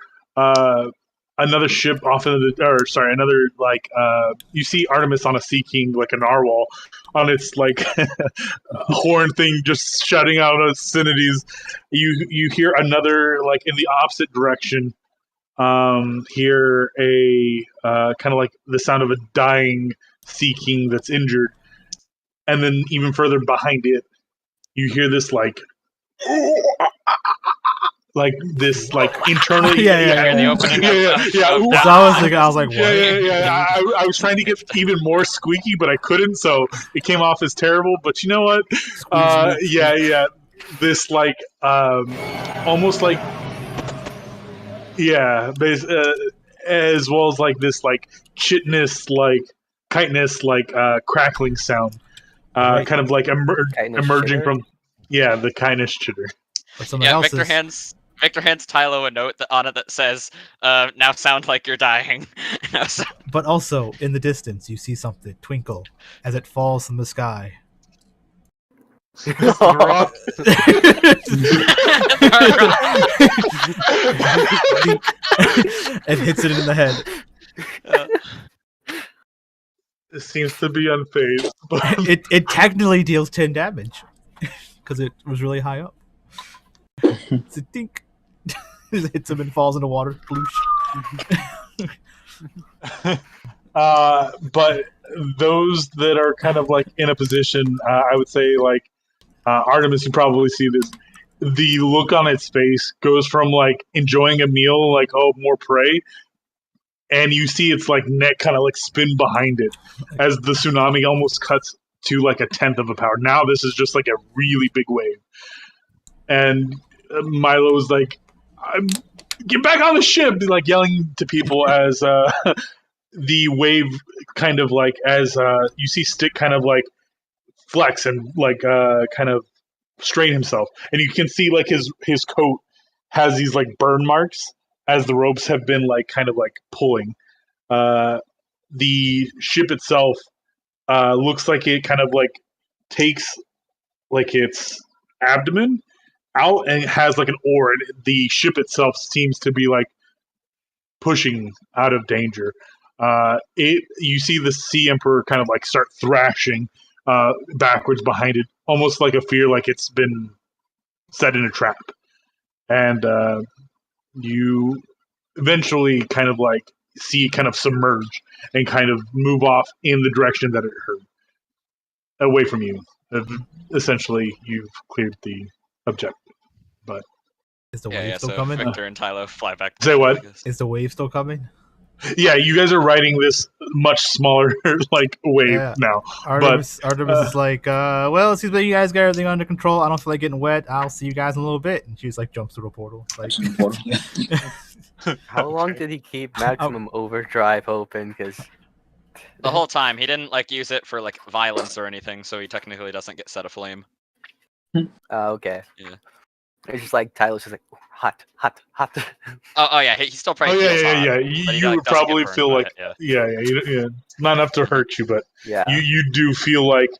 another ship off in another, like, you see Artemis on a Sea King, like a narwhal, on its, like, horn thing, just shouting out obscenities. You hear another, like, in the opposite direction, hear a kind of like the sound of a dying Sea King that's injured. And then even further behind it, you hear this, like this, like, internally. Yeah. In the opening yeah. So I was like, what? Yeah. I was trying to get even more squeaky, but I couldn't, so it came off as terrible. But you know what? Yeah. This, like, almost like, yeah, as well as, like, this, like, chitinous, like, chitinous, like, crackling sound, Right. kind of like emerging chitter? from, the kindness chitter. But something Yeah, else Victor hands Tylo a note on it that says, "Now sound like you're dying." But also, in the distance, you see something twinkle as it falls from the sky. Rock. It hits it in the head. It seems to be unfazed, but It technically deals 10 damage because it was really high up. It's a dink. It hits him and falls into water. Ploosh. but those that are kind of, like, in a position, I would say, like, Artemis, you probably see this. The look on its face goes from, like, enjoying a meal, like, oh, more prey, and you see its, like, neck kind of, like, spin behind it as the tsunami almost cuts to, like, 1/10 of a power. Now this is just, like, a really big wave. And Milo's like, get back on the ship, like, yelling to people as the wave kind of, like, as you see Stick kind of, like, flex and, like, kind of strain himself, and you can see, like, his coat has these, like, burn marks as the ropes have been, like, kind of, like, pulling. The ship itself looks like it kind of, like, takes, like, its abdomen out and it has, like, an oar, and the ship itself seems to be, like, pushing out of danger. You see the Sea Emperor kind of, like, start thrashing backwards behind it, almost like a fear, like it's been set in a trap. And you eventually kind of, like, see it kind of submerge and kind of move off in the direction that it heard, away from you. Essentially, you've cleared the objective. But Is the wave still so coming? Victor and Tylo fly back. Say what? Is the wave still coming? Yeah, you guys are riding this much smaller, like, wave now. Artemis is like, well, it seems like you guys got everything under control. I don't feel like getting wet. I'll see you guys in a little bit. And she's like, jumps through a portal. Like, How long did he keep maximum overdrive open? Because The whole time, he didn't like use it for like violence or anything, so he technically doesn't get set aflame. Okay. Yeah. It's just like Tyler's just like hot, hot, hot. Oh yeah, he still Oh probably yeah, feels yeah, hot, yeah. but he You like, would doesn't probably get burned feel by like, it, yeah. yeah. Not enough to hurt you, but Yeah. you do feel like,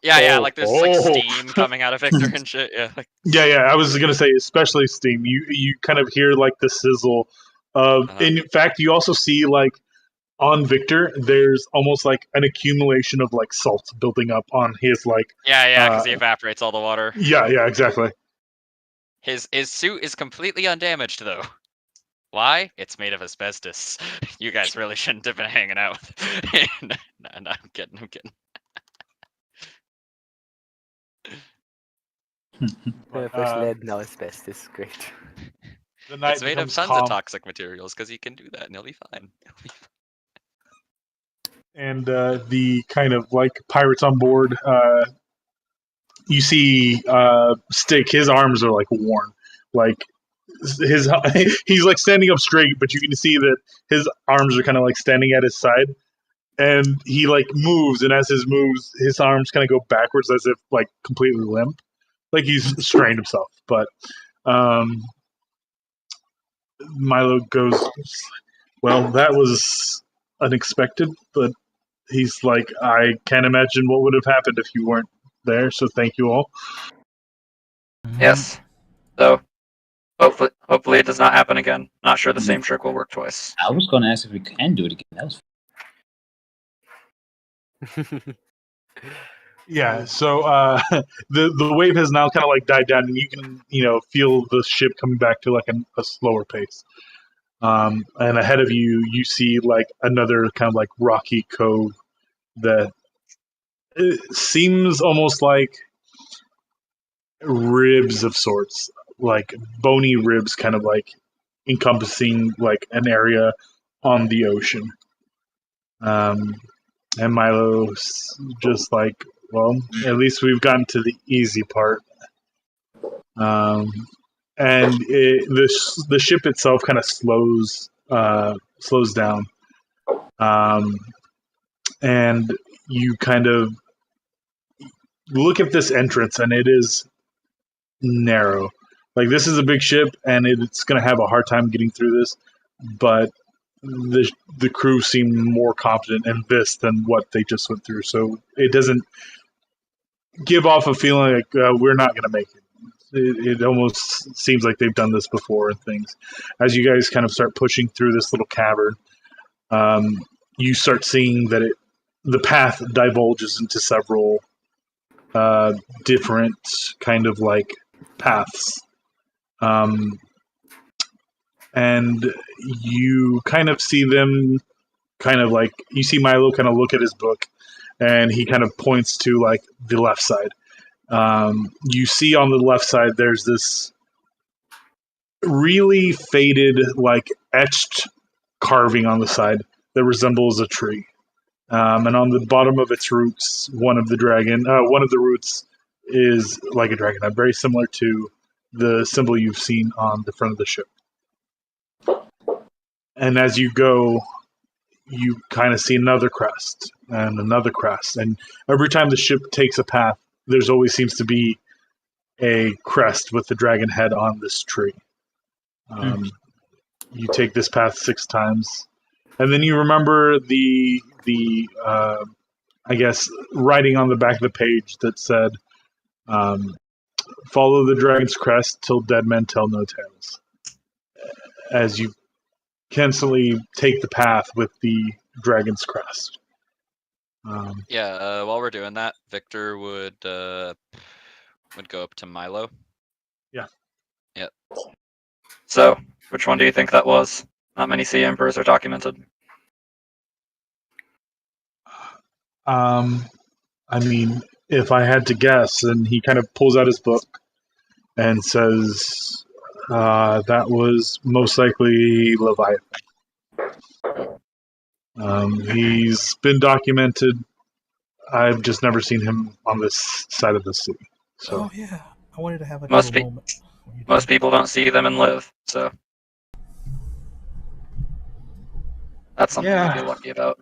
Yeah, like there's like oh. steam coming out of Victor and shit. Yeah. Like, Yeah. I was gonna say, especially steam. You kind of hear like the sizzle of. In fact, you also see like on Victor, there's almost like an accumulation of like salt building up on his like. yeah, because he evaporates all the water. Yeah, exactly. His suit is completely undamaged though. Why? It's made of asbestos. You guys really shouldn't have been hanging out with. No, I'm kidding. First lead, now asbestos. Great. The night It's made of becomes tons calm. of toxic materials because he can do that and he'll be fine. And the kind of like pirates on board, you see Stick. His arms are like worn, like he's like standing up straight, but you can see that his arms are kind of like standing at his side, and he like moves, and as his moves, his arms kind of go backwards as if like completely limp, like he's strained himself. But Milo goes, well, that was unexpected, but he's like, I can't imagine what would have happened if you weren't there, so thank you all. Yes. So, hopefully it does not happen again. Not sure the same trick will work twice. I was going to ask if we can do it again. That was Yeah, so the wave has now kind of like died down, and you can feel the ship coming back to like a slower pace. And ahead of you, you see like another kind of like rocky cove that it seems almost like ribs of sorts, like bony ribs, kind of like encompassing like an area on the ocean. And Milo's just like, well, at least we've gotten to the easy part. And the ship itself kind of slows down. And you kind of look at this entrance, and it is narrow. Like, this is a big ship, and it's going to have a hard time getting through this, but the crew seem more confident in this than what they just went through, so it doesn't give off a feeling like we're not going to make it. It almost seems like they've done this before and things. As you guys kind of start pushing through this little cavern, you start seeing that the path divulges into several different kind of like paths. And you kind of see them kind of like, you see Milo kind of look at his book, and he kind of points to like the left side. You see on the left side, there's this really faded, like etched carving on the side that resembles a tree. And on the bottom of its roots, one of the roots is like a dragon, very similar to the symbol you've seen on the front of the ship. And as you go, you kind of see another crest and another crest. And every time the ship takes a path, there's always seems to be a crest with the dragon head on this tree. You take this path 6 times, and then you remember the I guess writing on the back of the page that said, "Follow the dragon's crest till dead men tell no tales." As you constantly take the path with the dragon's crest. While we're doing that, Victor would go up to Milo. Yeah. Yep. So, which one do you think that was? Not many sea emperors are documented. I mean, if I had to guess, and he kind of pulls out his book and says, that was most likely Leviathan. He's been documented. I've just never seen him on this side of the sea. So. Oh yeah, I wanted to have a Most moment. Most people don't see them and live, so that's something to be lucky about.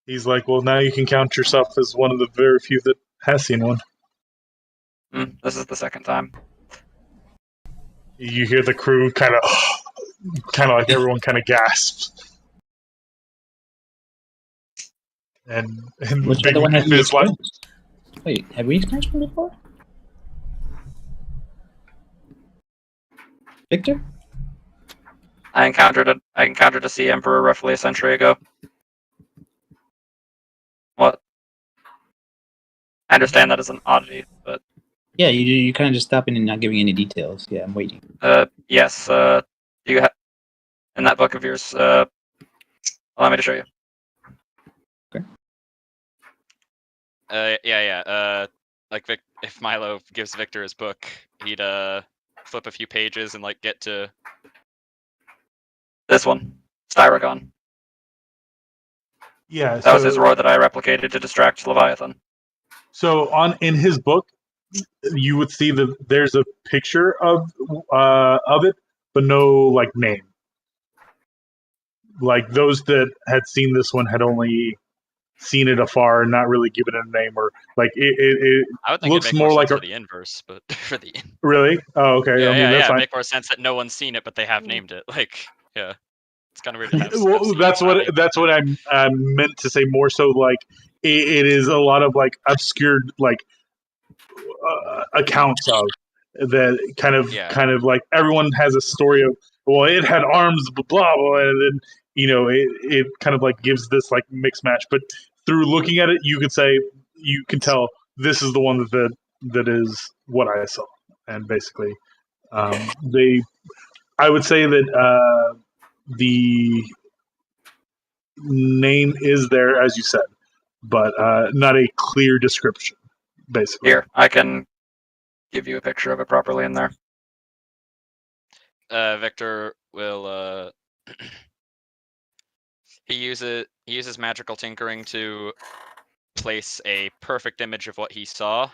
He's like, well, now you can count yourself as one of the very few that has seen one. This is the second time. You hear the crew kind of like everyone kind of gasps. And Which Big other one have Knife you is like, experienced? Wait, have we experienced one before? Victor? I encountered a Sea Emperor roughly a century ago. What? I understand that is an oddity, but Yeah, you kind of just stopping and not giving any details. Yeah, I'm waiting. yes. You have in that book of yours. Allow me to show you. Like if Milo gives Victor his book, he'd flip a few pages and like get to This one, Styragon. yeah. That was his roar that I replicated to distract Leviathan. So in his book, you would see that there's a picture of it, but no like name. Like those that had seen this one had only seen it afar and not really given it a name, or like it I would think looks it'd make more more sense like for a the inverse, but for the really. Oh, okay. I mean that's it'd fine. make more sense that no one's seen it, but they have named it. Like, yeah, it's kind of weird to have. Well, seen that's it, what not named that's it. what I meant to say more so. Like it is a lot of like obscured like accounts of that kind of like everyone has a story of, well, it had arms, blah blah, blah, and then it kind of like gives this like mix match. But through looking at it, you can tell this is the one that is what I saw, and basically I would say that the name is there as you said, but not a clear description. Basically, Here, I can give you a picture of it properly in there. Victor will he uses magical tinkering to place a perfect image of what he saw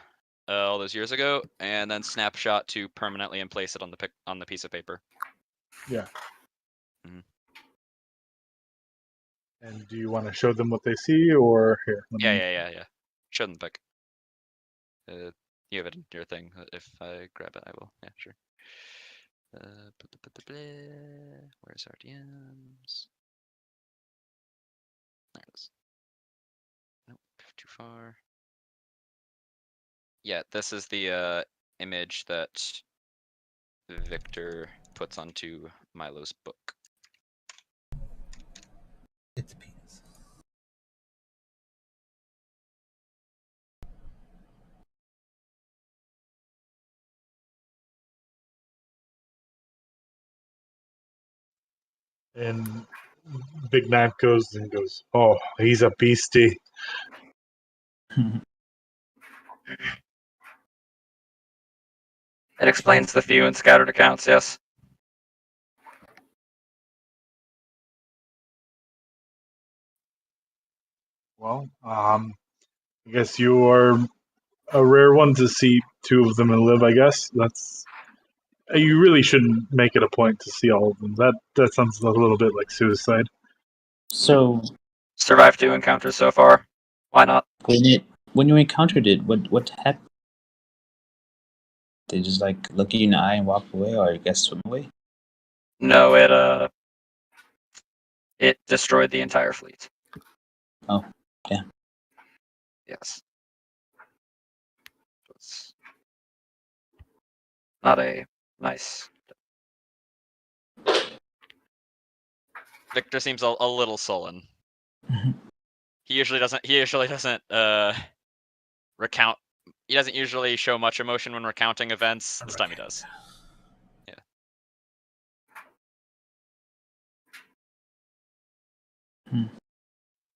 all those years ago, and then snapshot to permanently and place it on the piece of paper. yeah. Mhm. And do you want to show them what they see, or here? Yeah. Show them the pic. You have it in your thing. If I grab it, I will. Yeah, sure. Where's our DMs? There it is. Nope, too far. Yeah, this is the image that Victor puts onto Milo's book. It's a penis. And Big Knife goes, oh, he's a beastie. It explains the few and scattered accounts, yes. Well, I guess you are a rare one to see two of them and live. I guess you really shouldn't make it a point to see all of them. That sounds a little bit like suicide. So Survived 2 encounters so far. Why not? when you encountered it, what happened? They just like look you in the eye and walk away, or I guess swim away? No, it destroyed the entire fleet. Oh, yeah. Yes. It's not a nice. Victor seems a little sullen. Mhm. He usually doesn't recount. He doesn't usually show much emotion when recounting events. This time he does. Yeah.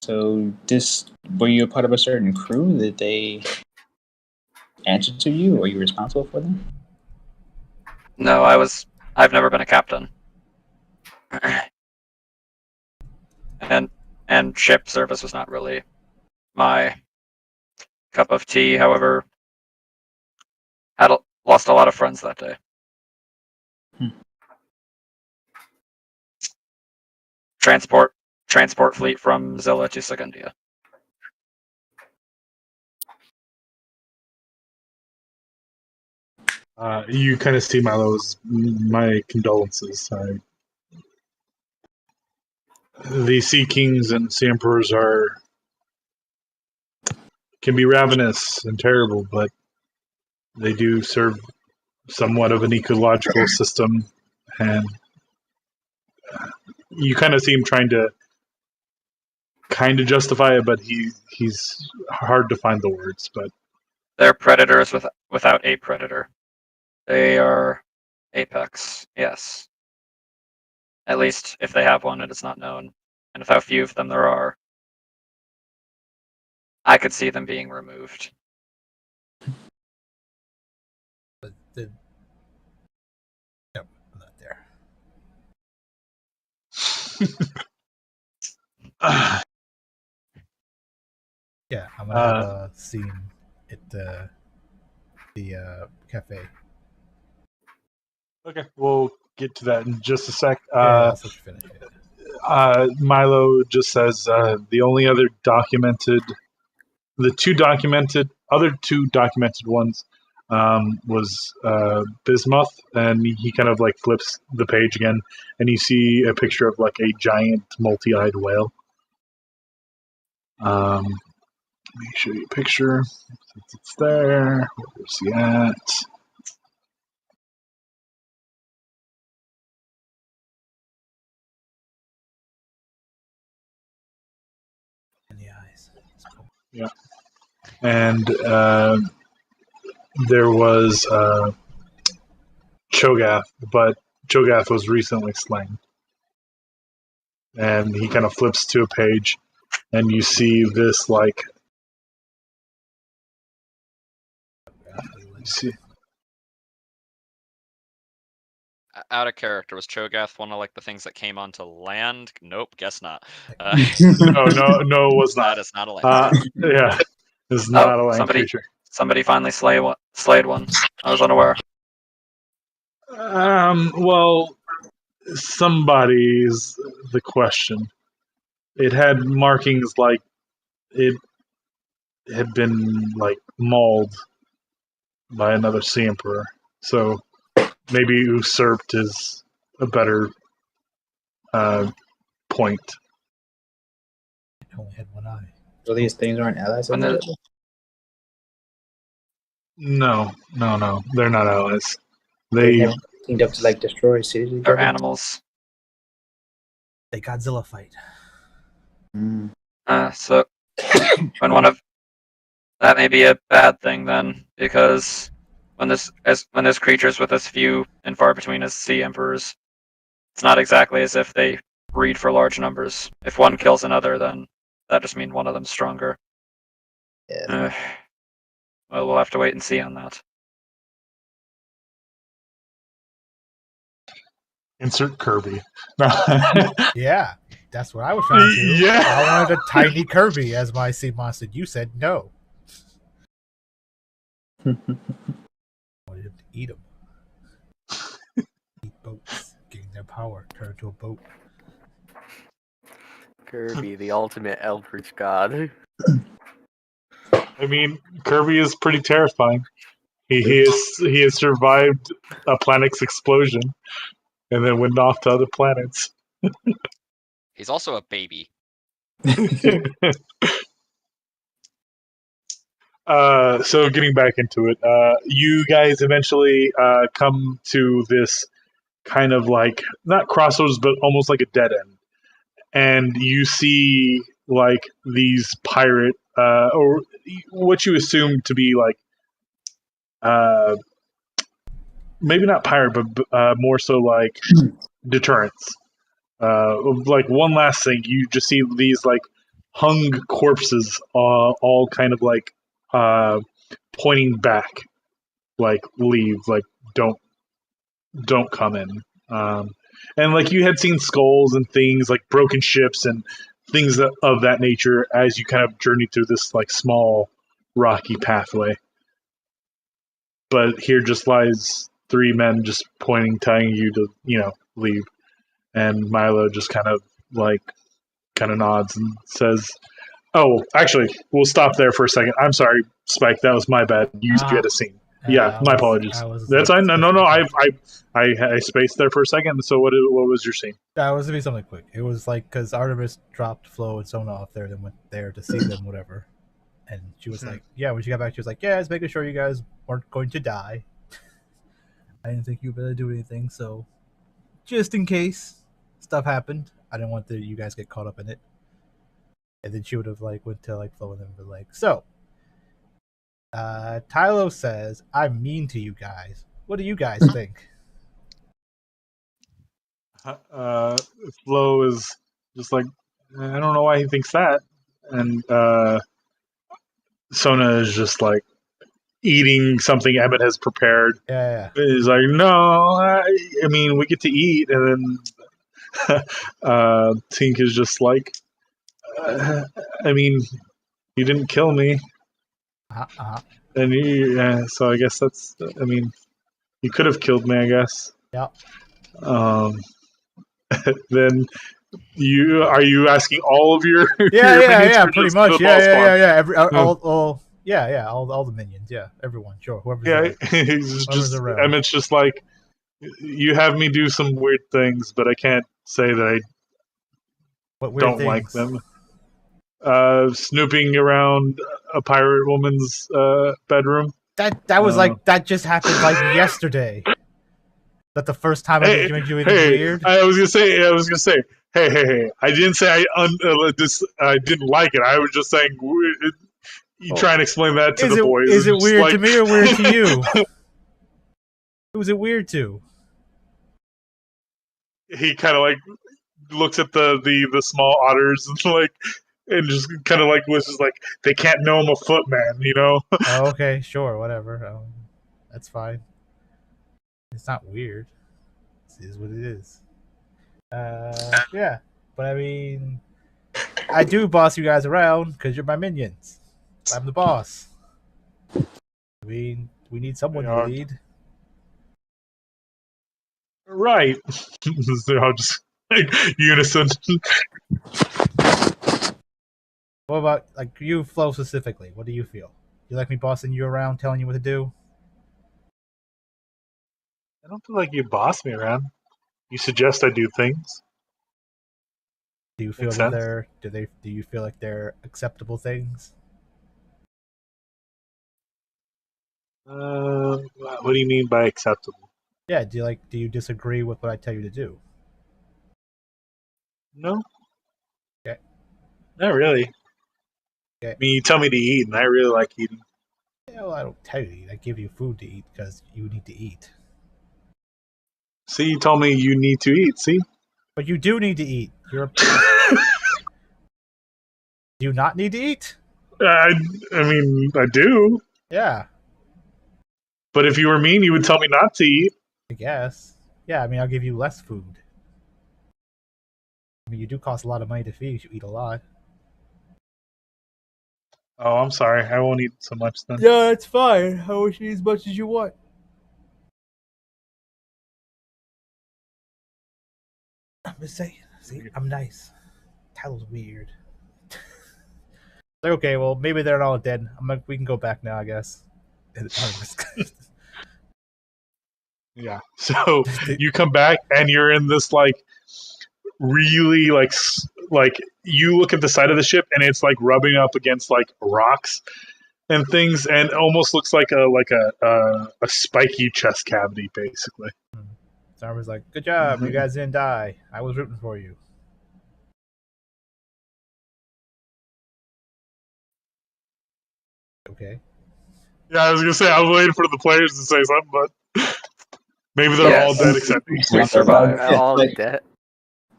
So were you a part of a certain crew? Did they answer to you, or were you responsible for them? No, I've never been a captain. and ship service was not really my cup of tea. However, lost a lot of friends that day. Transport fleet from Zilla to Segundia. You kind of see Milo's. My condolences. The Sea Kings and Sea Emperors can be ravenous and terrible, but they do serve somewhat of an ecological system, and you kind of see him trying to kind of justify it, but he's hard to find the words. But They're predators without a predator. They are apex, yes. At least if they have one, it is not known. And with how few of them there are, I could see them being removed. But the, yep, I'm not there. Yeah, I'm gonna have a scene at the cafe. Okay, we'll get to that in just a sec. Yeah, I'll let you finish it. Milo just says the only other other two documented ones was Bismuth, and he kind of like flips the page again, and you see a picture of like a giant multi-eyed whale. Let me show you a picture. Since it's there. Where's he at? In the eyes. Yeah. And there was Cho'Gath, but Cho'Gath was recently slain. And he kind of flips to a page, and you see this like. Out of character, was Cho'Gath one of like the things that came onto land? Nope, guess not. No, it was not. That is not a land. Yeah, it's not a land creature. Somebody finally slayed one. I was unaware. Well, somebody's the question. It had markings like it had been like mauled by another Sea Emperor, so maybe usurped is a better point. It only had one eye. So these things aren't allies of each other? No, they're not allies. They They never teamed up to like destroy cities They're together? animals. They Godzilla fight. Mm. So when that may be a bad thing then, because when there's creatures with as few and far between as sea emperors, it's not exactly as if they breed for large numbers. If one kills another, then that just means one of them's stronger. Yeah. Well, we'll have to wait and see on that. insert Kirby. Yeah, that's what I was trying to do. Yeah. I wanted a tiny Kirby as my sea monster. You said no. I wanted him to eat them. Eat boats, gain their power, turn into a boat. Kirby, the ultimate Eldritch god. I mean, Kirby is pretty terrifying. He has survived a planet's explosion and then went off to other planets. He's also a baby. So getting back into it, you guys eventually come to this kind of like not crossroads, but almost like a dead end, and you see like these pirate or what you assume to be like maybe not pirate, but more so like deterrence. Like one last thing, you just see these like hung corpses, all kind of like pointing back, like leave, like don't come in. And like you had seen skulls and things like broken ships and things of that nature as you kind of journey through this like small rocky pathway. But here just lies three men just pointing, telling you to, leave. And Milo just kind of nods and says, "Oh, actually, we'll stop there for a second. I'm sorry, Spike. That was my bad. You had a scene." Yeah, my apologies. That's fine. No. I spaced there for a second. So what was your scene? That was gonna be something quick. It was like because Artemis dropped Flo and Sona off there, then went there to see them, whatever. And she was like, "Yeah." When she got back, she was like, "Yeah, I was making sure you guys weren't going to die. I didn't think you better do anything, so just in case stuff happened, I didn't want you guys get caught up in it." And then she would have like went to like Flo and them and be like, "So, Tylo says I'm mean to you guys. What do you guys think?" Flo is just like, I don't know why he thinks that, and Sona is just like eating something Emmett has prepared. Yeah. He's like, no, I mean, we get to eat, and then Tink is just like, I mean, you didn't kill me, and so I guess that's, I mean, you could have killed me, I guess. Yeah. Then are you asking all of your Yeah, pretty much. Yeah. All the minions. Yeah, everyone. Sure, whoever's there. He's just Emmett's just like, you have me do some weird things, but I can't say that I don't like them. Snooping around a pirate woman's bedroom. That was like that just happened like yesterday. That the first time I did you anything weird. I was gonna say. Hey! I didn't say I didn't like it. I was just saying you try and explain that to the boys. Is it weird to me or weird to you? Who was it weird to? He kind of like looks at the small otters and just kind of like was just like, they can't know I'm a footman, you know? Oh, okay, sure, whatever. That's fine. It's not weird. It is what it is. Yeah, but I mean, I do boss you guys around because you're my minions. I'm the boss. I mean, we need someone to lead. Right. They're all just like unison. What about like you, Flo, specifically? What do you feel? You like me bossing you around, telling you what to do? I don't feel like you boss me around. You suggest I do things. Do you feel that they're do you feel like they're acceptable things? What do you mean by acceptable? Yeah, do you disagree with what I tell you to do? No. Okay. Not really. Okay. I mean, you tell me to eat, and I really like eating. Yeah, well, I don't tell you to eat. I give you food to eat because you need to eat. See, you told me you need to eat, see? But you do need to eat. Do you not need to eat? I mean, I do. Yeah. But if you were mean, you would tell me not to eat. I guess. Yeah, I mean, I'll give you less food. I mean, you do cost a lot of money to feed. You eat a lot. Oh, I'm sorry. I won't eat so much then. Yeah, it's fine. I wish you eat as much as you want. I'm just saying. See, I'm nice. Tyler's weird. Like, okay, well, maybe they're all dead. We can go back now, I guess. Yeah. So you come back and you're in this like really like you look at the side of the ship and it's like rubbing up against like rocks and things, and it almost looks like a spiky chest cavity, basically. Sarver's like, "Good job, you guys didn't die. I was rooting for you." Okay. Yeah, I was gonna say I was waiting for the players to say something, but maybe they're all dead except me. We survived. All dead.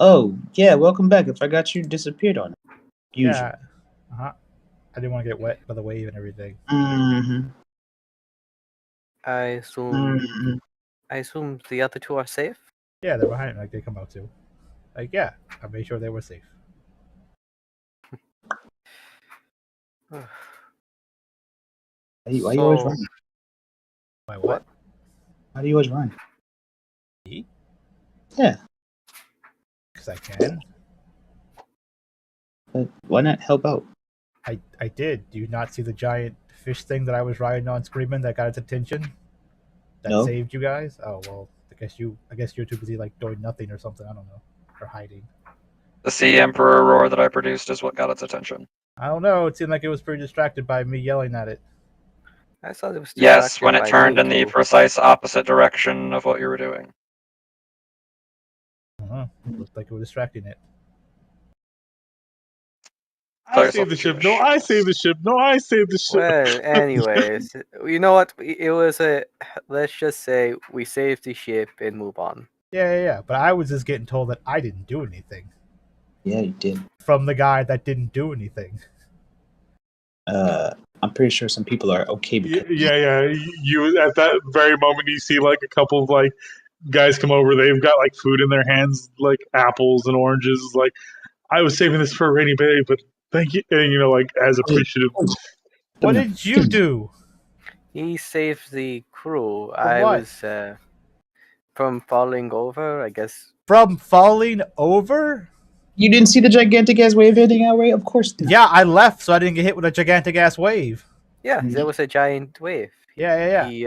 Oh, yeah, welcome back. I forgot you disappeared on it. Usually. Yeah. I didn't want to get wet by the wave and everything. Mm-hmm. I assume the other two are safe? Yeah, they're behind me. Like, they come out too. Like, yeah, I made sure they were safe. Why you always run? Why what? Why do you always run? Me? Yeah. Because I can. But why not help out? I did. Do you not see the giant fish thing that I was riding on screaming that got its attention? That No. saved you guys? Oh well, I guess you're too busy like doing nothing or something, I don't know. Or hiding. The Sea Emperor roar that I produced is what got its attention. I don't know, it seemed like it was pretty distracted by me yelling at it. I thought it was Yes, when it distracted by turned me in the too. precise opposite direction of what you were doing. Uh-huh. Looked like it was distracting it. Tell I yourself saved the it's ship. Jewish. No, I saved the ship. No, I saved the ship. Well, anyways, you know what? It was a. Let's just say we saved the ship and move on. Yeah. But I was just getting told that I didn't do anything. Yeah, you did. From the guy that didn't do anything. I'm pretty sure some people are okay because Yeah. You at that very moment, you see like a couple of like guys come over. They've got like food in their hands, like apples and oranges. Like, I was saving this for a rainy day, but thank you. And you know, like as appreciative. What did you do? He saved the crew. From I what? was from falling over, I guess. From falling over? You didn't see the gigantic ass wave heading our way? Of course not. Yeah, I left so I didn't get hit with a gigantic ass wave. Yeah, there was a giant wave. Yeah. He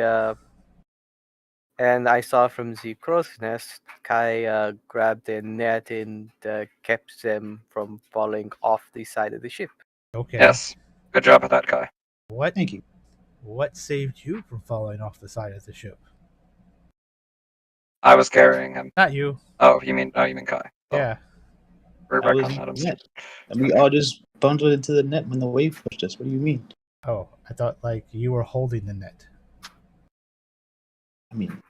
and I saw from the crow's nest, Kai grabbed a net and kept them from falling off the side of the ship. Okay. Yes. Good job at that, Kai. What Thank you. What saved you from falling off the side of the ship? I was carrying him. Not you. Oh, you mean Kai? Oh, Yeah. we're I was back on Adam's. net. And we all just bundled into the net when the wave pushed us. What do you mean? Oh, I thought like you were holding the net. I mean,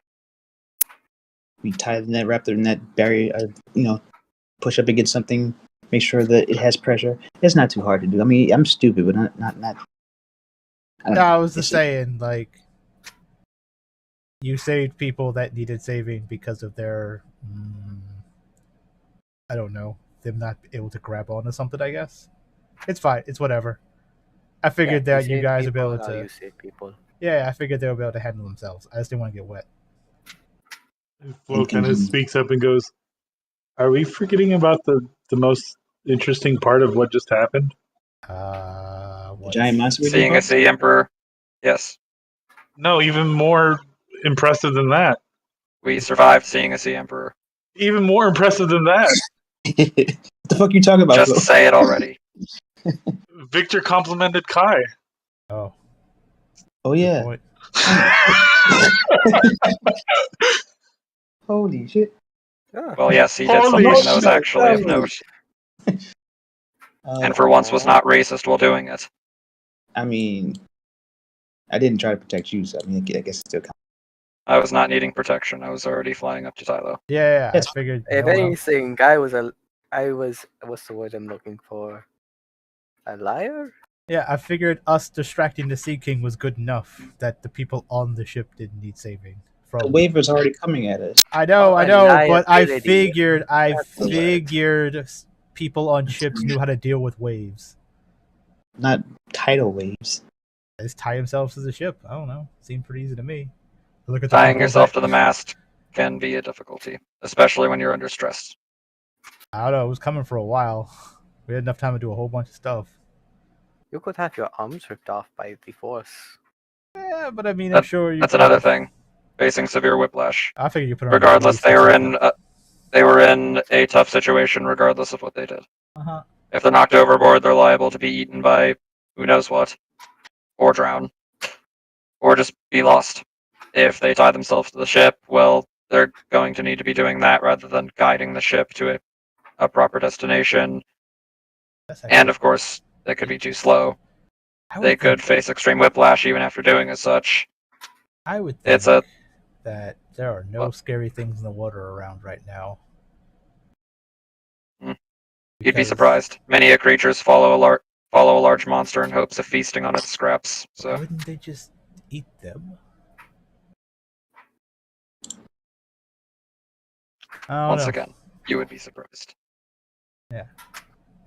we tie the net, wrap the net, bury, push up against something, make sure that it has pressure. It's not too hard to do. I mean, I'm stupid, but not. No, I was just saying, like, you saved people that needed saving because of their, I don't know, them not able to grab onto something, I guess. It's fine. It's whatever. I figured that you guys would be able to. You save people. Yeah, I figured they would be able to handle themselves. I just didn't want to get wet. Flo kind of speaks up and goes, "Are we forgetting about the most interesting part of what just happened?" What? Giant monster. Seeing a Sea Emperor. Yes. No, even more impressive than that. We survived seeing a Sea Emperor. Even more impressive than that. What the fuck you talking about? Just Flo? say it already. Victor complimented Kai. Oh. Oh Good yeah. point. Holy shit. Well, yes, he did Holy something that was shit. actually of note, and for once was not racist while doing it. I mean, I didn't try to protect you, so I mean, I guess it still counts. I was not needing protection. I was already flying up to Tylo. Yeah. It's I figured. If no one- anything, I was what's the word I'm looking for? A liar? Yeah, I figured us distracting the Sea King was good enough that the people on the ship didn't need saving. The wave was already coming at us. I know, a but I liability. figured That's the word. people on ships knew how to deal with waves. Not tidal waves. Just tie themselves to the ship. I don't know. Seemed pretty easy to me. Look at the Tying people yourself that- to the mast can be a difficulty, especially when you're under stress. I don't know. It was coming for a while. We had enough time to do a whole bunch of stuff. You could have your arms ripped off by the force. Yeah, but I mean, I'm sure you. That's could- another thing. Facing severe whiplash. I figured you put on. Regardless, they were in a tough situation, regardless of what they did. Uh-huh. If they're knocked overboard, they're liable to be eaten by who knows what, or drown, or just be lost. If they tie themselves to the ship, well, they're going to need to be doing that rather than guiding the ship to a proper destination. And of course, they could be too slow. They could face extreme whiplash even after doing as such. I would think It's a that there are no What? scary things in the water around right now. You'd be Because- surprised. Many a creatures follow a large monster in hopes of feasting on its scraps. Why So wouldn't they just eat them? I don't once know. again, you would be surprised.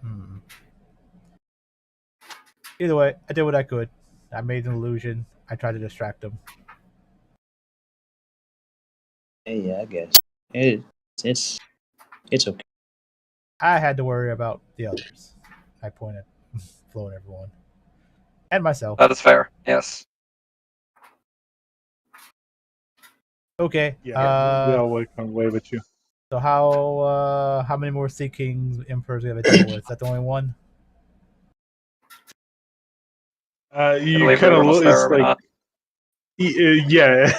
Hmm. Either way, I did what I could. I made an illusion. I tried to distract them. Yeah, I guess. It's okay. I had to worry about the others. I pointed Flo and everyone, and myself. That is fair. Yes. Okay. Yeah, they all kind of wave at you. So how many more Sea Kings Emperors we have to deal with? Is that the only one? You believe kind we're of almost look. there, It's are we like, not? yeah,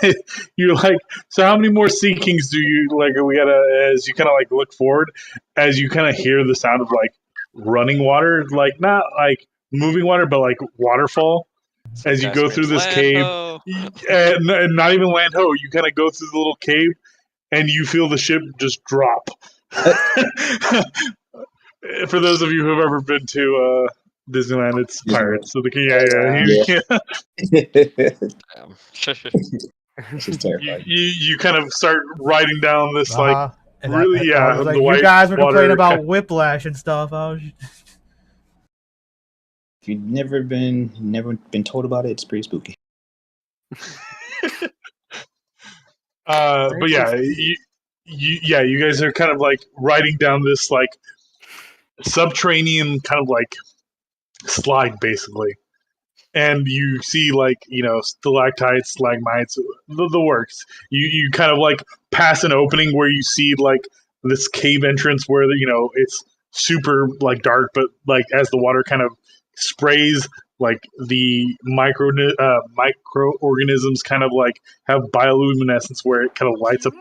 you're like. So how many more Sea Kings do you like? We gotta as you kind of like look forward, as you kind of hear the sound of like running water, like not like moving water, but like waterfall. As you Guy go through screams, this "Land cave, ho!" and not even land ho, you kind of go through the little cave, and you feel the ship just drop. For those of you who have ever been to Disneyland, it's pirates. So Damn. It's just terrifying. you kind of start riding down this like And really I was like, the you white guys were complaining water about whiplash and stuff. I was If you've never been told about it, it's pretty spooky. but yeah, you guys are kind of like riding down this like subterranean kind of like slide basically, and you see like stalactites, stalagmites, the works. You kind of like pass an opening where you see like this cave entrance where it's super like dark, but like as the water kind of sprays, like the microorganisms kind of like have bioluminescence where it kind of lights up.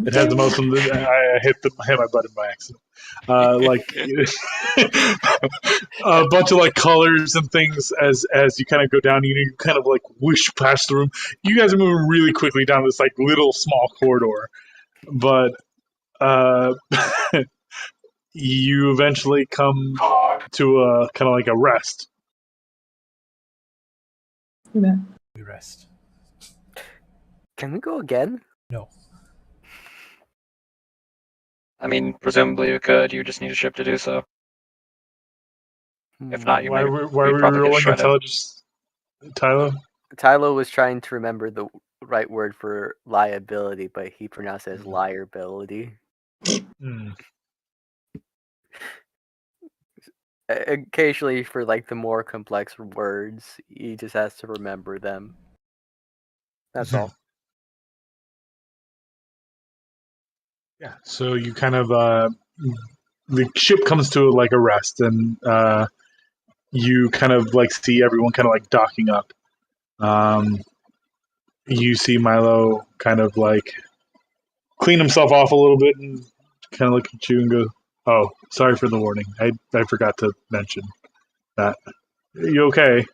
It has the most. I hit my button by accident. Like a bunch of like colors and things as you kind of go down. You kind of like whoosh past the room. You guys are moving really quickly down this like little small corridor, but you eventually come to a kind of like a rest. we rest. Can we go again? No. I mean, presumably you could. You just need a ship to do so. If not, you Why may. were you'd we probably get rolling shredded. intelligence, Tyler? Tylo was trying to remember the right word for liability, but he pronounced it as liability. Hmm. Occasionally, for like the more complex words, he just has to remember them. That's all. Yeah. So you kind of the ship comes to like a rest, and you kind of like see everyone kind of like docking up. You see Milo kind of like clean himself off a little bit and kind of look at you and go, "Oh, sorry for the warning. I forgot to mention that. Are you okay?"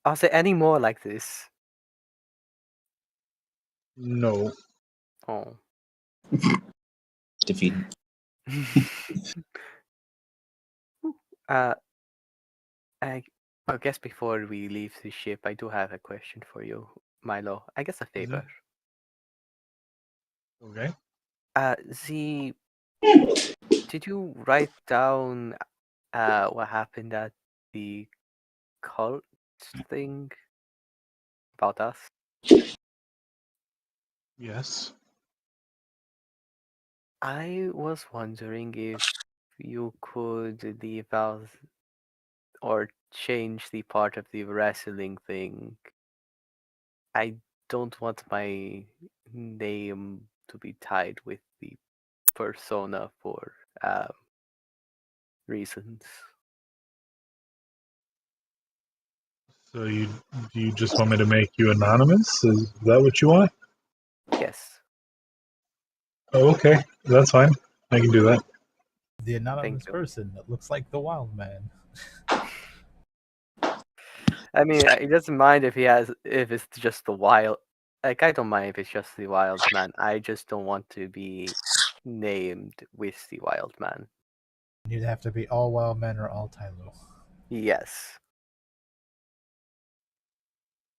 I'll say any more like this. No. Oh. Defeated. I guess before we leave the ship, I do have a question for you, Milo. I guess a favor. Okay. Did you write down what happened at the cult thing about us? Yes. I was wondering if you could leave out or change the part of the wrestling thing. I don't want my name to be tied with the persona for reasons. So you just want me to make you anonymous? Is that what you want? Yes. Oh, okay. That's fine. I can do that. The anonymous you. person that looks like the wild man. I mean, he doesn't mind if it's just the wild. Like, I don't mind if it's just the wild man. I just don't want to be named with the wild man. You'd have to be all wild men or all Tylo. Yes.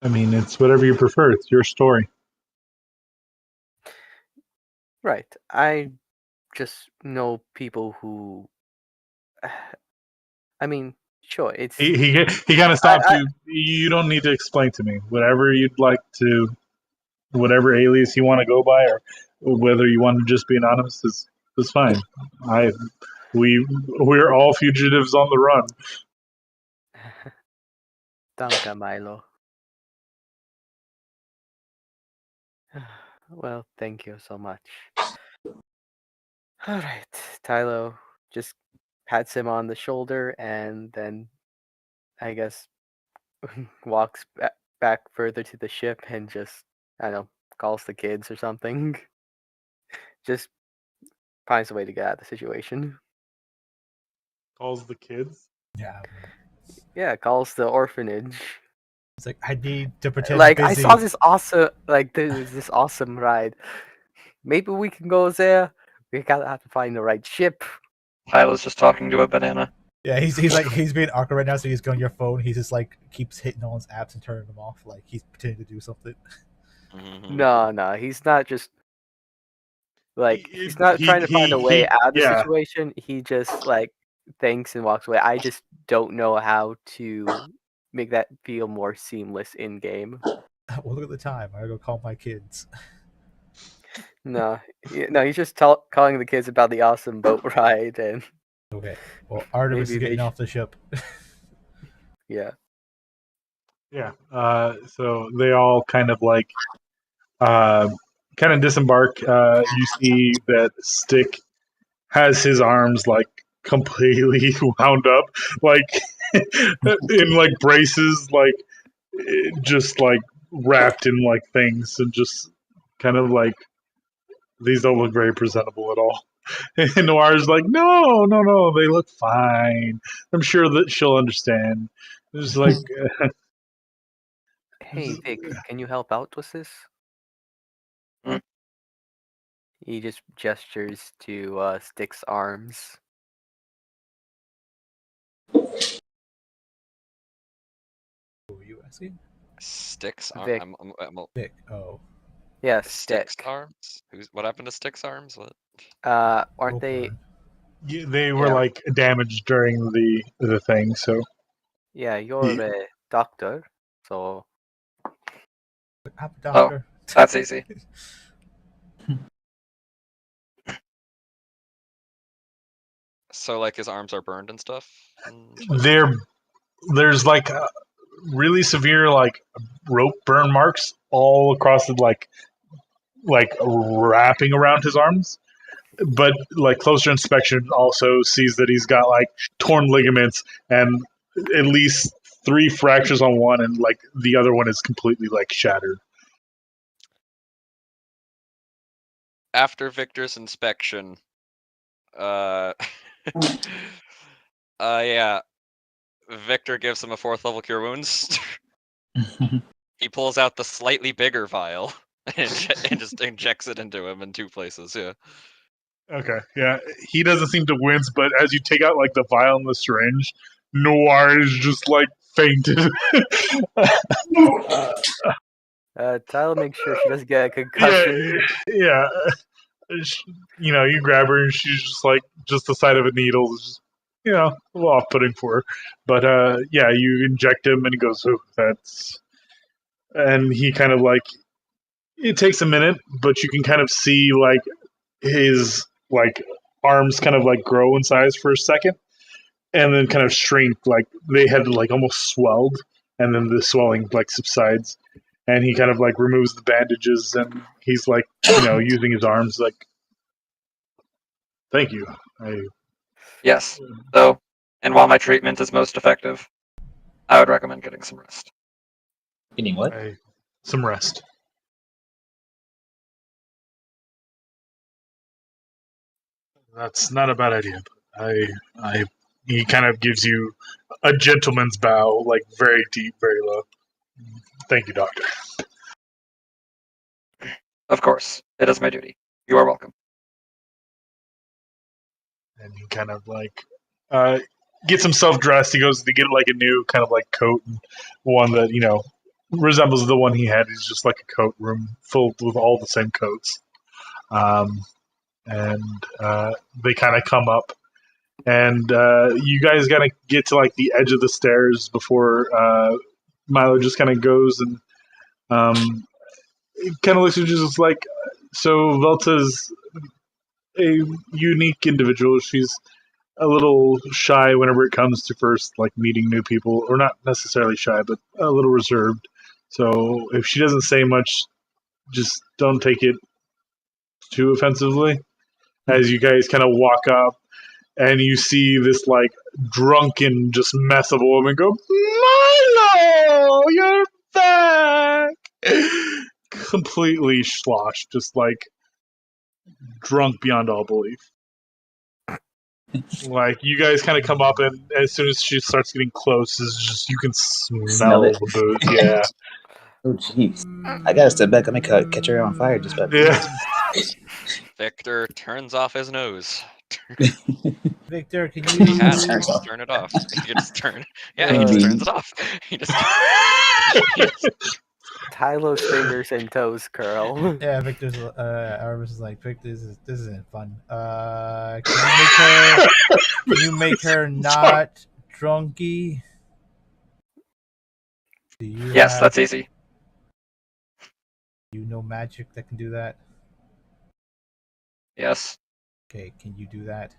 I mean, it's whatever you prefer. It's your story. Right. I just know people who. I mean, sure, it's. He kind of stopped you. You don't need to explain to me. Whatever you'd like to, whatever alias you want to go by, or whether you want to just be anonymous is fine. We're all fugitives on the run. Danka, Milo. Well, thank you so much. All right, Tylo just pats him on the shoulder and then, I guess, walks back further to the ship and just, I don't know, calls the kids or something. Just finds a way to get out of the situation. Calls the kids. Yeah. Yeah, calls the orphanage. It's like, I need to pretend Like, busy. I saw this awesome, like, there's this awesome ride. Maybe we can go there. We gotta have to find the right ship. Tyler's just talking to a banana. Yeah, he's like he's being awkward right now, so he's going on your phone. He just like keeps hitting all his apps and turning them off, like he's pretending to do something. Mhm. No, he's not just like he's not trying to find a way out of the yeah. situation. He just like thanks and walks away. I just don't know how to make that feel more seamless in game. Well, look at the time. I gotta go call my kids. No, he's just calling the kids about the awesome boat ride and Okay. Well, Artemis Maybe is they getting off the ship. yeah. Yeah. So they all kind of like kind of disembark. You see that Stick has his arms like completely wound up, like in like braces, like just like wrapped in like things, and just kind of like these don't look very presentable at all. And Noir's like, no, they look fine. I'm sure that she'll understand. It's like, Hey Vic, can you help out with this? Hmm? He just gestures to Stick's arms. Who are you asking? Sticks Vic. I'm Vic. Oh. Yeah, Sticks Stick. arms. What happened to Sticks arms? What? Aren't they? Goldburn. they were Yeah. like damaged during the thing. So Yeah, you're a doctor, so I'm a doctor. That's easy. So like his arms are burned and stuff. there's like really severe like rope burn marks all across the like wrapping around his arms. But like closer inspection also sees that he's got like torn ligaments and at least 3 fractures on one, and like the other one is completely like shattered. After Victor's inspection, yeah, Victor gives him a 4th level cure wounds. He pulls out the slightly bigger vial and just injects it into him in 2 places. Yeah. Okay, yeah, he doesn't seem to wince, but as you take out like the vial and the syringe, Noir is just like fainted. Tyler makes sure she doesn't get a concussion. Yeah. You know, you grab her and she's just like just the sight of a needle is just, you know, a little off-putting for her. But yeah, you inject him and he goes, "Oh, that's," and he kind of like it takes a minute, but you can kind of see like his like arms kind of like grow in size for a second and then kind of shrink, like they had like almost swelled, and then the swelling like subsides, and he kind of like removes the bandages and he's like, you know, using his arms like, thank you. Yes. So, and while my treatment is most effective, I would recommend getting some rest. Getting what? Some rest. That's not a bad idea. He kind of gives you a gentleman's bow, like very deep, very low. Thank you, doctor. Of course, it is my duty. You are welcome. And he kind of like gets himself dressed. He goes to get like a new kind of like coat, and one that, you know, resembles the one he had. He's just like a coat room filled with all the same coats. And they kind of come up, and you guys gotta get to like the edge of the stairs before Milo just kind of goes and it kind of looks at you just like, so Velta's a unique individual. She's a little shy whenever it comes to first like meeting new people, or not necessarily shy, but a little reserved. So if she doesn't say much, just don't take it too offensively. As you guys kind of walk up, and you see this like drunken, just mess of a woman go, Milo, you're back, completely sloshed, just like drunk beyond all belief. Like you guys kind of come up, and as soon as she starts getting close, is just you can smell it. the booze. Yeah, Oh, jeez. I gotta step back. I may catch her on fire just about. yeah. Victor turns off his nose. Victor, can He you? can Turns off. turn it off. He can just turn. Yeah, he just turns it off. He just. Tylo's fingers and toes curl. Yeah, Victor's. Aramis is like, Victor, this isn't fun. Can you make her not drunky? Do you Yes, have, that's easy. you know magic that can do that? Yes. Okay, can you do that?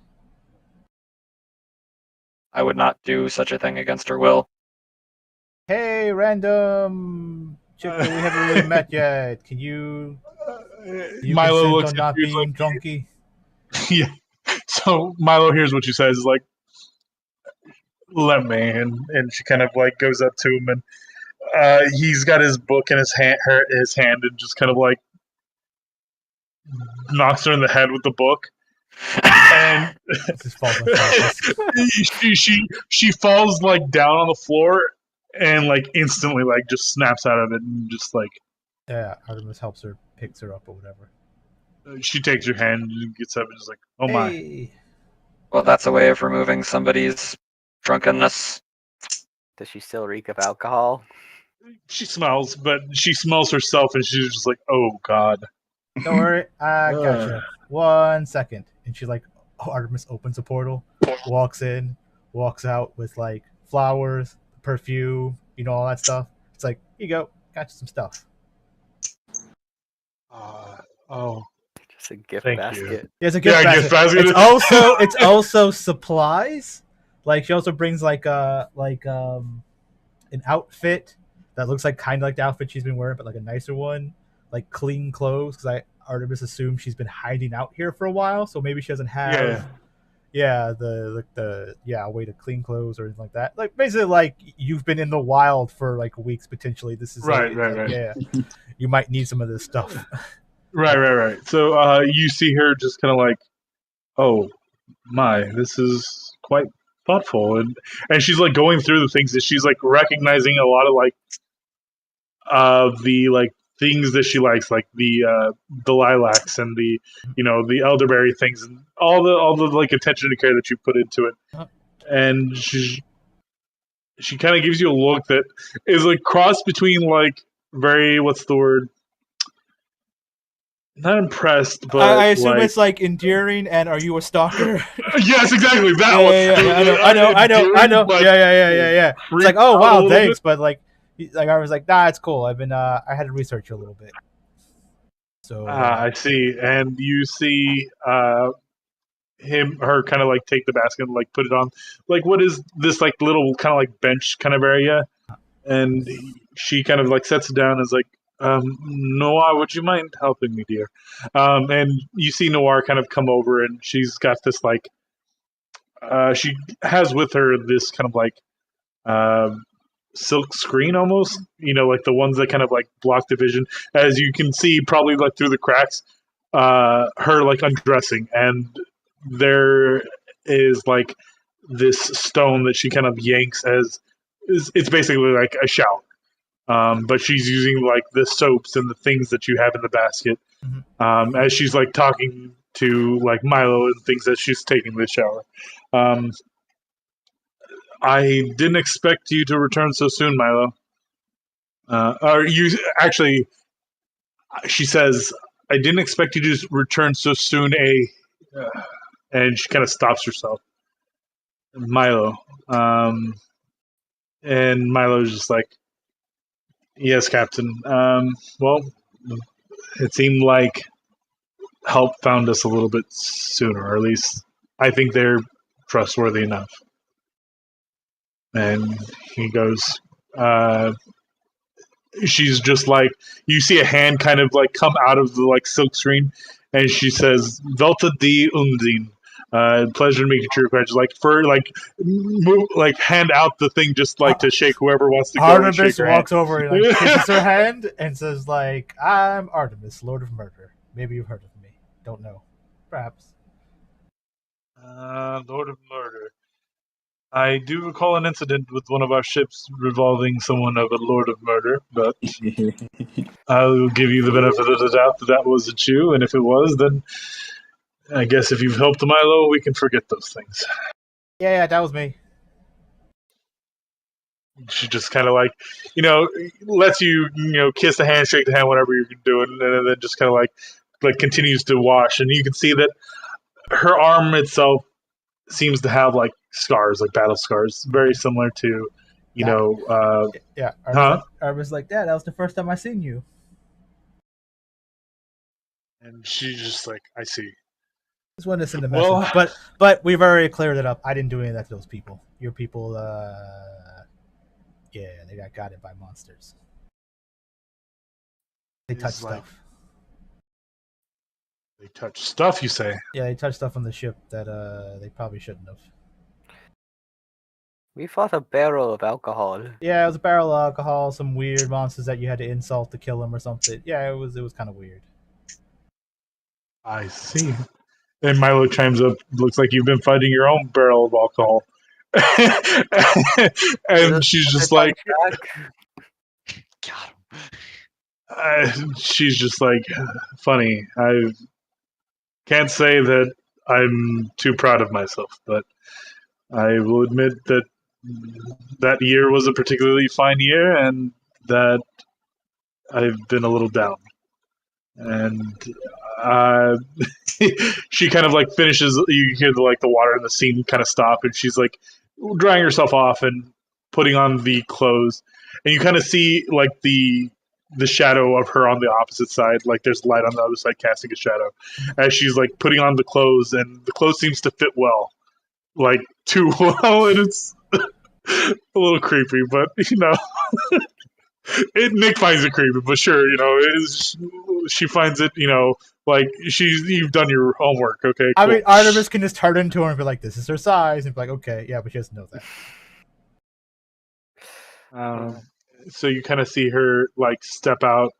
I would not do such a thing against her will. Hey, random chick that we haven't really met yet. Can you Milo consent looks on at not you being like, drunky? yeah. So Milo hears what she says, is like, let me, and she kind of like goes up to him, and he's got his book in his hand, and just kind of like knocks her in the head with the book, and This falls unconscious. she falls like down on the floor, and like instantly like just snaps out of it, and just like Yeah, Artemis helps her, picks her up or whatever. she takes her hand and gets up and is like, oh my. Hey. Well, that's a way of removing somebody's drunkenness. Does she still reek of alcohol? She smells, but she smells herself, and she's just like, oh god. Don't worry, I gotcha. 1 second. And she like, Artemis opens a portal, walks in, walks out with like flowers, perfume, all that stuff. It's like, here you go, got you some stuff. Oh, Just a gift thank basket. you. It's a gift Yeah, basket. gift basket. It's also supplies. Like she also brings like an outfit that looks like kind of like the outfit she's been wearing, but like a nicer one. Like clean clothes, because Artemis assumes she's been hiding out here for a while, so maybe she doesn't have a way to clean clothes or anything like that. Like basically, like you've been in the wild for like weeks potentially. This is Right. Yeah, you might need some of this stuff. Right. So you see her just kind of like, oh my, this is quite thoughtful, and she's like going through the things that she's like recognizing a lot of like the like things that she likes, like the lilacs and the the elderberry things, and all the like attention and care that you put into it. And she kind of gives you a look that is like cross between like very, what's the word, not impressed, but I assume like, it's like endearing. And are you a stalker? yes, exactly that one. Yeah, I know. Yeah. It's like, oh wow, thanks, but like I was like, nah, it's cool. I've been I had to research you a little bit. So I see, and you see her kind of like take the basket and like put it on, like, what is this like little kind of like bench kind of area, and she kind of like sets it down and is like, Noir, would you mind helping me, dear? And you see Noir kind of come over, and she's got this like she has with her this kind of like silk screen almost, like the ones that kind of like block the vision, as you can see probably like through the cracks, her like undressing, and there is like this stone that she kind of yanks as it's basically like a shower, but she's using like the soaps and the things that you have in the basket, as she's like talking to like Milo and things as she's taking the shower. I didn't expect you to return so soon, Milo. Or you actually, she says, I didn't expect you to return so soon, and she kind of stops herself. Milo. And Milo's just like, yes, Captain. Well, it seemed like help found us a little bit sooner, or at least I think they're trustworthy enough. And he goes, she's just like, you see a hand kind of like come out of the like silk screen, and she says, "Velta di Undine. Pleasure to meet you, true courage." Like for like, move, like hand out the thing just like to shake whoever wants to go and shake Artemis her walks hand. over and like, kisses her hand and says like, "I'm Artemis, Lord of Murder. Maybe you've heard of me. Don't know. Perhaps." Lord of Murder. I do recall an incident with one of our ships revolving someone of a Lord of Murder, but I'll give you the benefit of the doubt that that wasn't you, and if it was, then I guess if you've helped Milo, we can forget those things. Yeah, that was me. She just kind of like, lets you, kiss the hand, shake the hand, whatever you're doing, and then just kind of like continues to wash, and you can see that her arm itself seems to have like scars, like battle scars, very similar to, Yeah, huh? Artemis like, "Dad, that was the first time I seen you." And she's just like, I see. Just wanted to send a Well- message, but we've already cleared it up. I didn't do any of that to those people. Your people, yeah, they got guided by monsters. They touched It's like- stuff. They touch stuff, you say? Yeah, they touched stuff on the ship that they probably shouldn't have. We fought a barrel of alcohol. Yeah, it was a barrel of alcohol, some weird monsters that you had to insult to kill them or something. Yeah, it was kind of weird. I see. And Milo chimes up, "Looks like you've been fighting your own barrel of alcohol." And she's just like, Got him. she's just like, funny. I can't say that I'm too proud of myself, but I will admit that that year was a particularly fine year, and that I've been a little down. And she kind of like finishes. You hear the water in the scene kind of stop, and she's like drying herself off and putting on the clothes, and you kind of see like the shadow of her on the opposite side. Like there's light on the other side casting a shadow as she's like putting on the clothes, and the clothes seems to fit well, like too well, and it's a little creepy, but Nick finds it creepy, but sure, she finds it, like you've done your homework, okay? I Cool. mean, Artemis can just turn into her and be like, "This is her size," and be like, "Okay, yeah," but she doesn't know that. So you kind of see her like step out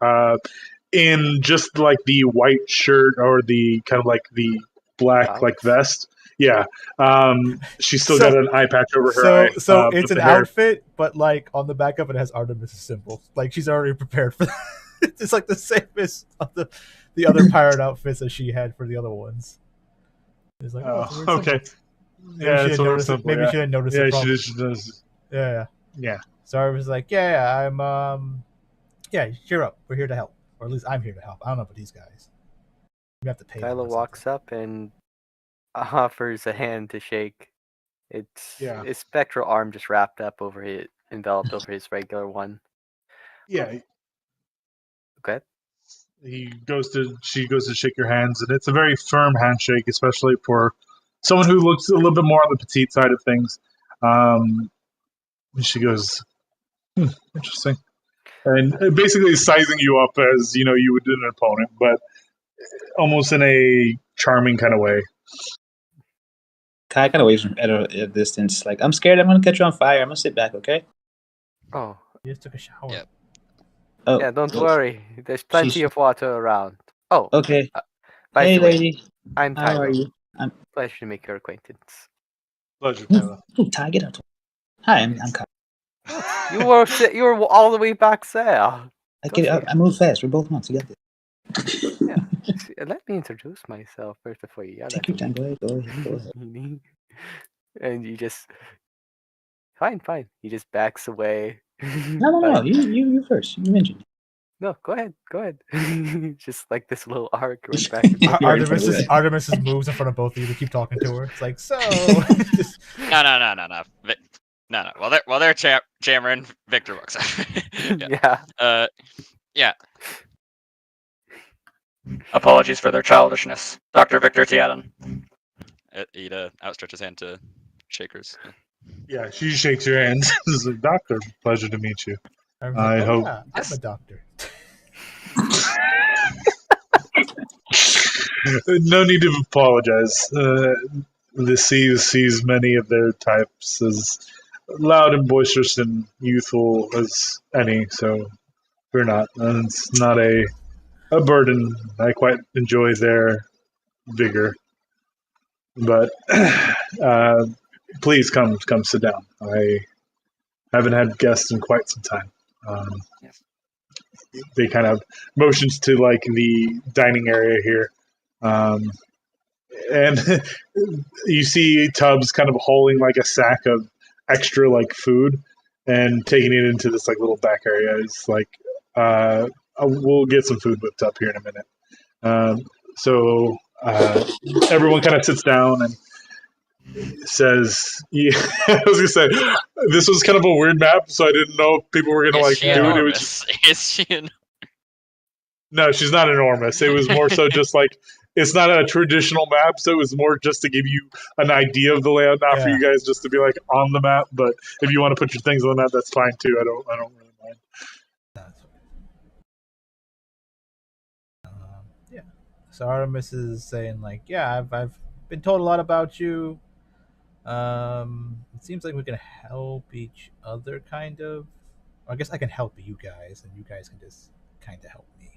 in just like the white shirt or the kind of like the black like vest. Yeah. She's still got an eye patch over her eye. So it's with an the hair. outfit, but like on the back of it has Artemis' symbol. Like she's already prepared for that. It's like the same as the other pirate outfits that she had for the other ones. It's like, Oh, it's a weird symbol. okay. Maybe Yeah, she it's didn't a notice it. simple. Maybe Yeah, she didn't notice yeah, it. she does. Yeah. Yeah. So Artemis was like, yeah, I'm yeah, cheer up. We're here to help. Or at least I'm here to help. I don't know about these guys. We have to pay them or Tyler something. walks up and offers a hand to shake. His spectral arm just wrapped up enveloped over his regular one. Yeah. Okay. She goes to shake your hands, and it's a very firm handshake, especially for someone who looks a little bit more on the petite side of things. And she goes, interesting. And basically sizing you up as, you would an opponent, but almost in a charming kind of way. Kai kind of waves from at a distance, like, "I'm scared I'm going to catch you on fire. I'm going to sit back, okay?" Oh. You just took a shower. Yeah. Oh, Yeah, don't worry. There's plenty of water around. Oh. Okay. By Hey, the way, lady. I'm How Tyler. are you? Pleasure to make your acquaintance. Pleasure, Tyler. Ooh, Ty, get out. Hi, I'm Kai. You were all the way back there. I move fast. We're both months together. Yeah. Let me introduce myself first before you yell Take at your me. time. Go ahead. And you just fine. He just backs away. No. You first. You mentioned it. No, go ahead. Just like this little arc going back and forth. Artemis moves in front of both of you to keep talking to her. It's like, so. Just... No. No. While they're jammering, Victor walks out. Yeah. Yeah. Apologies for their childishness. Dr. Victor Tiaden. He'd outstretch his hand to Shakers. Yeah, she shakes your hand. This is a doctor. Pleasure to meet you. I'm I like, hope- yeah, I'm a doctor. No need to apologize. The Seas sees many of their types as loud and boisterous and youthful as any, so we're not. And it's not a burden. I quite enjoy their vigor. But please come sit down. I haven't had guests in quite some time. Yes. They kind of motions to like the dining area here. And you see Tubbs kind of holding like a sack of extra like food and taking it into this like little back area. It's like, we'll get some food whipped up here in a minute. So everyone kind of sits down and says, yeah, I was gonna say this was kind of a weird map, so I didn't know if people were gonna Is like she do it. It was enormous? just, Is she no, she's not enormous. It was more so just like it's not a traditional map, so it was more just to give you an idea of the layout, not for Yeah. you guys just to be like on the map. But if you want to put your things on the map, that's fine too. I don't really mind. That's yeah. So Artemis is saying like, yeah, I've been told a lot about you. It seems like we can help each other, kind of. I guess I can help you guys, and you guys can just kind of help me.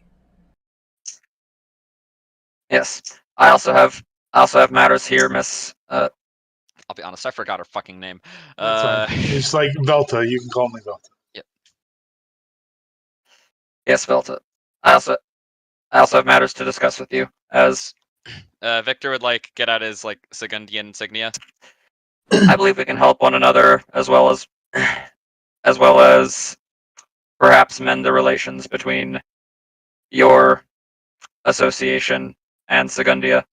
Yes. I also have matters here, Miss. I'll be honest, I forgot her fucking name. That's fine. It's like Velta. You can call me Velta. Yes, Velta. I also have matters to discuss with you. As Victor would like get out his like Segundian insignia. I believe we can help one another, as well as perhaps mend the relations between your association and Segundia.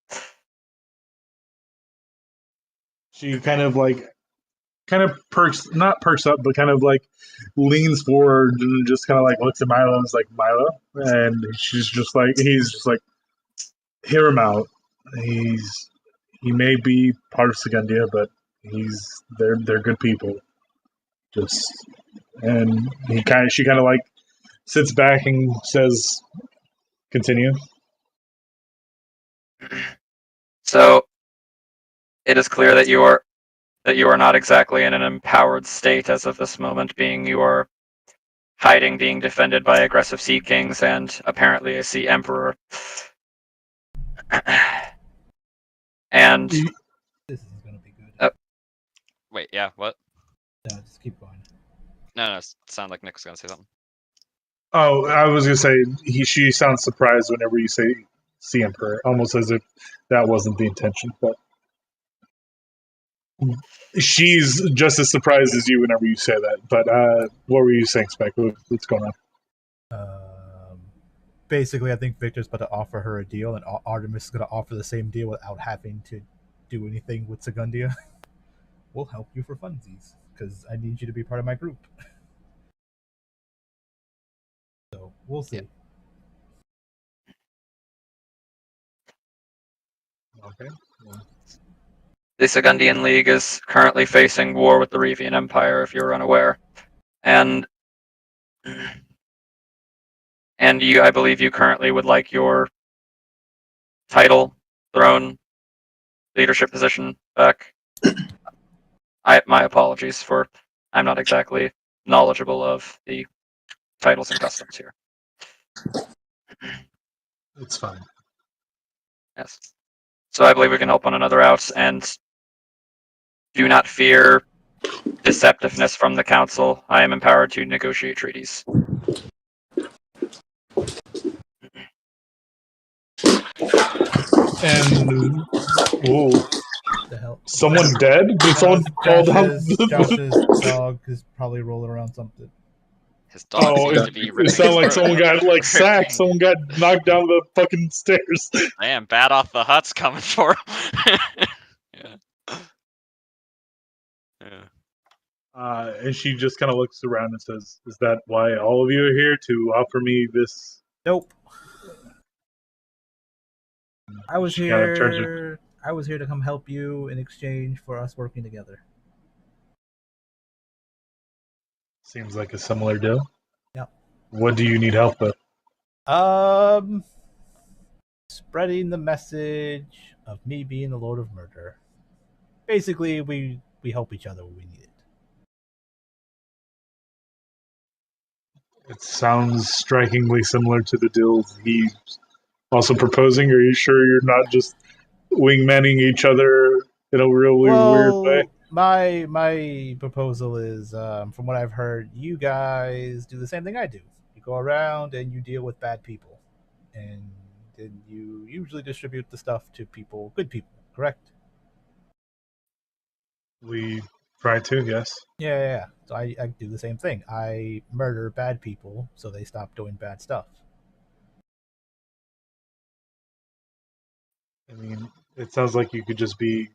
She kind of not perks up, but kind of like leans forward and just kind of like looks at Milo and is like, Milo, and he's just like, hear him out. He may be part of Segundia, but they're good people. Just and she kind of like sits back and says, continue. So it is clear that you are not exactly in an empowered state as of this moment, being you are hiding, being defended by aggressive sea kings and apparently a sea emperor. And This is gonna be good. Wait, yeah, what? No, just keep going. No, it sounded like Nick was gonna say something. Oh, I was gonna say she sounds surprised whenever you say sea emperor, almost as if that wasn't the intention, but she's just as surprised as you whenever you say that. But what were you saying, Spec? What's going on? Basically, I think Victor's about to offer her a deal, and Artemis is going to offer the same deal without having to do anything with Segundia. We'll help you for funsies, because I need you to be part of my group. So, we'll see. Okay. the Segundian League is currently facing war with the Revian Empire, if you're unaware. And I believe you currently would like your title, throne, leadership position back. My apologies for I'm not exactly knowledgeable of the titles and customs here. It's fine. Yes. So I believe we can help one another out, and do not fear deceptiveness from the council. I am empowered to negotiate treaties. And whoa, The hell? someone dead? Did someone fall down? Josh's dog is probably rolling around something. His dog Oh, seems to be it ripping sounded like his throat someone out. got like sacked. Someone got knocked down the fucking stairs. Damn, bad off the hut's coming for him. Yeah. Yeah. And she just kind of looks around and says, "Is that why all of you are here to offer me this?" Nope. I was She kinda turns her- here. I was here to come help you in exchange for us working together. Seems like a similar deal. Yep. What do you need help with? Spreading the message of me being the Lord of Murder. Basically, we help each other when we need it. It sounds strikingly similar to the deals he's also proposing. Are you sure you're not just wingmanning each other in a really weird way? My proposal is, from what I've heard, you guys do the same thing I do. You go around and you deal with bad people, and then you usually distribute the stuff to people, good people, correct? We try to, yes. Yeah. So I do the same thing. I murder bad people so they stop doing bad stuff. I mean, it sounds like you could just be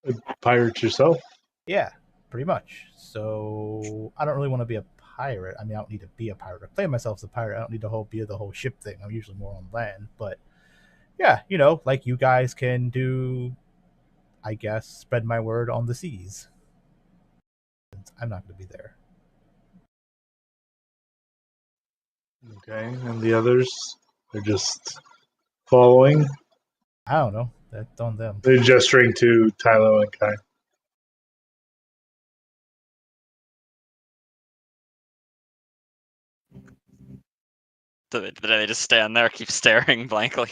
a pirate yourself. Yeah, pretty much. So I don't really want to be a pirate. I mean, I don't need to be a pirate. I play myself as a pirate. I don't need to be the whole ship thing. I'm usually more on land. But yeah, like you guys can do, I guess, spread my word on the seas. Since I'm not going to be there. Okay, and the others, they're just following. I don't know. That's on them. They're gesturing to Tylo and Kai. Do they just stand there, keep staring blankly?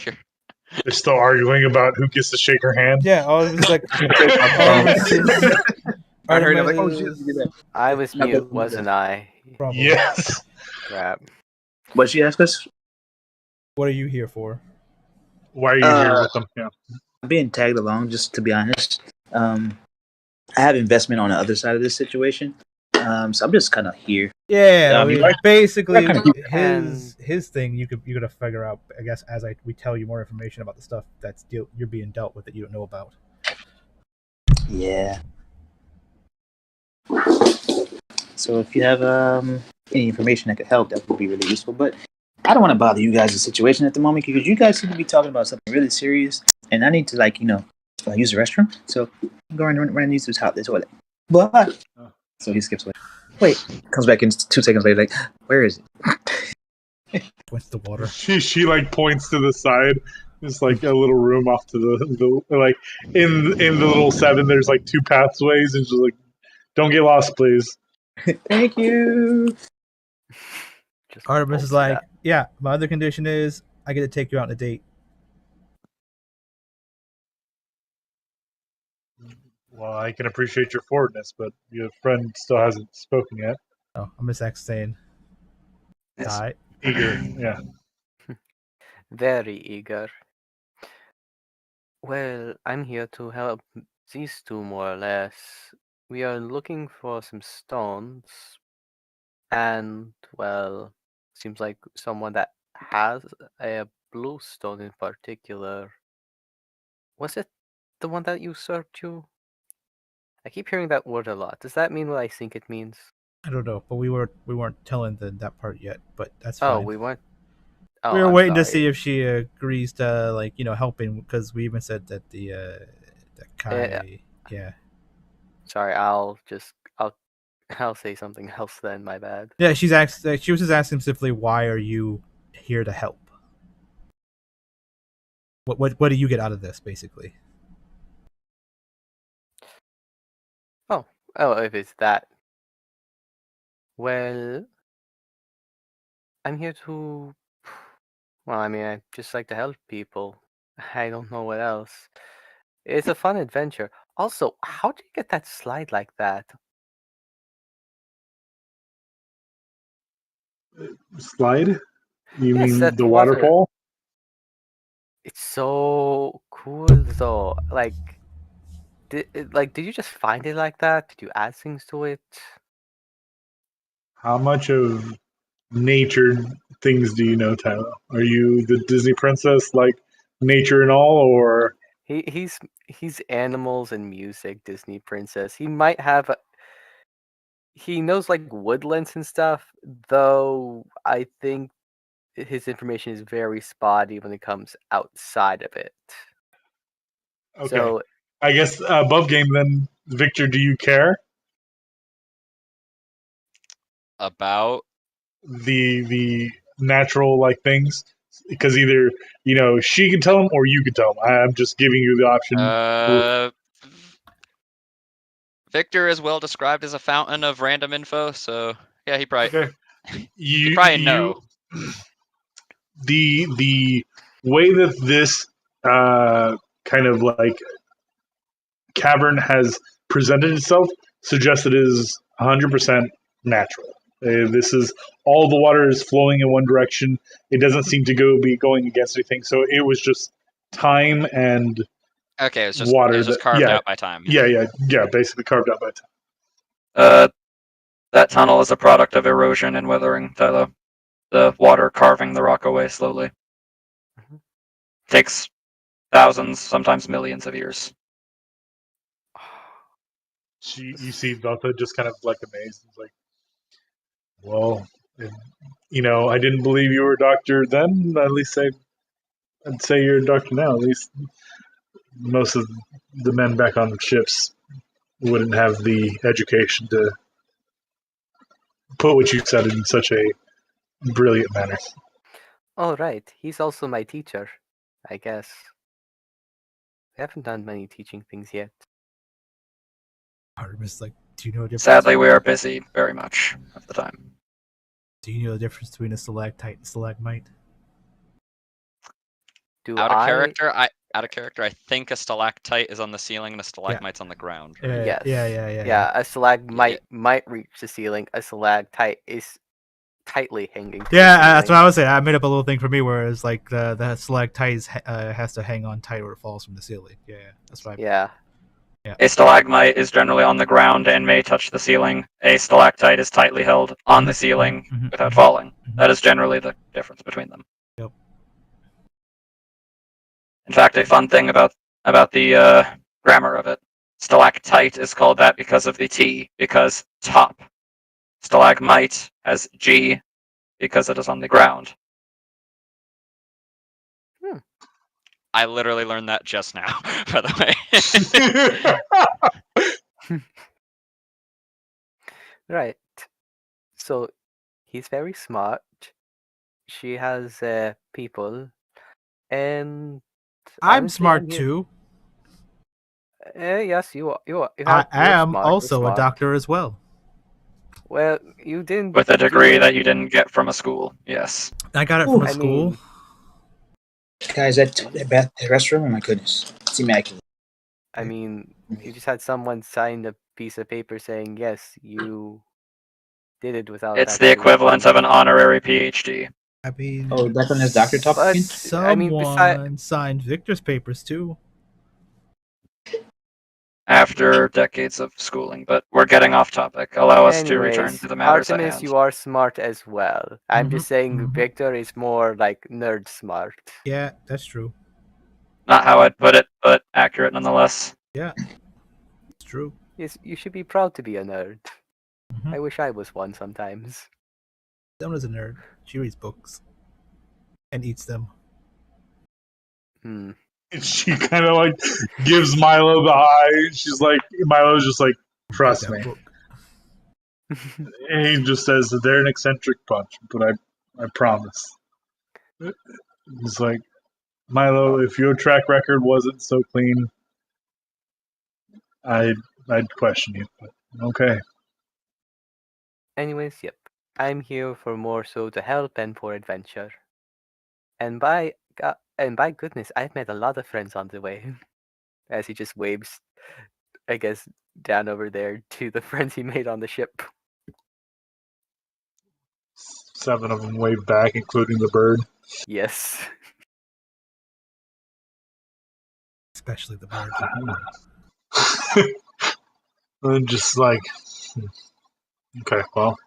They're still arguing about who gets to shake her hand. Yeah, I was like, I heard. I'm like, oh shit. I was Not mute, that- wasn't I? Probably. Yes. Crap. What she asked us? What are you here for? Why are you here with them? Yeah. I'm being tagged along, just to be honest. I have investment on the other side of this situation, so I'm just kind of here. Yeah, basically that kind of- his thing. You gotta figure out. I guess as we tell you more information about the stuff you're being dealt with that you don't know about. Yeah. So if you have any information that could help, that would be really useful. But I don't want to bother you guys' situation at the moment because you guys seem to be talking about something really serious, and I need to use the restroom. So I'm going to run and use the toilet. But so he skips away. Wait, comes back in 2 seconds later. Like, where is it? Points to water. She like points to the side. There's like a little room off to the like in the little 7. There's like 2 pathways, and she's like, "Don't get lost, please." Thank you. Artemis is like, yeah. My other condition is I get to take you out on a date. Well, I can appreciate your forwardness, but your friend still hasn't spoken yet. Oh, I'm Miss X saying, Yes. die. Eager, yeah. Very eager. Well, I'm here to help these two more or less. We are looking for some stones, and well, seems like someone that has a blue stone in particular. Was it the one that usurped you? I keep hearing that word a lot. Does that mean what I think it means? I don't know, but we weren't telling that part yet. But that's Oh, fine. we weren't. Oh, We were I'm waiting to sorry. see if she agrees to helping because we even said that the Kai. Yeah. Sorry, I'll say something else then. My bad. Yeah, she was just asking simply, why are you here to help? What do you get out of this, basically? Oh, if it's that. Well, I'm here to. Well, I mean, I just like to help people. I don't know what else. It's a fun adventure. Also, how did you get that slide like that? Slide? You Yes, mean that the water. waterfall? It's so cool, though. Did you just find it like that? Did you add things to it? How much of nature things do you know, Tyler? Are you the Disney princess, like nature and all, or He's animals and music Disney princess. He might have he knows like woodlands and stuff, though I think his information is very spotty when it comes outside of it. okay? So I guess above game then, Victor. Do you care? About the natural like things, because either she can tell them or you can tell them. I'm just giving you the option. Victor is well described as a fountain of random info, so yeah, he probably Okay. he probably know. The way that this kind of like cavern has presented itself suggests it is 100% natural. This is all the water is flowing in one direction. It doesn't seem to be going against anything. So it was just time and Okay, it was just water carved out by time. Yeah, basically carved out by time. That tunnel is a product of erosion and weathering, Tylo. The water carving the rock away slowly. Takes thousands, sometimes millions of years. You see Velta just kind of like amazed. He's like, well, I didn't believe you were a doctor then. At least I'd say you're a doctor now. At least most of the men back on the ships wouldn't have the education to put what you said in such a brilliant manner. Oh, right. He's also my teacher, I guess. I haven't done many teaching things yet. Artemis, like, do you know the difference? Sadly, we are busy very much at the time. Do you know the difference between a stalactite and stalagmite? Out of character, I think a stalactite is on the ceiling and a stalagmite's on the ground. Right? Yes. Yeah. A stalagmite might reach the ceiling. A stalactite is tightly hanging. Yeah, that's what I was saying. I made up a little thing for me, whereas like the stalactite has to hang on tight or it falls from the ceiling. Yeah, that's right. Yeah. A stalagmite is generally on the ground and may touch the ceiling. A stalactite is tightly held on the ceiling without falling. That is generally the difference between them. Yep. In fact, a fun thing about the grammar of it, stalactite is called that because of the T, because top. Stalagmite has G because it is on the ground. I literally learned that just now, by the way. Right. So he's very smart. She has people, and I'm smart too. Yes, you are. You're I am smart. also a doctor as well. Well, you didn't. With a degree that you didn't get from a school, yes. I got it from a school. Guys, that restroom, oh my goodness. It's immaculate. I mean, you just had someone sign a piece of paper saying, yes, you did it without... It's the equivalent of an honorary PhD. I mean... Oh, back on his doctor talking? Someone signed Victor's papers, too. After decades of schooling, but we're getting off topic. Allow us to return to the matters Artemis, at hand. You are smart as well. I'm just saying Victor is more like nerd smart. Yeah, that's true. Not how I'd put it, but accurate nonetheless. Yeah, it's true. Yes, you should be proud to be a nerd. I wish I was one sometimes. Someone is a nerd. She reads books and eats them. She kind of like gives Milo the eye. She's like, Milo's just like, trust me. And he just says that they're an eccentric bunch, but I promise. It's like, Milo, if your track record wasn't so clean, I'd question you. But okay. Anyways, yep. I'm here for more so to help and for adventure. And by goodness, I've met a lot of friends on the way. As he just waves, I guess, down over there to the friends he made on the ship. 7 of them wave back, including the bird. Yes. Especially the bird. And just like, okay, well,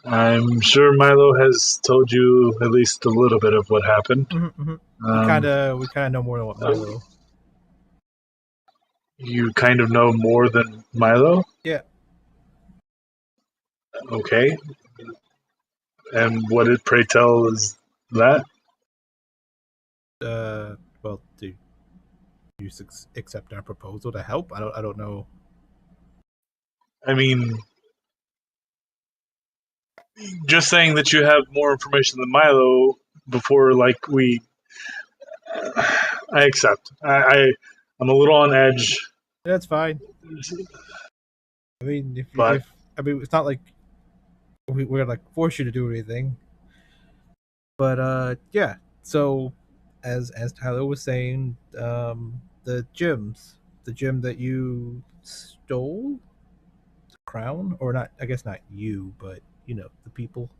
I'm sure Milo has told you at least a little bit of what happened. We kind of know more than what Milo. You kind of know more than Milo? Yeah. Okay. And what did pray tell is that? Well, do you accept our proposal to help? I don't know. I mean, just saying that you have more information than Milo before, like, we. I accept. I'm a little on edge. That's fine. I mean, But- it's not like we're gonna like force you to do anything. But yeah. So, as Tyler was saying, the gym that you stole, crown, or not? I guess not you, but the people.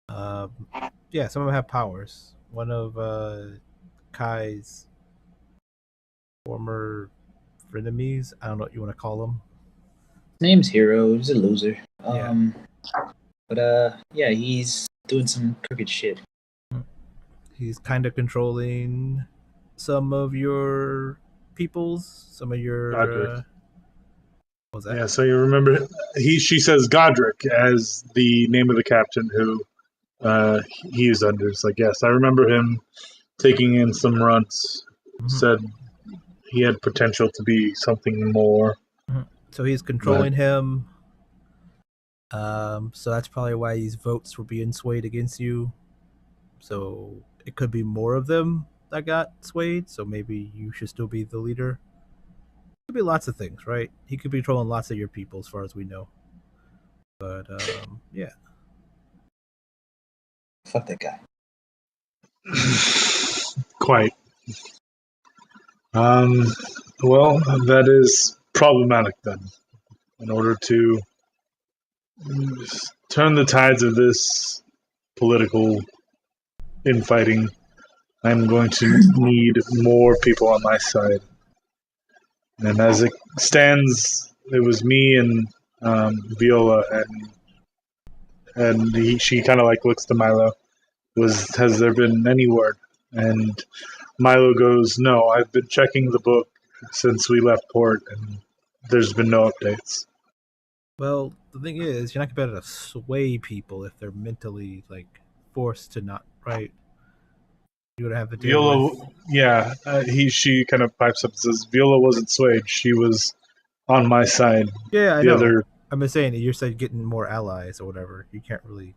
Yeah, some of them have powers. One of Kai's former frenemies. I don't know what you want to call him. His name's Hero. He's a loser. Yeah. But yeah, he's doing some crooked shit. He's kind of controlling some of your peoples, some of your. Godric. What was that? Yeah, so you remember she says Godric as the name of the captain who he is under. It's like, yes, I remember him taking in some runts. Mhm. Said he had potential to be something more. So he's controlling him. So that's probably why these votes were being swayed against you. So it could be more of them that got swayed. So maybe you should still be the leader. Could be lots of things, right? He could be controlling lots of your people, as far as we know. But yeah. Fuck that guy. Quite. Well, that is problematic then. In order to turn the tides of this political infighting, I'm going to need more people on my side. And as it stands, it was me and Viola, and she kind of like looks to Milo. Has there been any word? And Milo goes, no, I've been checking the book since we left port, and there's been no updates. Well, the thing is, you're not gonna be able to sway people if they're mentally like forced to not, right? You would have to deal Viola, with. yeah, she kind of pipes up and says, Viola wasn't swayed. She was on my side. Yeah, I The know. other, I'm just saying, you said getting more allies or whatever. You can't really.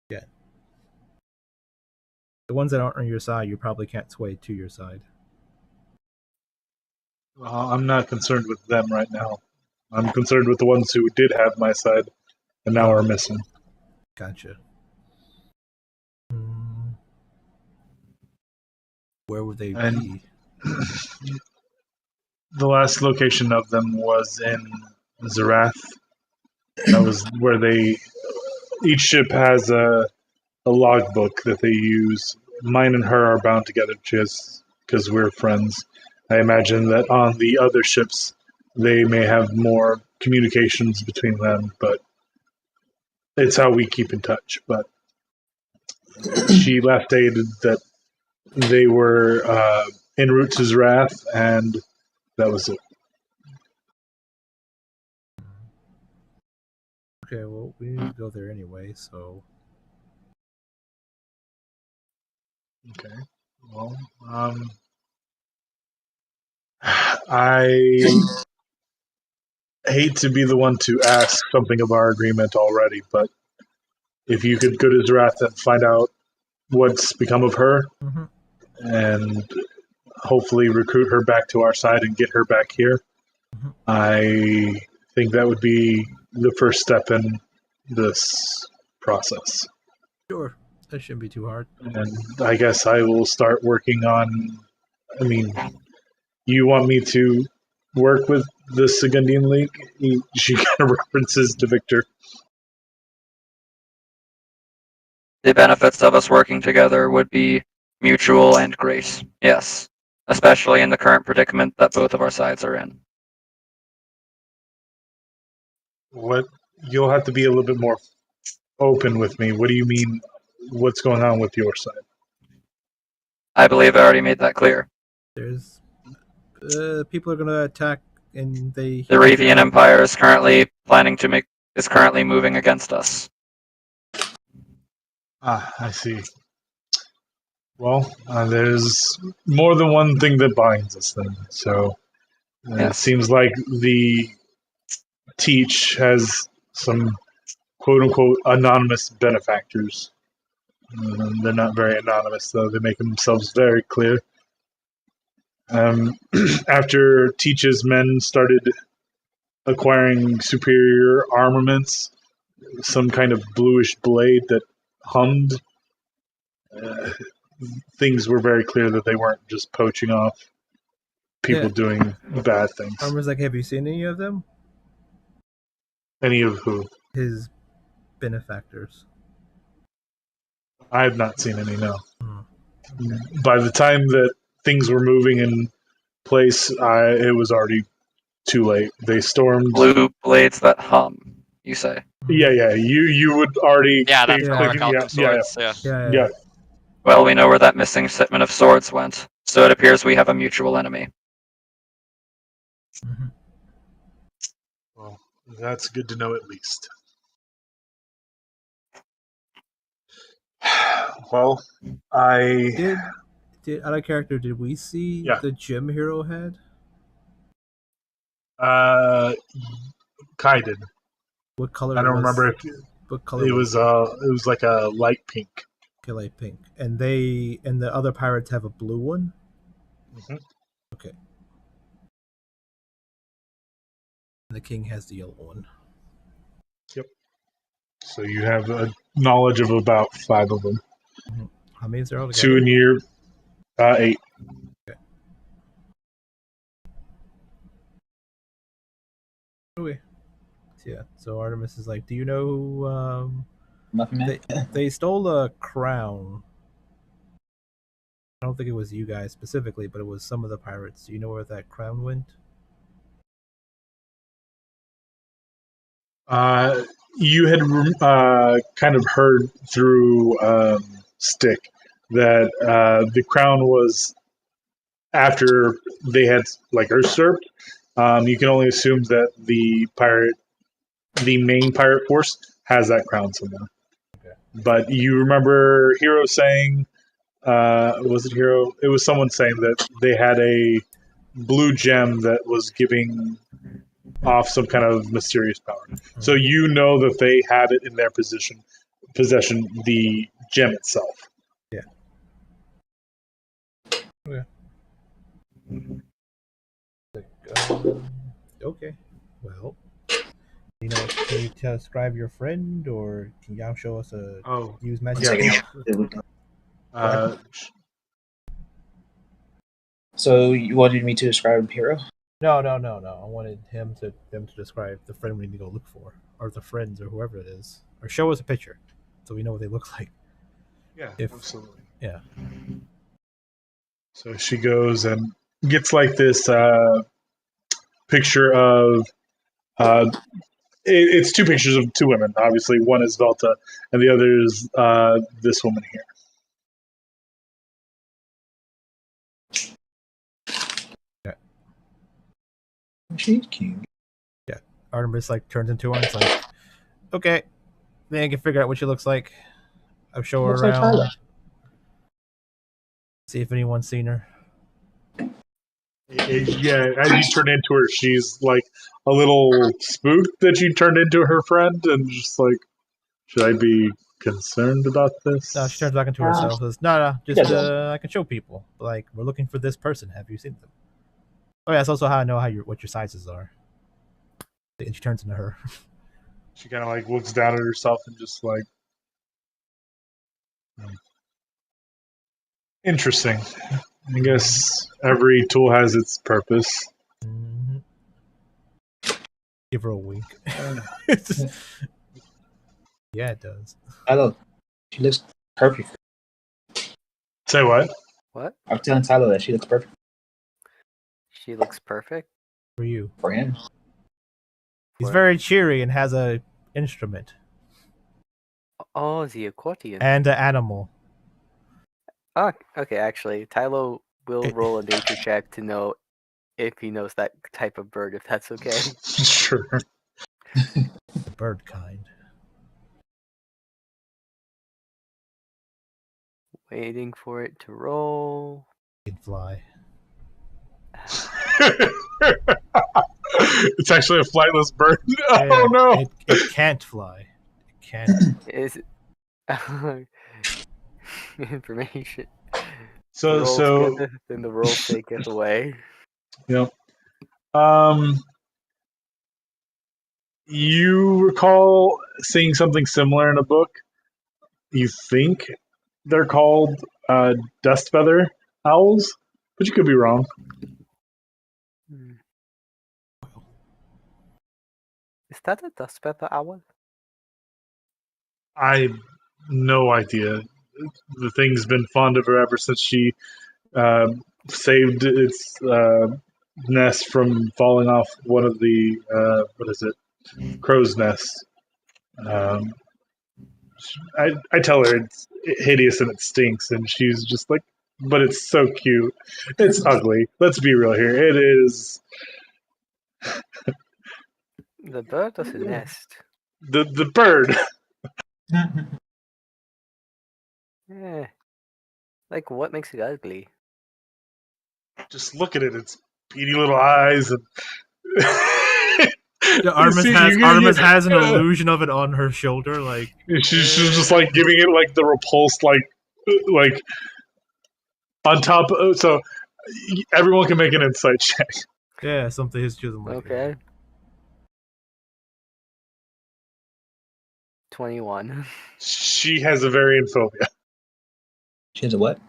Yeah. The ones that aren't on your side, you probably can't sway to your side. I'm not concerned with them right now. I'm concerned with the ones who did have my side and now are missing. Gotcha. Where would they And- be? The last location of them was in Zarath. That was where each ship has a logbook that they use. Mine and her are bound together just because we're friends. I imagine that on the other ships, they may have more communications between them, but it's how we keep in touch. But she last stated that they were en route to Zarath, and that was it. Okay, well, we need to go there anyway, so. Okay. Well, I hate to be the one to ask something of our agreement already, but if you could go to Zarath and find out what's become of her, and hopefully recruit her back to our side and get her back here, I think that would be the first step in this process. Sure, that shouldn't be too hard. And I guess I will start working on. I mean, you want me to work with the Sagundian League? She kind of references to Victor. The benefits of us working together would be mutual and great, yes. Especially in the current predicament that both of our sides are in. What you'll have to be a little bit more open with me. What do you mean? What's going on with your side? I believe I already made that clear. There's people are gonna attack, and The Ravian Empire is currently currently moving against us. Ah, I see. Well, there's more than one thing that binds us then. So it Yes. seems like the Teach has some quote unquote anonymous benefactors. They're not very anonymous, though. They make themselves very clear. After Teach's men started acquiring superior armaments, some kind of bluish blade that hummed, things were very clear that they weren't just poaching off people doing bad things. Armor's like, have you seen any of them? Any of who? His benefactors. I have not seen any, no. Okay. By the time that things were moving in place, it was already too late. They stormed. Blue blades that hum, you say? Yeah. You would already. Yeah, that's be what clicking- we're calling swords. Yeah. Yeah. Well, we know where that missing shipment of swords went, so it appears we have a mutual enemy. Mm-hmm. Well, that's good to know at least. Well, Did out of character? Did we see the gem hero had? Kai did. What color? I don't remember if what color it was. It was like a light pink. Okay, light pink. And the other pirates have a blue one. Mm-hmm. Okay. And the king has the yellow one. Yep. So you have a knowledge of about 5 of them. Mm-hmm. How many is there altogether? 2 in your 8. Okay. Okay. Yeah. So Artemis is like, do you know? Muffin Man? They stole a crown. I don't think it was you guys specifically, but it was some of the pirates. Do you know where that crown went? You had kind of heard through Stick that the crown was after they had like usurped. You can only assume that the main pirate force has that crown somewhere. Okay. But you remember Hero saying, was it Hero? It was someone saying that they had a blue gem that was giving off some kind of mysterious power. Mm-hmm. So you know that they had it in their possession, the gem itself. Yeah. Okay. Okay. Well, you know, can you describe your friend, or can you show us use magic? Yeah. So you wanted me to describe Hero? No. I wanted them to describe the friend we need to go look for, or the friends, or whoever it is, or show us a picture so we know what they look like. Yeah, absolutely. Yeah. So she goes and gets like this picture of. It's 2 pictures of 2 women. Obviously, one is Velta, and the other is this woman here. She's cute. Yeah. Artemis like turns into her and it's like, okay, then I can figure out what she looks like. I'll show her around. See if anyone's seen her. Yeah, as you turn into her, she's like a little spooked that you turned into her friend, and just like, should I be concerned about this? No, she turns back into herself. Says, no, just I can show people. Like, we're looking for this person. Have you seen them? Oh yeah, that's also how I know what your sizes are. And she turns into her. She kind of like looks down at herself and just like, interesting. I guess every tool has its purpose. Mm-hmm. Give her a wink. Yeah, it does. Tylo, she looks perfect. Say what? What? I'm telling Tylo that she looks perfect. She looks perfect for you. For him. He's very cheery and has a instrument. Oh, the accordion. And an animal. Oh, okay, actually, Tylo will roll a nature check to know if he knows that type of bird, if that's okay. Sure. The bird kind. Waiting for it to roll. It can fly. It's actually a flightless bird. Oh no! It can't fly. It Can't. Is information. So Rolls so get then the rolls take it away. you know, you recall seeing something similar in a book. You think they're called dust feather owls, but you could be wrong. Hmm. Is that a dust feather owl? I no idea. The thing's been fond of her ever since she uh, saved its nest from falling off one of the what is it, crow's nests. Um, I tell her it's hideous and it stinks, and she's just like, but it's so cute. It's ugly. Let's be real here. It is The bird does a nest. the bird. Eh. Like what makes it ugly? Just look at it. It's beady little eyes and. Yeah, Artemis See, has you- Artemis has an illusion of it on her shoulder, like She's just like giving it like the repulsed like on top. So everyone can make an insight check. yeah, something his doesn't like. Okay. 21. She has a variant phobia. She has a what?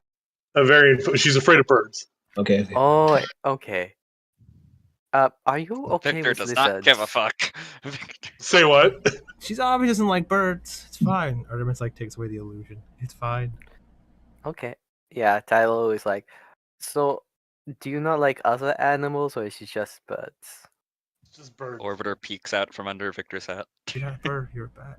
She's afraid of birds. Okay. Okay. Oh, okay. Are you okay Victor with does lizards? not give a fuck. Victor. Say what? She's obviously doesn't like birds. It's fine. Artemis like takes away the illusion. It's fine. Okay. Yeah, Tylo is like, so do you not like other animals or is it just birds? Just birds. Orbiter peeks out from under Victor's hat. You're not a bird. You're a bat.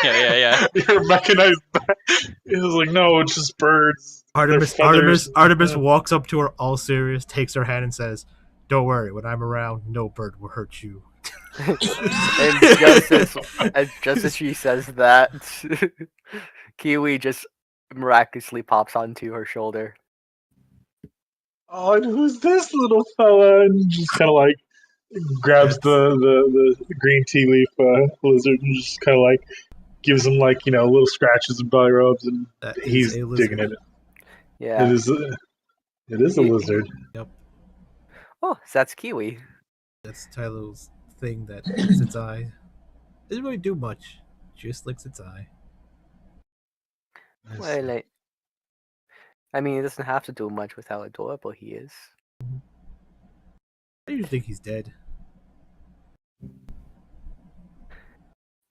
Yeah. You're a mechanized bat. It was like, no, it's just birds. Artemis Their feathers. walks up to her all serious, takes her hand and says, "Don't worry, when I'm around, no bird will hurt you." and just as she says that, Kiwi just miraculously pops onto her shoulder. Oh, and who's this little fella? And just kind of like grabs the green tea leaf lizard and just kind of like gives him like little scratches and belly rubs, and That is he's a lizard. digging it. Yeah. It is a lizard. Oh, so that's Kiwi. That's Tylo's thing that licks its eye. Doesn't really do much. Just licks its eye. Well, I mean, it doesn't have to do much with how adorable he is. I usually think he's dead.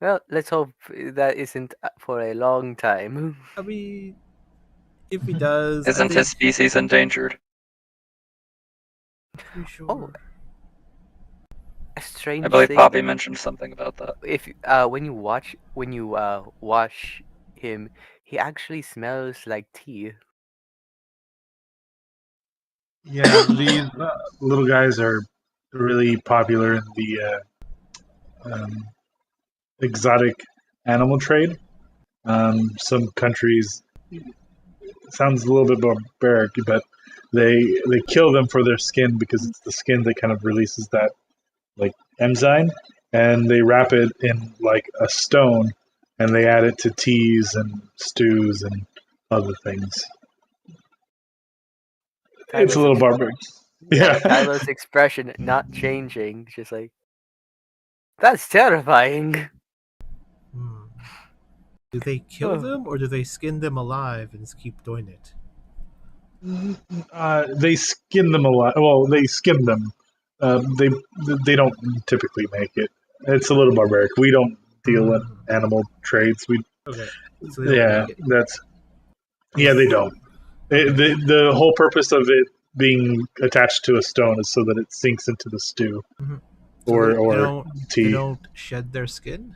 Well, let's hope that isn't for a long time. I mean, if he does, Isn't his species endangered? Pretty sure. Oh, a strange I believe thing. Poppy mentioned something about that. If when you wash him, he actually smells like tea. Yeah, these little guys are really popular in the exotic animal trade. Some countries, sounds a little bit barbaric, but they kill them for their skin because it's the skin that kind of releases that like enzyme, and they wrap it in like a stone, and they add it to teas and stews and other things. It's a little barbaric. Yeah. Tyler's expression not changing, just like, that's terrifying. Do they kill them or do they skin them alive and just keep doing it? They skin them alive. Well, they skin them. They don't typically make it. It's a little barbaric. We don't deal in animal trades. Okay. So they don't make it. They don't. The whole purpose of it being attached to a stone is so that it sinks into the stew or tea. They don't shed their skin?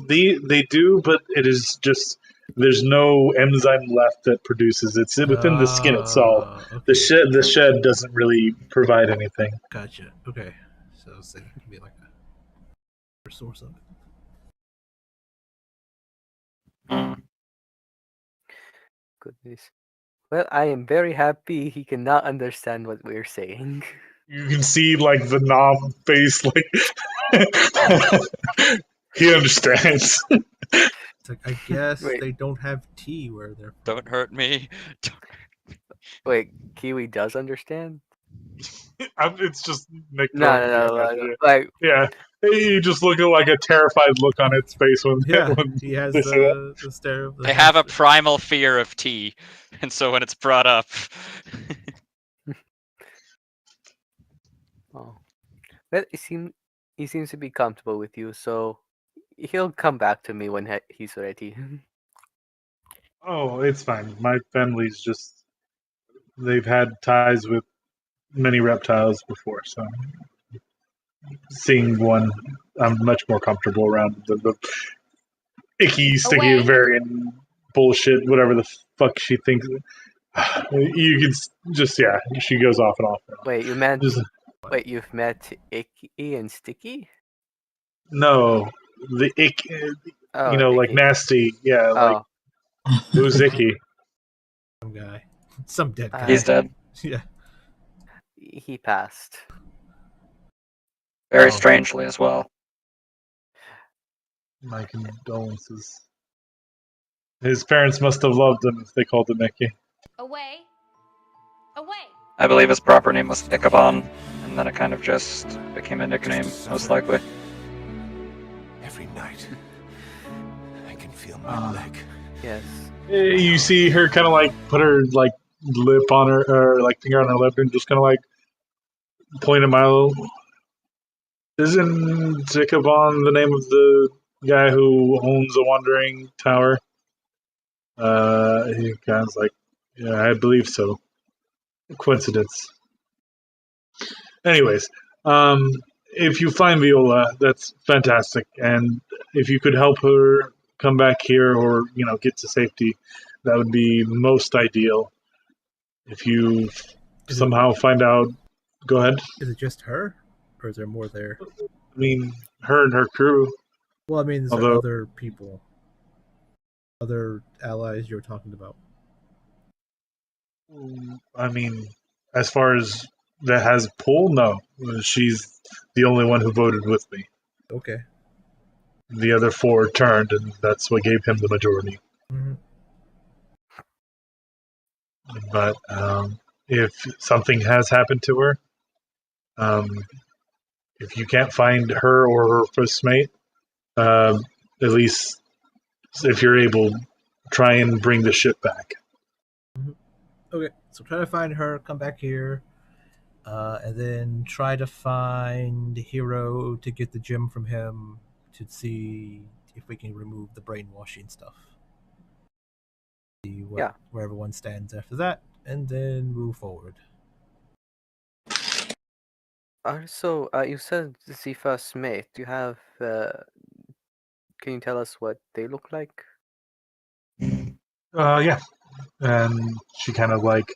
They do, but it is just there's no enzyme left that produces it's within the skin itself. Okay. The shed doesn't really provide anything. Gotcha. Okay. So it can be like a source of it. Goodness. Well, I am very happy he cannot understand what we're saying. You can see like the nom face, like He understands. It's like, I guess Wait. they don't have tea where they're from. Don't hurt me. Wait, Kiwi does understand? It's just Nick No, throwing no, the no. image. Like, Yeah. You just look at like a terrified look on its face when, Yeah, when he has they say that. the stare of the. They have a primal fear of tea, and so when it's brought up, oh, but he seems to be comfortable with you, so he'll come back to me when he's ready. Oh, it's fine. My family's just, they've had ties with many reptiles before, so seeing one, I'm much more comfortable around the icky, sticky, Away. variant bullshit, whatever the fuck she thinks. You can just, yeah, she goes off and off. Wait, you've met Icky and Sticky? No, the ick, Oh, like Icky. nasty. Yeah, like, Oh, who's icky? Some guy, some dead guy. He's dead. Yeah. he passed. Very Oh. strangely as well. My condolences. His parents must have loved him if they called him Icky. Away. Away. I believe his proper name was Ichabod, and then it kind of just became a nickname, most likely. Every night, I can feel my leg. Yes. You see her kind of like put her like lip on her, or like finger on her lip, and just kind of like point at Milo. Isn't Ichabod the name of the guy who owns a wandering tower? He kind of like, yeah, I believe so. Coincidence. Anyways, if you find Viola, that's fantastic, and if you could help her come back here or get to safety, that would be most ideal. If you somehow find out, go ahead. Is it just her, or is there more there? I mean, her and her crew. Well, I mean, is there Although- other people, other allies you're talking about? I mean, as far as that has pull, no. She's the only one who voted with me. Okay. The other four turned, and that's what gave him the majority. Mm-hmm. But if something has happened to her, if you can't find her or her first mate, at least if you're able, try and bring the ship back. Okay, so try to find her, come back here, and then try to find Hero to get the gem from him to see if we can remove the brainwashing stuff. See where everyone stands after that, and then move forward. So, you said Zifa's mate. Do you have? Can you tell us what they look like? Yeah. And she kind of like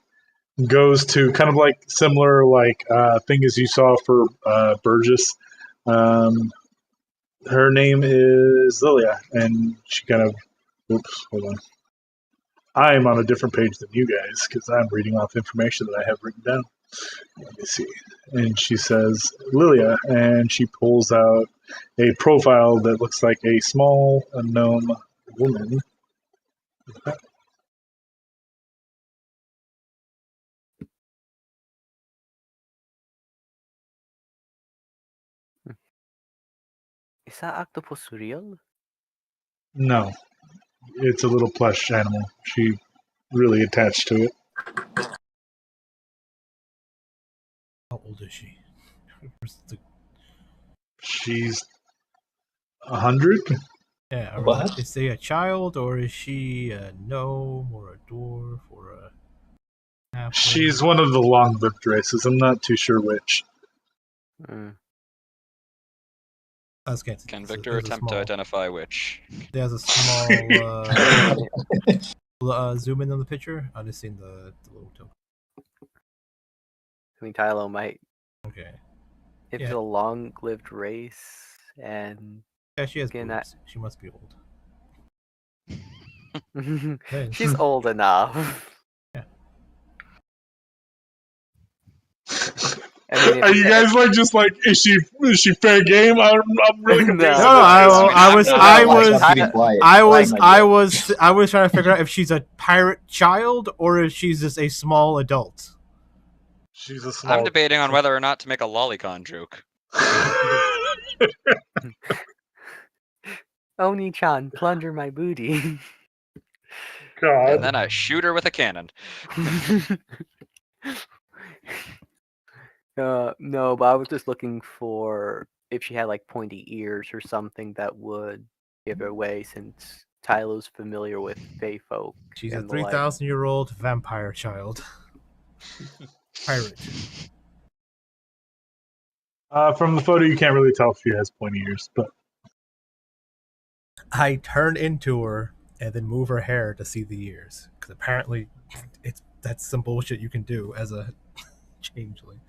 goes to kind of like similar like thing as you saw for Burgess. Her name is Lilia, and she kind of, oops, hold on. I'm on a different page than you guys because I'm reading off information that I have written down. Let me see. And she says Lilia, and she pulls out a profile that looks like a small gnome woman. Is that octopus real? No, it's a little plush animal. She really attached to it. How old is she? She's 100. Yeah, What? Is she a child, or is she a gnome, or a dwarf, or a halfling? She's one of the long-lived races. I'm not too sure which. Mm. I can't see. Can There's a- Victor there's a attempt to small- identify which? There's a small zoom in on the picture. I just seen the little token. I mean, Tylo might. Okay. If Yeah. it's a long-lived race, and Yeah, she has Again, boobs. She must be old. she's old enough. Yeah. I mean, Are you guys like just like is she fair game? I'm really confused. No, I was quiet. I was trying to figure out if she's a pirate child or if she's just a small adult. She's a small. I'm debating on whether or not to make a lolicon joke. Oni-chan, plunder my booty. God. And then I shoot her with a cannon. No, but I was just looking for if she had like pointy ears or something that would give her away, since Tylo's familiar with Fey folk. She's a and the like. 3,000-year-old vampire child. Pirate. From the photo, you can't really tell if she has pointy ears, but I turn into her and then move her hair to see the ears, because apparently that's some bullshit you can do as a changeling.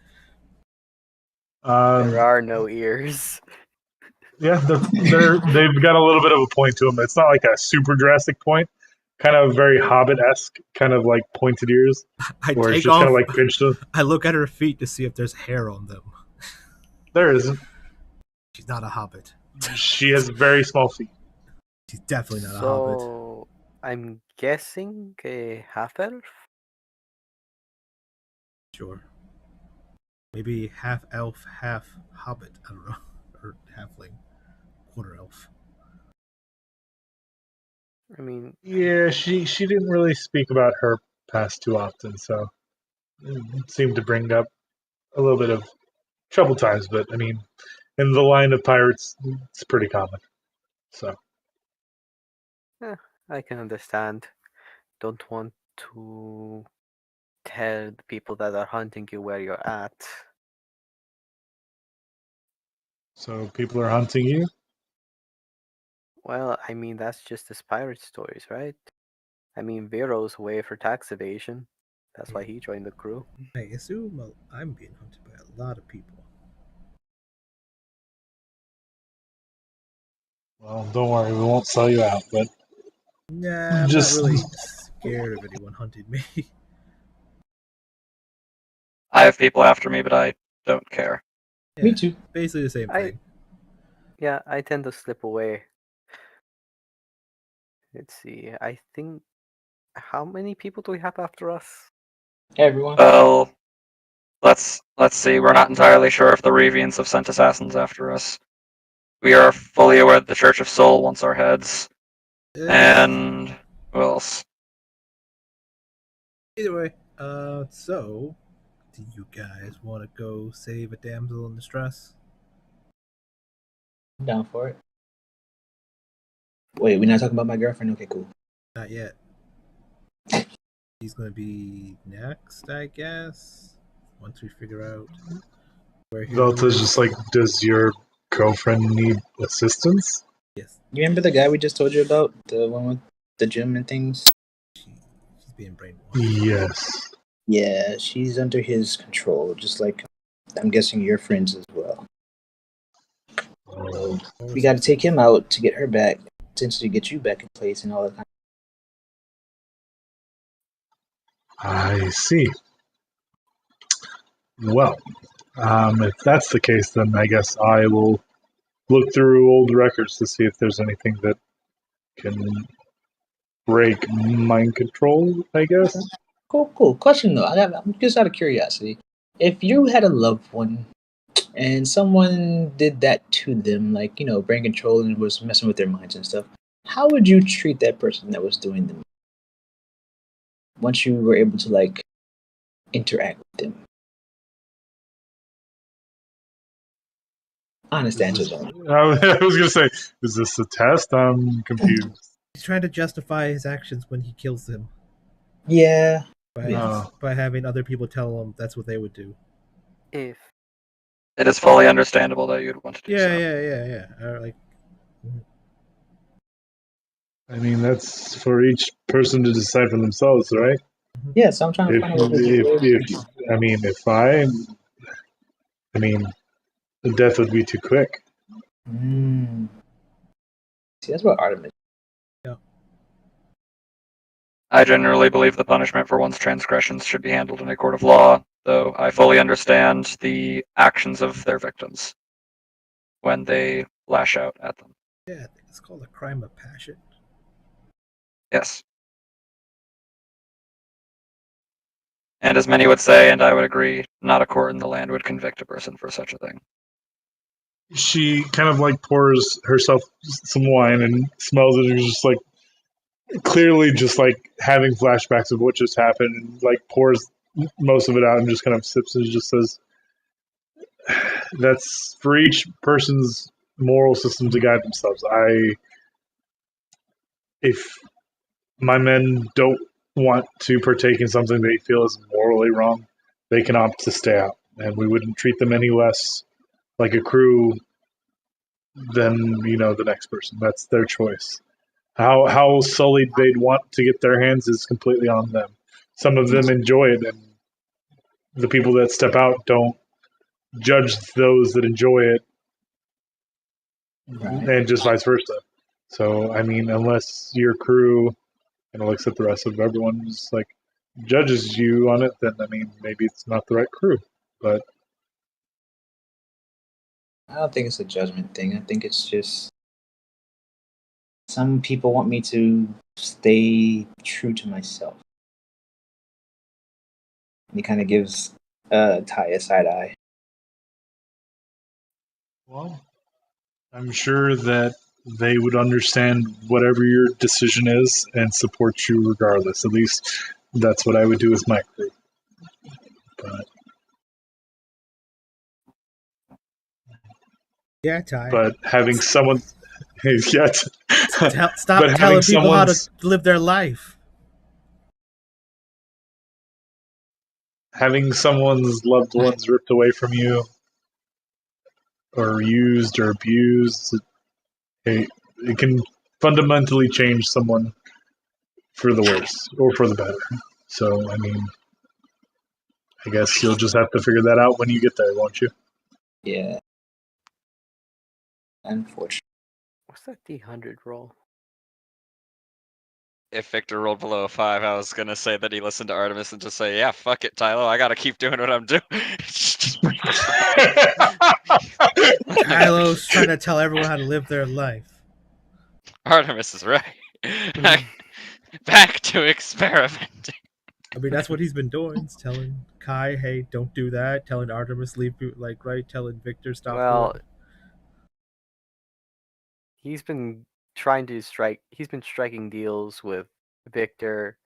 There are no ears. yeah, they've got a little bit of a point to them. It's not like a super drastic point, kind of very Hobbit-esque, kind of like pointed ears, I where it's take just off. kind of like pinched them. I look at her feet to see if there's hair on them. There isn't. She's not a hobbit. She has very small feet. She's definitely not a hobbit. So I'm guessing a half elf. Sure. Maybe half elf, half hobbit. I don't know. Or halfling. Quarter elf. I mean, Yeah, she didn't really speak about her past too often, so it seemed to bring up a little bit of troubled times. But I mean, in the line of pirates, it's pretty common. So I can understand. Don't want to tell the people that are hunting you where you're at. people are hunting you. Well, I mean, that's just the pirate stories, right? I mean, Vero's away for tax evasion. That's why he joined the crew. I assume I'm being hunted by a lot of people. Well, don't worry, we won't sell you out. But Nah, I'm Just- not really scared of anyone hunting me. I have people after me, but I don't care. Yeah, Me too. Basically the same thing. Yeah, I tend to slip away. Let's see. I think. How many people do we have after us? Everyone. Well, let's see. We're not entirely sure if the Revians have sent assassins after us. We are fully aware that the Church of Soul wants our heads. And who else? Either way, so do you guys want to go save a damsel in distress? I'm down for it. Wait, we're not talking about my girlfriend? Okay, cool. Not yet. He's gonna be next, I guess. Once we figure out where he Velta's just like, does your girlfriend need assistance? Yes, You remember the guy we just told you about? The one with the gym and things? she's being brainwashed. Yes. Yeah, she's under his control, just like I'm guessing your friends as well. So we got to take him out to get her back, essentially get you back in place and all that kind I see. Well, if that's the case, then I guess I will look through old records to see if there's anything that can break mind control, I guess. Cool. Question though, I'm just out of curiosity. If you had a loved one and someone did that to them, like, brain control and was messing with their minds and stuff, how would you treat that person that was doing them? Once you were able to, like, interact with them? Honest answer though. I was going to say, is this a test? I'm confused. He's trying to justify his actions when he kills them Yeah. by having other people tell him that's what they would do. If It is fully understandable that you'd want to do so. Yeah. I mean, that's for each person to decide for themselves, right? Yeah, so I'm trying to find out what the death would be too quick. See, that's what Artemis. I generally believe the punishment for one's transgressions should be handled in a court of law. though I fully understand the actions of their victims when they lash out at them. Yeah, I think it's called a crime of passion. Yes. And as many would say, and I would agree, not a court in the land would convict a person for such a thing. She kind of like pours herself some wine and smells it and is just like clearly just like having flashbacks of what just happened and like pours most of it out and just kind of sips and just says, that's for each person's moral system to guide themselves. If my men don't want to partake in something they feel is morally wrong, they can opt to stay out, and we wouldn't treat them any less like a crew than the next person. That's their choice. How sullied they'd want to get their hands is completely on them. Some of them enjoy it, and the people that step out don't judge those that enjoy it, Right. and just vice versa. So, I mean, unless your crew looks at the rest of everyone just like judges you on it, then I mean, maybe it's not the right crew. But I don't think it's a judgment thing. I think it's just some people want me to stay true to myself. And he kind of gives Ty a side eye. well, I'm sure that they would understand whatever your decision is and support you regardless. At least that's what I would do with my crew. Yeah, Ty. But having someone, yet, Stop but telling having people how to someone's live their life. having someone's loved ones ripped away from you, or used or abused, it can fundamentally change someone for the worse or for the better. So, I mean, I guess you'll just have to figure that out when you get there, won't you? Yeah. Unfortunately. What's that D100 roll? If Victor rolled below a 5, I was gonna say that he listened to Artemis and just say, "Yeah, fuck it, Tylo, I gotta keep doing what I'm doing." Kylo's trying to tell everyone how to live their life. Artemis is right. Back to experimenting. I mean, that's what he's been doing. He's telling Kai, "Hey, don't do that." Telling Artemis, "Leave," right? Telling Victor, "Stop." Well, doing it. he's been trying to strike. He's been striking deals with Victor.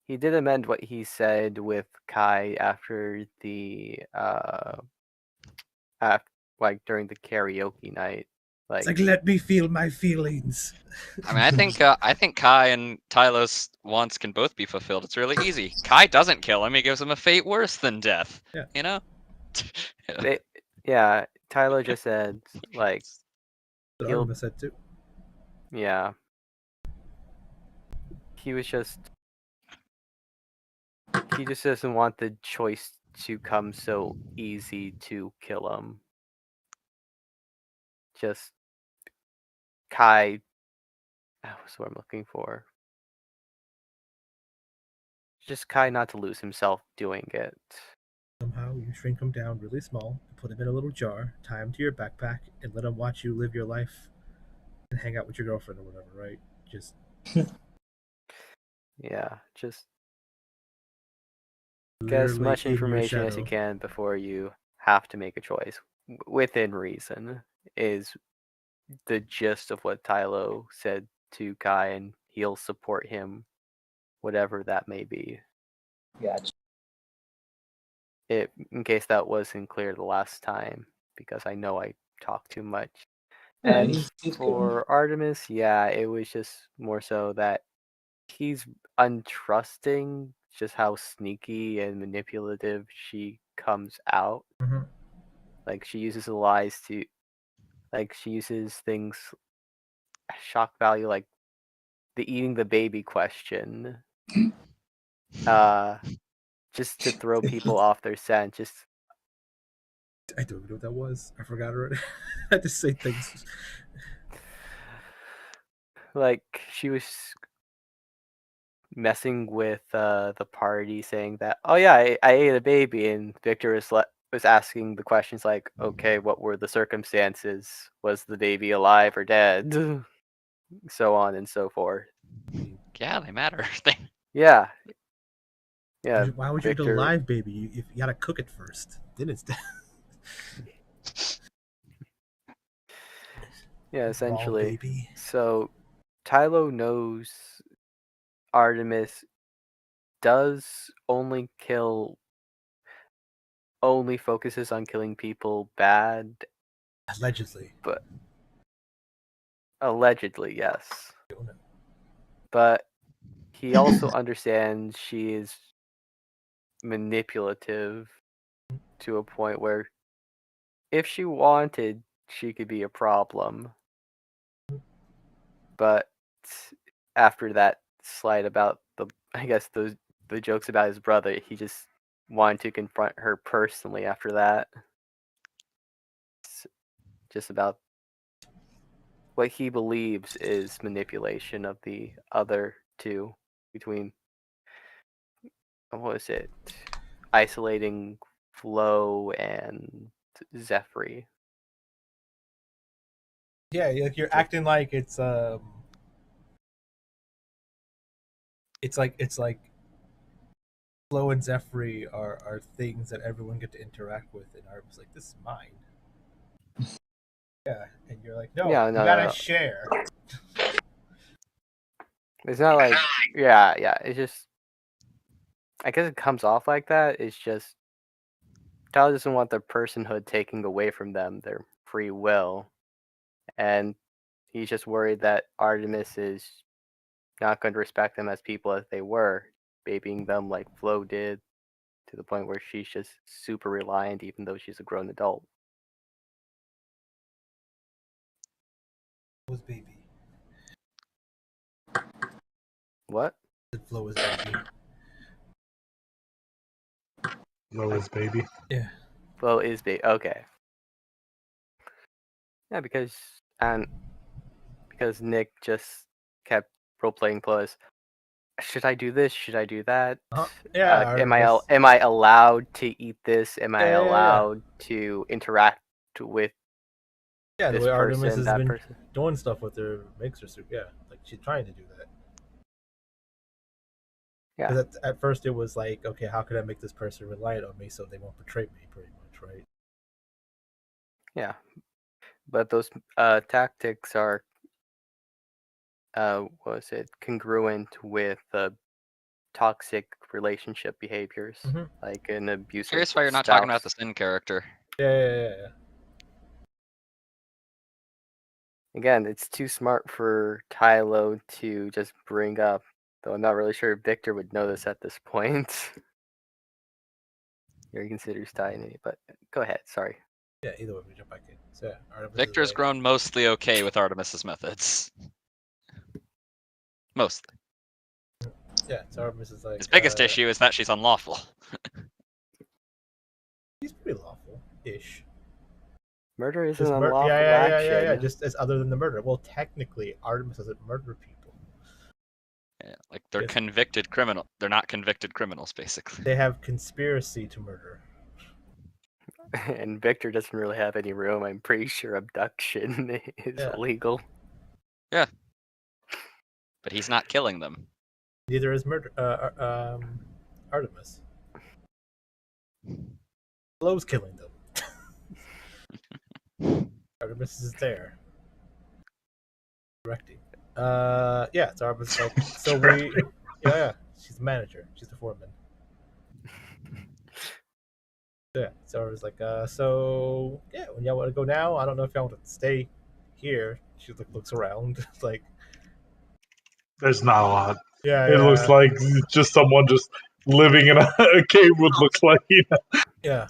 He did amend what he said with Kai after the during the karaoke night. It's like, let me feel my feelings. I mean, I think Kai and Tylos wants can both be fulfilled. It's really easy. Kai doesn't kill him; he gives him a fate worse than death. Yeah. You know. Yeah, Tyler just said like. But Artemis said too. Yeah. He just doesn't want the choice to come so easy to kill him. Just Kai. What's what I'm looking for? Just Kai not to lose himself doing it. Somehow you shrink him down really small, put him in a little jar, tie him to your backpack, and let him watch you live your life and hang out with your girlfriend or whatever, right? Just yeah, just get as much in your information as you shadow. can before you have to make a choice within reason is the gist of what Tylo said to Kai, and he'll support him whatever that may be. Gotcha. In case that wasn't clear the last time, because I know I talked too much. No, And he's for Artemis, yeah, it was just more so that he's untrusting, just how sneaky and manipulative she comes out. Mhm. Like she uses the lies to, like she uses things, shock value, like the eating the baby question, just to throw people off their scent. Just I don't even know what that was. I forgot already. I just say things. like she was messing with the party, saying that, oh yeah, I ate a baby, and Victor was asking the questions like, okay, what were the circumstances? Was the baby alive or dead? So on and so forth. Yeah, they matter. Yeah. Yeah. Why would you eat a Victor- live baby? If you gotta cook it first, then it's dead. Yeah, Raw essentially. baby. So Tylo knows Artemis does only focuses on killing people bad, Allegedly. but allegedly, yes. But he also understands she is manipulative to a point where if she wanted, she could be a problem. But after that slide about the jokes about his brother, he just wanted to confront her personally after that. It's just about what he believes is manipulation of the other two between, what was it, isolating Flo and Zephyr. Yeah, like you're acting like it's like Flo and Zephyr are things that everyone get to interact with, and Arb's like, this is mine. Yeah, and you're like, no, Yeah, you no, gotta no. share. It's not like, yeah, it's just, I guess it comes off like that. It's just, Tyler doesn't want their personhood taking away from them, their free will. And he's just worried that Artemis is not going to respect them as people as they were, babying them like Flo did, to the point where she's just super reliant, even though she's a grown adult. Flo's baby. What? Flo is baby. Lois baby. Yeah. Flo is okay. Yeah, because Nick just kept role playing Flo as, should I do this? Should I do that? Yeah. Am I allowed to eat this? Am I Yeah. allowed to interact with Yeah, the this way Artemis person, has that been person? doing stuff with her makes her super. Yeah, like she's trying to do that. Yeah. Because at first it was like, okay, how could I make this person reliant on me so they won't betray me, pretty much, right? Yeah, but those tactics are congruent with toxic relationship behaviors, like an abusive. Curious why you're not talking about the Sin character. Yeah. Again, it's too smart for Tylo to just bring up, though I'm not really sure Victor would know this at this point. He considers Tiny, but go ahead, sorry. Yeah, either way, we jump back in. So, yeah, Artemis Victor's like, grown mostly okay with Artemis's methods. Mostly. Yeah, so Artemis is like... His biggest issue is that she's unlawful. She's pretty lawful-ish. Murder isn't unlawful action. Yeah, just as other than the murder. Well, technically, Artemis doesn't murder people. Yeah, like they're convicted criminal. They're not convicted criminals, basically. They have conspiracy to murder. And Victor doesn't really have any room. I'm pretty sure abduction is illegal. Yeah. But he's not killing them. Neither is Artemis. Flo's killing them. Artemis is there. Directing. Yeah, so Artemis is like, so we... Yeah, she's the manager. She's the foreman. Yeah, so I was like, so yeah, when y'all want to go now, I don't know if y'all want to stay here. She looks around, it's like, there's not a lot. Yeah, it looks like just someone just living in a cave would look like. Yeah.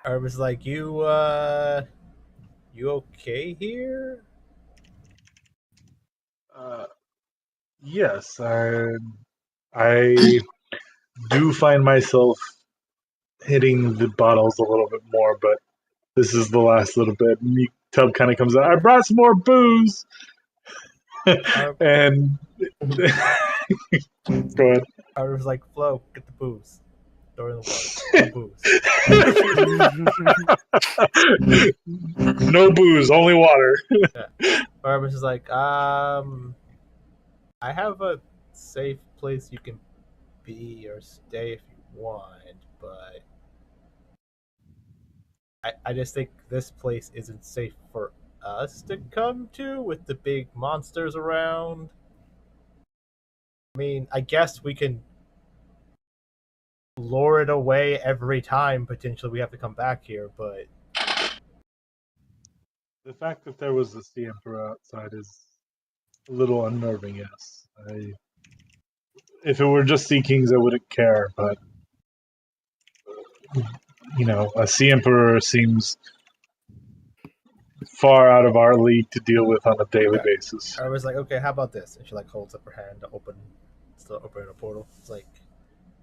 I was like, you okay here? Yes, I do find myself hitting the bottles a little bit more, but this is the last little bit. And Tub kind of comes out. I brought some more booze, and Go ahead. Artemis was like, Flo, get the booze. Throw it in the water. Booze. No booze, only water. Artemis is like, I have a safe place you can be or stay if you want, but I just think this place isn't safe for us to come to with the big monsters around. I mean, I guess we can lure it away every time potentially we have to come back here, but The fact that there was a sea emperor outside is a little unnerving, yes. If it were just sea kings, I wouldn't care, but a sea emperor seems far out of our league to deal with on a daily basis. I was like, okay, how about this? And she like holds up her hand to still open a portal. It's like,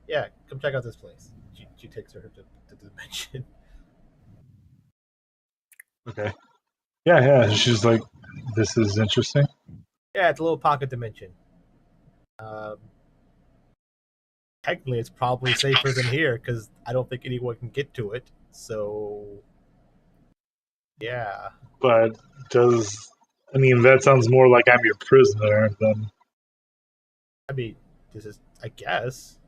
yeah, come check out this place. She takes her to the dimension. Okay. Yeah. She's like, this is interesting. Yeah, it's a little pocket dimension. Technically, it's probably safer than here because I don't think anyone can get to it. So, yeah. But that sounds more like I'm your prisoner than. I mean, this is, I guess.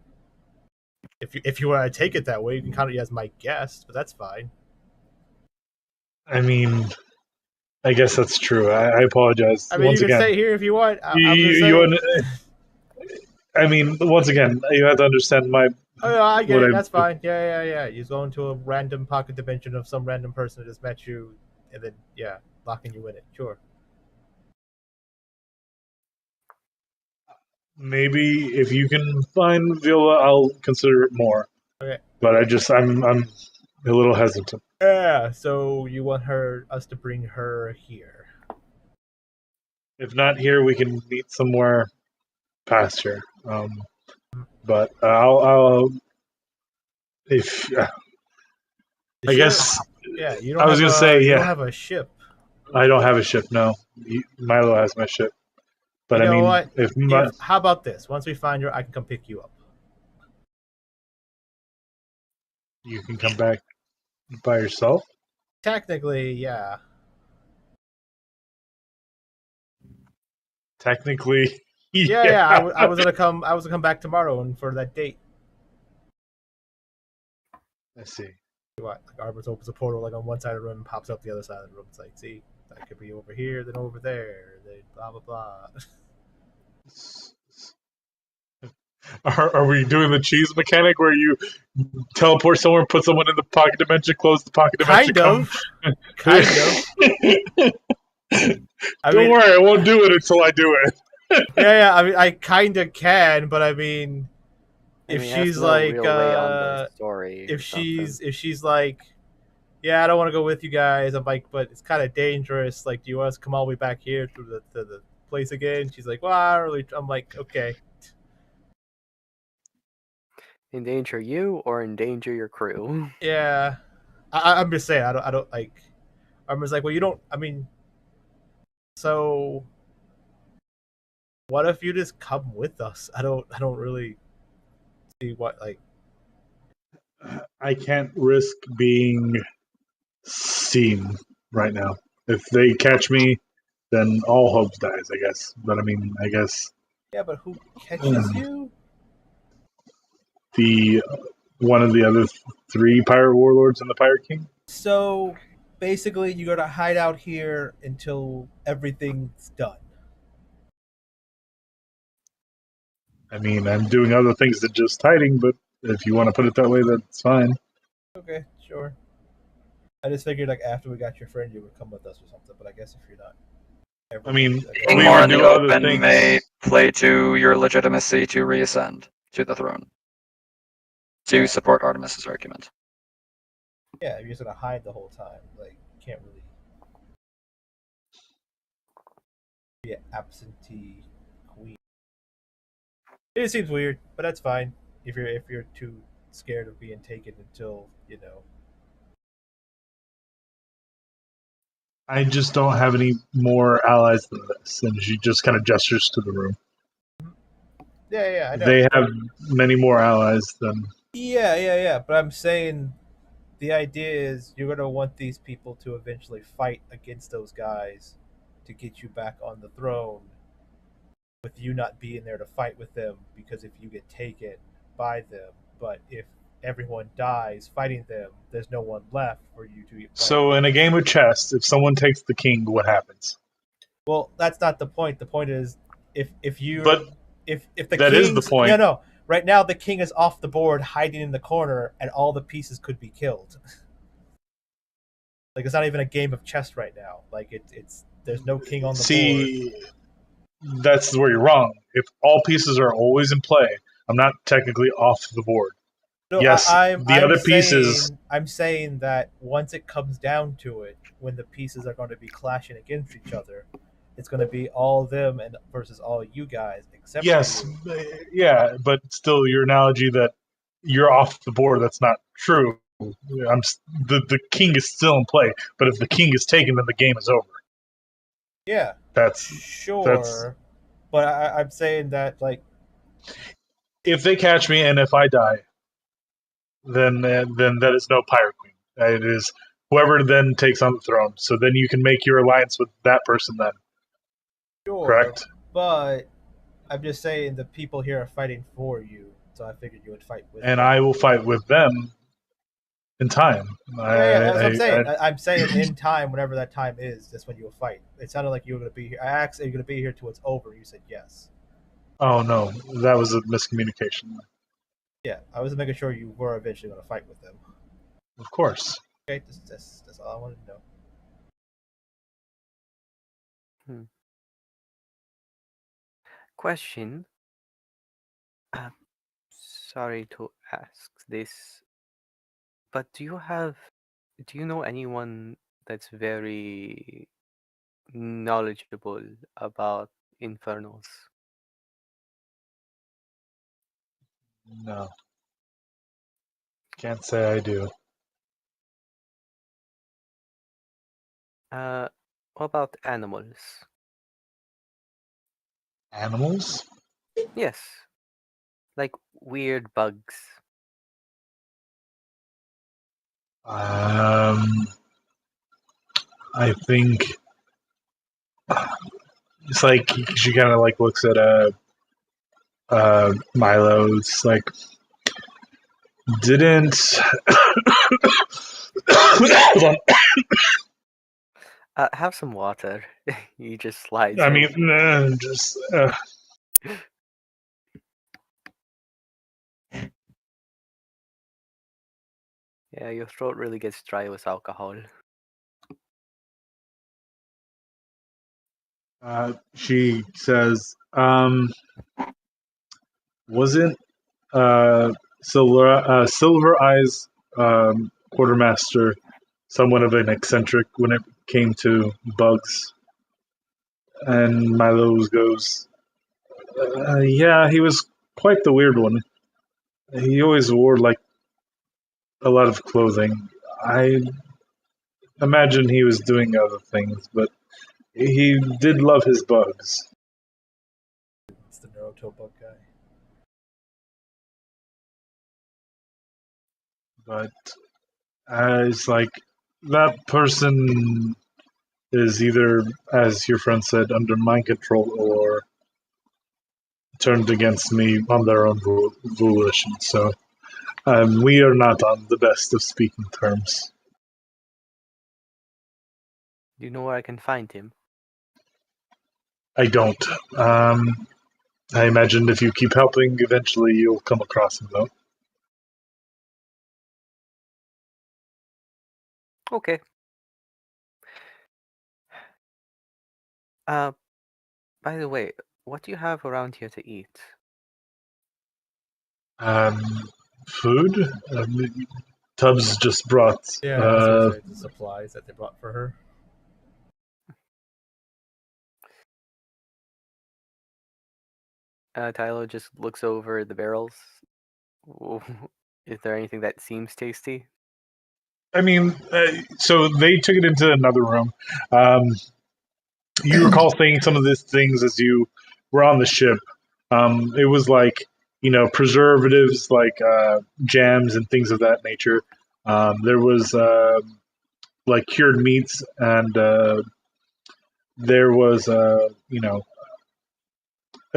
If you want to take it that way, you can count it as my guest, but that's fine. I mean, I guess that's true. I apologize. I mean, once you can again, stay here if you want. I mean, once again, you have to understand my. Oh, no, I get it. That's fine. Yeah. You go into a random pocket dimension of some random person that just met you, and then, yeah, locking you in it. Sure. Maybe if you can find Viola, I'll consider it more. Okay. But I'm a little hesitant. Yeah, so you want us to bring her here? If not here, we can meet somewhere past here. But I'll if I guess. Yeah, you don't. I was gonna say, you yeah. don't have a ship. I don't have a ship. No, Milo has my ship. But you know I mean, what? How about this? Once we find her, I can come pick you up. You can come back by yourself. Technically, yeah. Technically, yeah. I was gonna come. I was gonna come back tomorrow and for that date. I see. What? Like Arbus opens a portal like on one side of the room and pops up the other side of the room. It's like, see, that could be over here, then over there, then blah blah blah. Are we doing the cheese mechanic where you teleport somewhere, put someone in the pocket dimension, close the pocket dimension? Kind of. Don't worry, I won't do it until I do it. yeah. I mean, I kind of can, but I mean, if she's like, if she's like, yeah, I don't want to go with you guys. I'm like, but it's kind of dangerous. Like, do you want us to come all the way back here to the place again? She's like, well, I don't really. I'm like, okay. Endanger you or endanger your crew? Yeah, I'm just saying. I don't like. I'm just like, well, you don't. I mean, so what if you just come with us? I don't really see what like. I can't risk being seen right now. If they catch me, then all hope dies, I guess. But I mean, I guess. Yeah, but who catches you? One of the other 3 pirate warlords and the Pirate King. So basically, you got to hide out here until everything's done. I mean, I'm doing other things than just hiding, but if you want to put it that way, that's fine. Okay, sure. I just figured like after we got your friend, you would come with us or something. But I guess if you're not. I mean, being more in the open may play to your legitimacy to reascend to the throne. To support Artemis's argument. Yeah, you're just gonna hide the whole time. Like, you can't really be an absentee queen. It seems weird, but that's fine. If you're too scared of being taken until I just don't have any more allies than this, and she just kind of gestures to the room. Yeah, I know. They have many more allies than. Yeah. But I'm saying the idea is you're going to want these people to eventually fight against those guys to get you back on the throne, with you not being there to fight with them, because if you get taken by them, but if everyone dies fighting them, there's no one left for you to fight. So in a game of chess, if someone takes the king, what happens? Well, that's not the point. The point is if you But if the that is the point. No. Right now the king is off the board hiding in the corner and all the pieces could be killed. Like, it's not even a game of chess right now. Like, it's there's no king on the board. See, that's where you're wrong. If all pieces are always in play, I'm not technically off the board. No, Yes, I'm other saying, pieces. I'm saying that once it comes down to it, when the pieces are going to be clashing against each other, it's going to be all them and versus all you guys, except Yes, for you. yeah, but still, your analogy that you're off the board, that's not true. The king is still in play, but if the king is taken, then the game is over. Yeah, That's sure. But I'm saying that, like, if they catch me and if I die, then that is no pirate queen. It is whoever then takes on the throne. So then you can make your alliance with that person then. sure. Correct. But I'm just saying the people here are fighting for you, so I figured you would fight with And them. I will fight with them in time. Yeah, that's what I'm saying. I'm saying in time, whenever that time is, that's when you will fight. It sounded like you were going to be here. I asked, are you going to be here till it's over? You said yes. Oh no, that was a miscommunication. Yeah, I was making sure you were eventually going to fight with them. Of course. Okay, that's all I wanted to know. Question. Sorry to ask this, but do you know anyone that's very knowledgeable about infernals? No. Can't say I do. What about animals? Animals? Yes. Like weird bugs. I think it's like she kind of like looks at Milo. It's like didn't. Hold on. Have some water. He just slides. I mean, just. Yeah, your throat really gets dry with alcohol. She says, wasn't Silver Eyes quartermaster somewhat of an eccentric when it came to bugs? And Milo goes, yeah, he was quite the weird one. He always wore like a lot of clothing. I imagine he was doing other things, but he did love his bugs. It's the Naruto bug guy. But it's like that person is either, as your friend said, under my control or turned against me on their own volition. So we are not on the best of speaking terms. Do you know where I can find him? I don't. I imagine if you keep helping, eventually you'll come across him, though. Okay. By the way, what do you have around here to eat? Food? Tubbs just brought. Yeah, the supplies that they brought for her. Tyler just looks over the barrels. Is there anything that seems tasty? I mean, so they took it into another room. You recall saying some of these things as you were on the ship. It was like preservatives, like jams and things of that nature. There was like cured meats, and there was a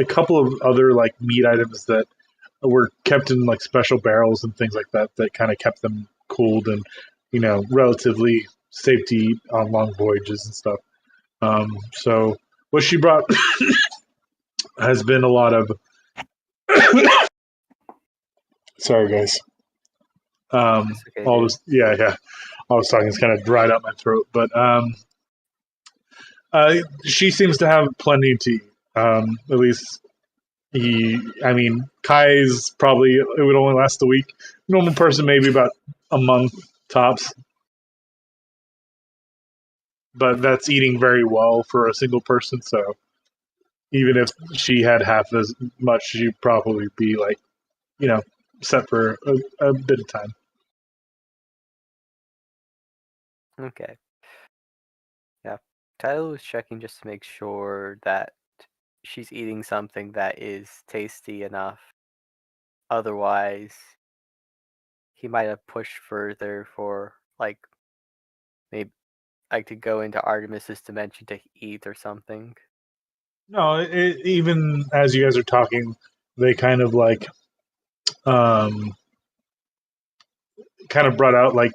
couple of other like meat items that were kept in like special barrels and things like that that kind of kept them cooled and relatively safe to eat on long voyages and stuff. So what she brought has been a lot of sorry guys. Okay, All dude. this all this talking is kind of dried up my throat, but she seems to have plenty to eat. At least Kai's probably, it would only last a week. Normal person, maybe about a month tops. But that's eating very well for a single person, so even if she had half as much, she'd probably be like, set for a bit of time. Okay. Yeah. Tyler was checking just to make sure that she's eating something that is tasty enough. Otherwise, he might have pushed further for maybe to go into Artemis's dimension to eat or something. No, even as you guys are talking, they kind of like, kind of brought out like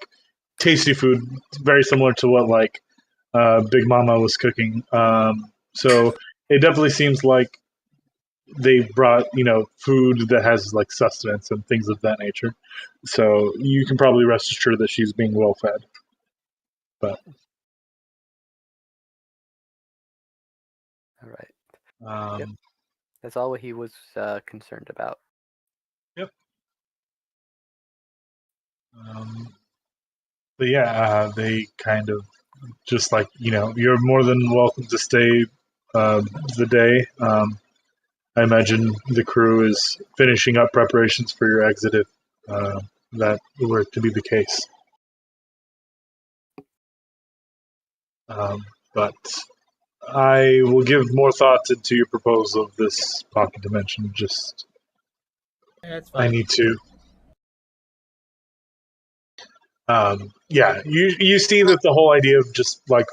tasty food, very similar to what like Big Mama was cooking. So it definitely seems like they brought food that has like sustenance and things of that nature. So you can probably rest assured that she's being well fed. But All right. yep. That's all he was concerned about. Yep. But yeah, they kind of just like you're more than welcome to stay the day. I imagine the crew is finishing up preparations for your exit if that were to be the case. But I will give more thought into your proposal of this pocket dimension. Just That's fine. I need to. You see that the whole idea of just like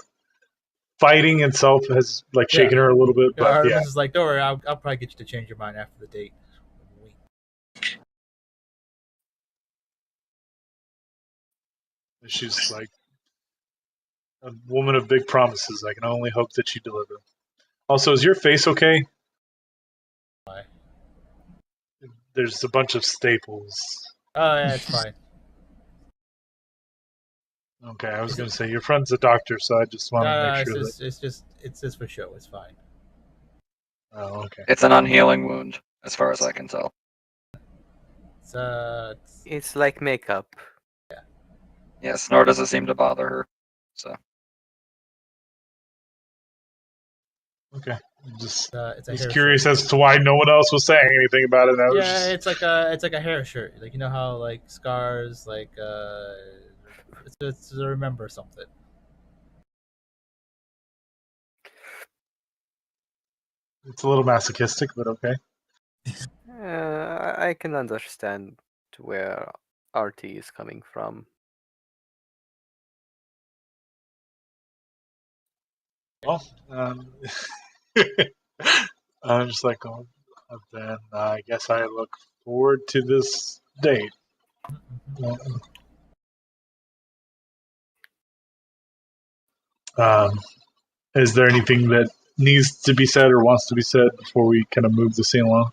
fighting itself has like shaken her a little bit, but Artemis is like, don't worry, I'll probably get you to change your mind after the date. she's like a woman of big promises. I can only hope that you deliver. Also, is your face okay? Why? There's a bunch of staples. Oh yeah, it's fine. Okay, I was going to say your friend's a doctor, so I just want to make sure it's just for show. It's fine. Oh, okay. It's an unhealing wound, as far as I can tell. It's like makeup. Yes, nor does it seem to bother her. So. Okay. Just it's curious as to why no one else was saying anything about it. It's like a hair shirt. Like how like scars it's to remember something. It's a little masochistic, but okay. I can understand where RT is coming from. Well, I'm just like, then I guess I look forward to this date. Is there anything that needs to be said or wants to be said before we kind of move the scene along?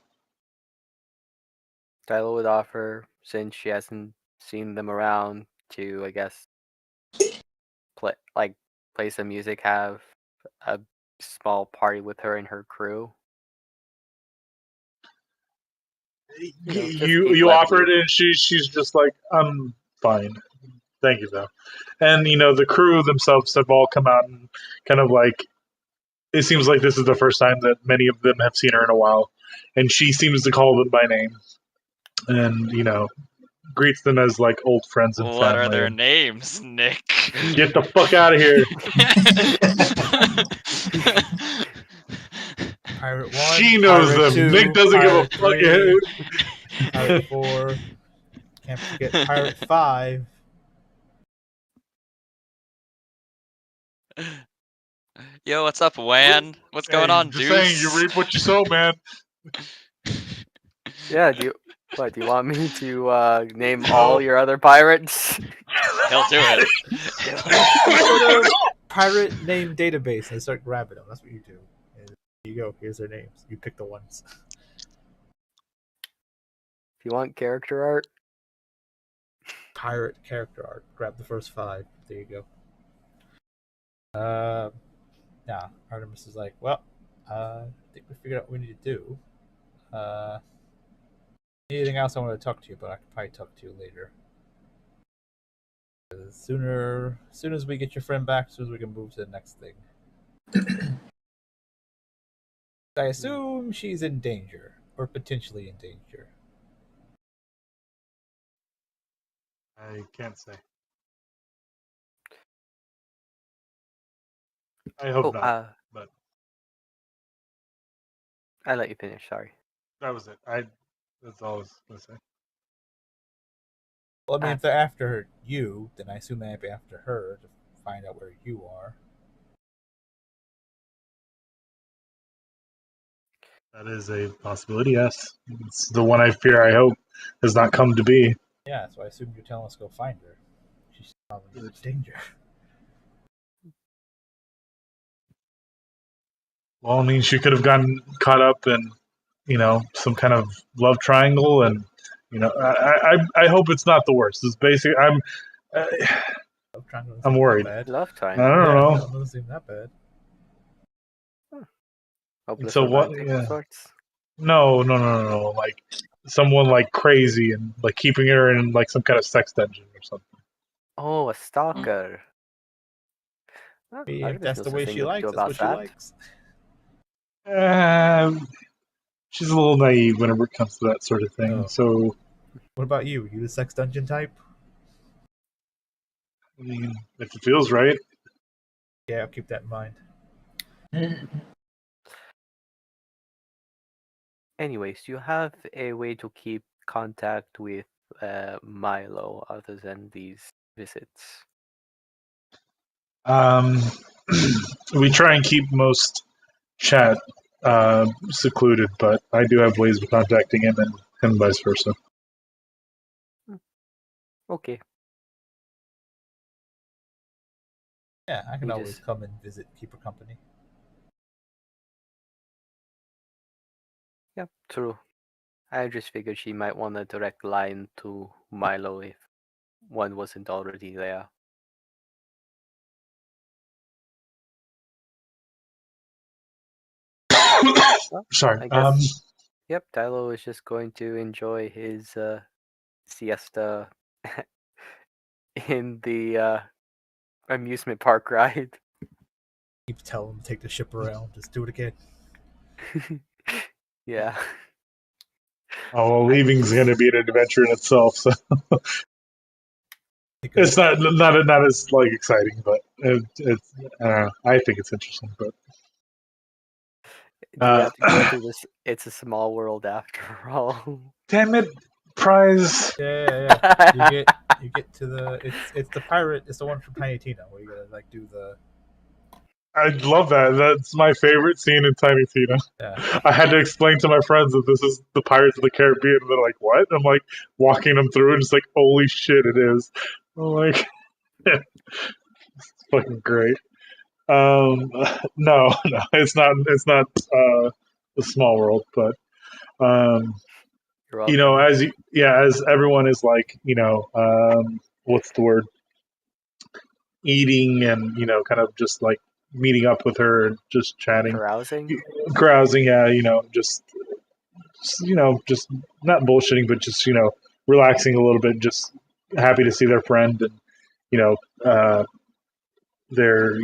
Tyler would offer, since she hasn't seen them around, to I guess play some music, have a small party with her and her crew. You offer it, and she's just like, I'm fine, thank you though. And the crew themselves have all come out and kind of like, it seems like this is the first time that many of them have seen her in a while, and she seems to call them by name, and greets them as like old friends and family. What are their names, Nick? Get the fuck out of here! Pirate 1. She knows Pirate them. 2, Nick doesn't Pirate give a fuck. 3, Pirate 4. Can't forget Pirate 5. Yo, what's up, Wan? What's going Hey, on, just dude? saying, you reap what you sow, man. Yeah, do you want me to name all your other pirates? He'll do it. You go to pirate name database and start grabbing them. That's what you do. And here you go. Here's their names. You pick the ones. If you want character art, Pirate character art. Grab the first 5. There you go. Yeah. Artemis is like, well, I think we figured out what we need to do. Anything else I want to talk to you about? I can probably talk to you later. As soon as we get your friend back, as soon as we can move to the next thing. I assume she's in danger, or potentially in danger. I can't say. I hope not. But I let you finish. Sorry. that was it. That's all I was gonna say. Well, I mean, if they're after you, then I assume they'd be after her to find out where you are. That is a possibility. Yes, it's the one I fear. I hope has not come to be. Yeah, so I assume you're telling us to go find her. She's probably in danger. Well, I mean, she could have gotten caught up in, some kind of love triangle, and I hope it's not the worst. It's basically I'm worried. Love I triangle. don't know. It doesn't seem that bad. Hopeless So what? romantic Yeah. of sorts. No. Like someone like crazy and like keeping her in like some kind of sex dungeon or something. Oh, a stalker. Well, If Artemis that's knows the a way thing she or likes, two that's about what she that. likes. She's a little naive whenever it comes to that sort of thing. Oh. So, What about you? You the sex dungeon type? I mean, if it feels right. Yeah, I'll keep that in mind. Anyways, do you have a way to keep contact with Milo other than these visits? We try and keep most chat secluded, but I do have ways of contacting him and him vice versa. Okay. Yeah, I can You always just- come and visit, keep her company. Yeah, true. I just figured she might want a direct line to Milo if one wasn't already there. Well, Sorry. I guess. Yep, Tylo is just going to enjoy his siesta in the amusement park ride. Keep telling him to take the ship around. Just do it again. Yeah. Oh, well, leaving's going to be an adventure in itself, so it's not as like exciting, but it's I think it's interesting. But Do you have to go to this? It's a small world after all. damn it, prize! Yeah. You get to the it's the pirate. It's the one from Tiny Tina where you gotta like do the. I love that. That's my favorite scene in Tiny Tina. Yeah. I had to explain to my friends that this is the Pirates of the Caribbean, and they're like, "What?" I'm like walking them through, and it's like, "Holy shit, it is!" I'm like, "It's fucking great." No, it's not. It's not a small world, but as everyone is like, what's the word? Eating and kind of just like meeting up with her and just chatting, carousing, yeah, just not bullshitting, but just relaxing a little bit, just happy to see their friend and their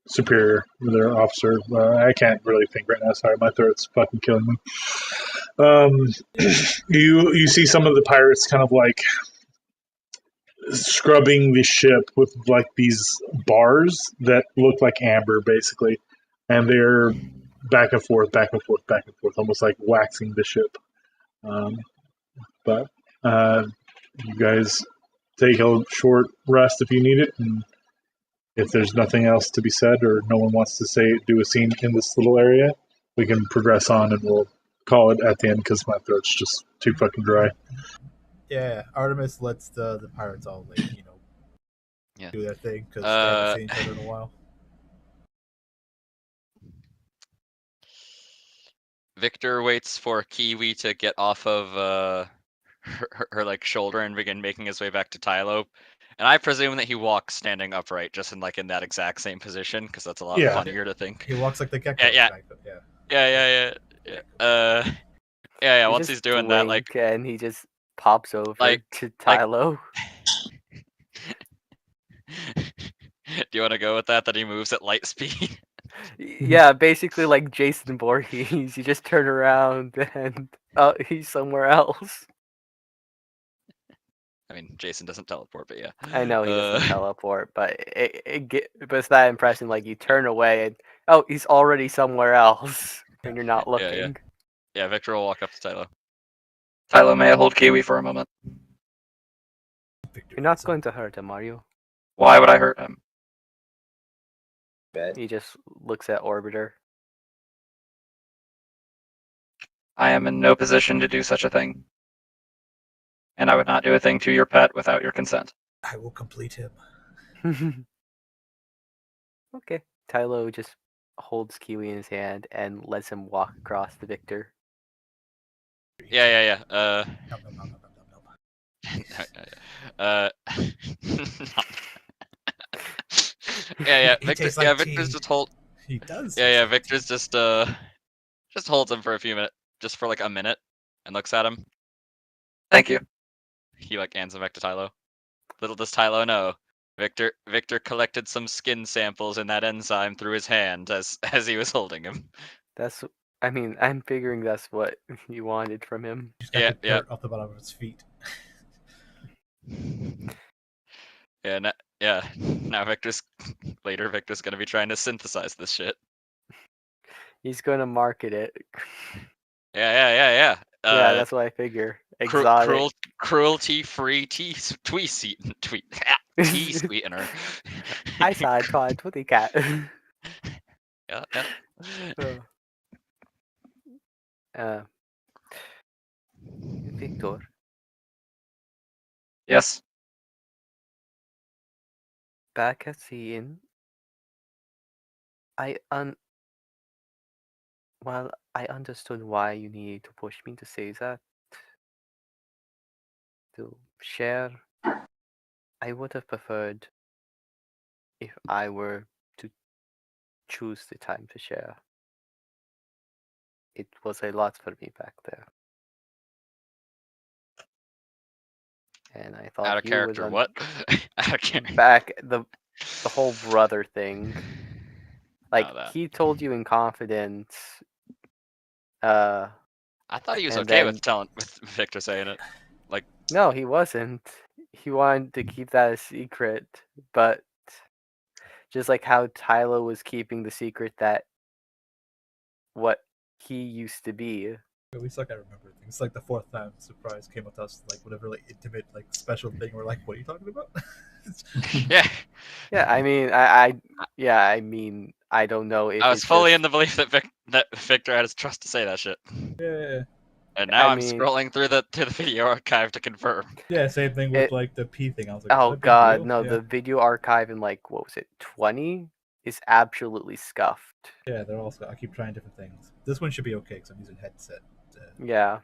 superior, their officer. I can't really think right now. Sorry, my throat's fucking killing me. You see some of the pirates kind of like scrubbing the ship with like these bars that look like amber, basically, and they're back and forth, back and forth, back and forth, almost like waxing the ship. But you guys take a short rest if you need it, and if there's nothing else to be said or no one wants to do a scene in this little area, we can progress on and we'll call it at the end because my throat's just too fucking dry. Yeah, Artemis lets the pirates all Yeah. do their thing because they haven't seen each other in a while. Victor waits for Kiwi to get off of her like shoulder and begin making his way back to Tylo. And I presume that he walks standing upright, just in that exact same position, because that's a lot funnier to think. He walks like the gecko. Yeah. Yeah. You Once just he's doing that, blink and he just pops over to Tylo. Do you want to go with that? That he moves at light speed? Yeah, basically like Jason Voorhees. You just turn around and he's somewhere else. I mean, Jason doesn't teleport, but yeah. I know he doesn't teleport, but but it's that impression. Like you turn away and he's already somewhere else when you're not looking. Yeah, Victor will walk up to Tylo. Tylo, may I hold Kiwi for a moment? You're not going to hurt him, are you? Why would I hurt him? Bad. He just looks at Orbiter. I am in no position to do such a thing. And I would not do a thing to your pet without your consent. I will complete him. Okay. Tylo just holds Kiwi in his hand and lets him walk across to Victor. Yeah. Yeah. Victor's just hold. He does. Yeah. Victor's just holds him for a few minutes, just for like a minute, and looks at him. Thank you. He hands him back to Tylo. Little does Tylo know, Victor collected some skin samples in that enzyme through his hand as he was holding him. I'm figuring that's what you wanted from him. He's got the dirt off the bottom of his feet. Now Victor's gonna be trying to synthesize this shit. He's gonna market it. Yeah. Yeah, that's what I figure. Exotic. Cruelty-free tea sweetener. I saw it on Twitty Cat. Yeah. Victor. Yes. Back at the inn, I understood why you needed to push me to say that. To share, I would have preferred if I were to choose the time to share. It was a lot for me back there. And I thought Out of character, what? Out of character. Back the whole brother thing. He told you in confidence. I thought he was okay with Victor saying it. No, he wasn't. He wanted to keep that a secret, but just like how Tylo was keeping the secret that what he used to be. We suck at remembering things. It's like the fourth time surprise came with us, whatever intimate special thing. We're like, what are you talking about? Yeah. Yeah, I mean, I don't know if I was fully in the belief that Victor had his trust to say that shit. Yeah. And now I'm scrolling through to the video archive to confirm. Yeah, same thing with the P thing. I was like, oh god, no, the video archive in what was it, 20 is absolutely scuffed. Yeah, they're all scuffed. I keep trying different things. This one should be okay because I'm using headset. Yeah.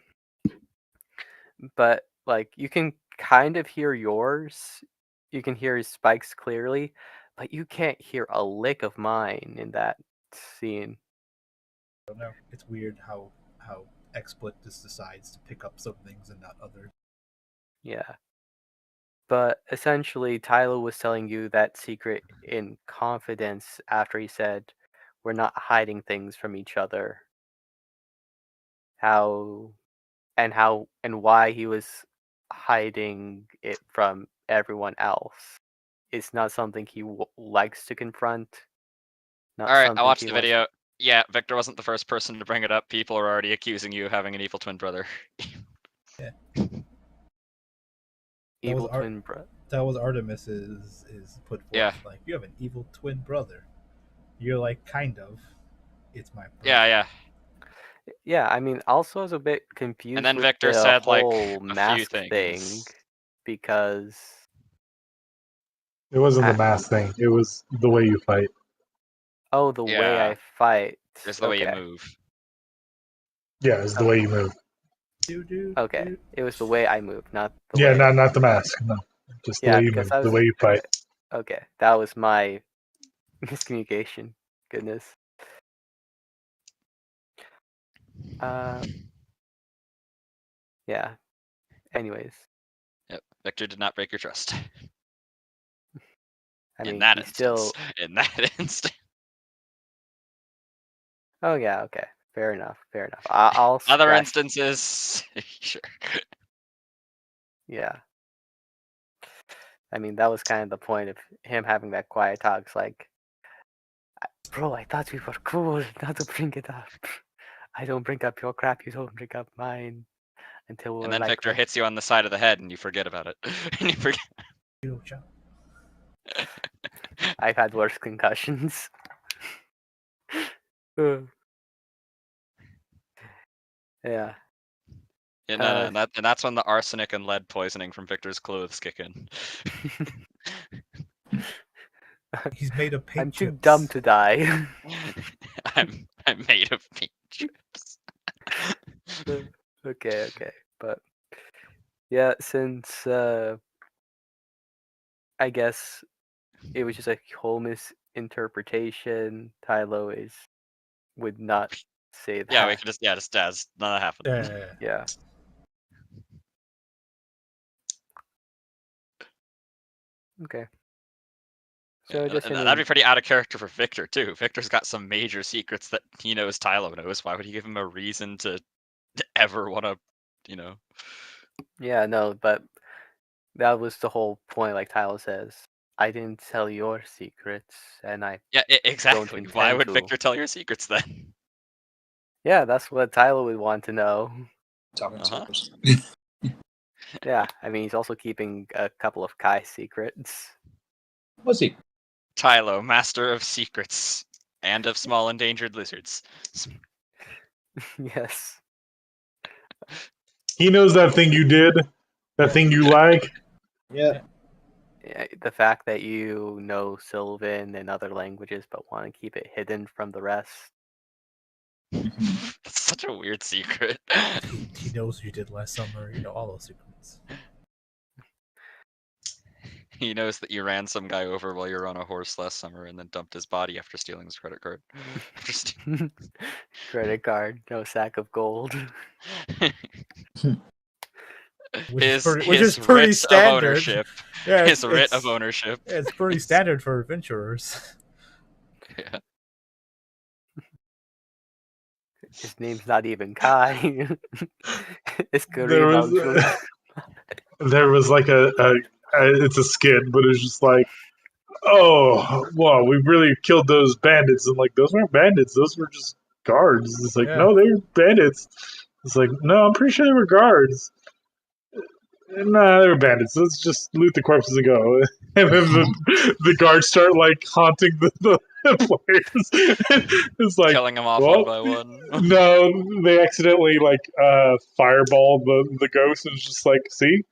But you can kind of hear yours. You can hear his spikes clearly, but you can't hear a lick of mine in that scene. I don't know. It's weird how XSplit just decides to pick up some things and not others. Yeah. But essentially, Tyler was telling you that secret in confidence after he said, we're not hiding things from each other. How and why he was hiding it from everyone else. It's not something he likes to confront. All right, I watched the video. Yeah, Victor wasn't the first person to bring it up. People are already accusing you of having an evil twin brother. Evil Ar- twin brother. That was Artemis is put forth. Yeah. Like, you have an evil twin brother. You're like, kind of. It's my brother. Yeah. Yeah, I mean, also I was a bit confused And then with Victor the said, like, whole a few mask things. thing, because It wasn't the Ah. mask thing. It was the way you fight. the way Yeah. I fight. It's the way you Okay. move. Yeah, it's the way you move. Okay, it was the way I move, not the Yeah, way. not the mask. No, just the Yeah, way you because move, I was the way you fight. okay. That was my miscommunication. Goodness. Yeah. Anyways, Yep. Victor did not break your trust. I mean, in that he instance. still. In that instance. Oh yeah. Okay. Fair enough. I'll Other scratch. instances, sure. Yeah. I mean, that was kind of the point of him having that quiet talk. It's like, bro, I thought we were cool not to bring it up. I don't bring up your crap, you don't bring up mine. Until we're And then like, Victor hits you on the side of the head and you forget about it. And you forget. I've had worse concussions. Yeah. And, and that's when the arsenic and lead poisoning from Victor's clothes kick in. He's made of paint I'm too chips. dumb to die. I'm made of paint chips. Okay, but yeah, since I guess it was just a whole misinterpretation, Tylo would not say that. Yeah, we could just as none of that happened. Yeah. Okay. So Yeah, just that'd be pretty out of character for Victor too. Victor's got some major secrets that he knows Tylo knows. Why would he give him a reason to ever want to, Yeah, no, but that was the whole point. Like Tylo says, I didn't tell your secrets, and I Yeah, exactly. don't Why intend would to. Victor tell your secrets then? Yeah, that's what Tylo would want to know. Talking circles. Yeah, I mean, he's also keeping a couple of Kai secrets. What's he? Tylo, master of secrets and of small endangered lizards. Yes. He knows that thing you did, that thing you like. Yeah. Yeah, the fact that you know Sylvan and other languages but want to keep it hidden from the rest. That's such a weird secret. He knows what you did last summer. You know all those secrets. He knows that you ran some guy over while you were on a horse last summer and then dumped his body after stealing his credit card. Credit card, no sack of gold. Which is pretty writ standard. Of ownership. Yeah, his writ of ownership. It's pretty standard for adventurers. Yeah. His name's not even Kai. It's There was like it's a skit, but it's just like, oh, wow, we really killed those bandits. And like, those weren't bandits. Those were just guards. It's like, no, they were bandits. It's like, no, I'm pretty sure they were guards. Nah, they were bandits. Let's just loot the corpses and go. And then the guards start like haunting the players. It's like killing them off one by one. No, they accidentally like fireball the ghost, and it's just like, see,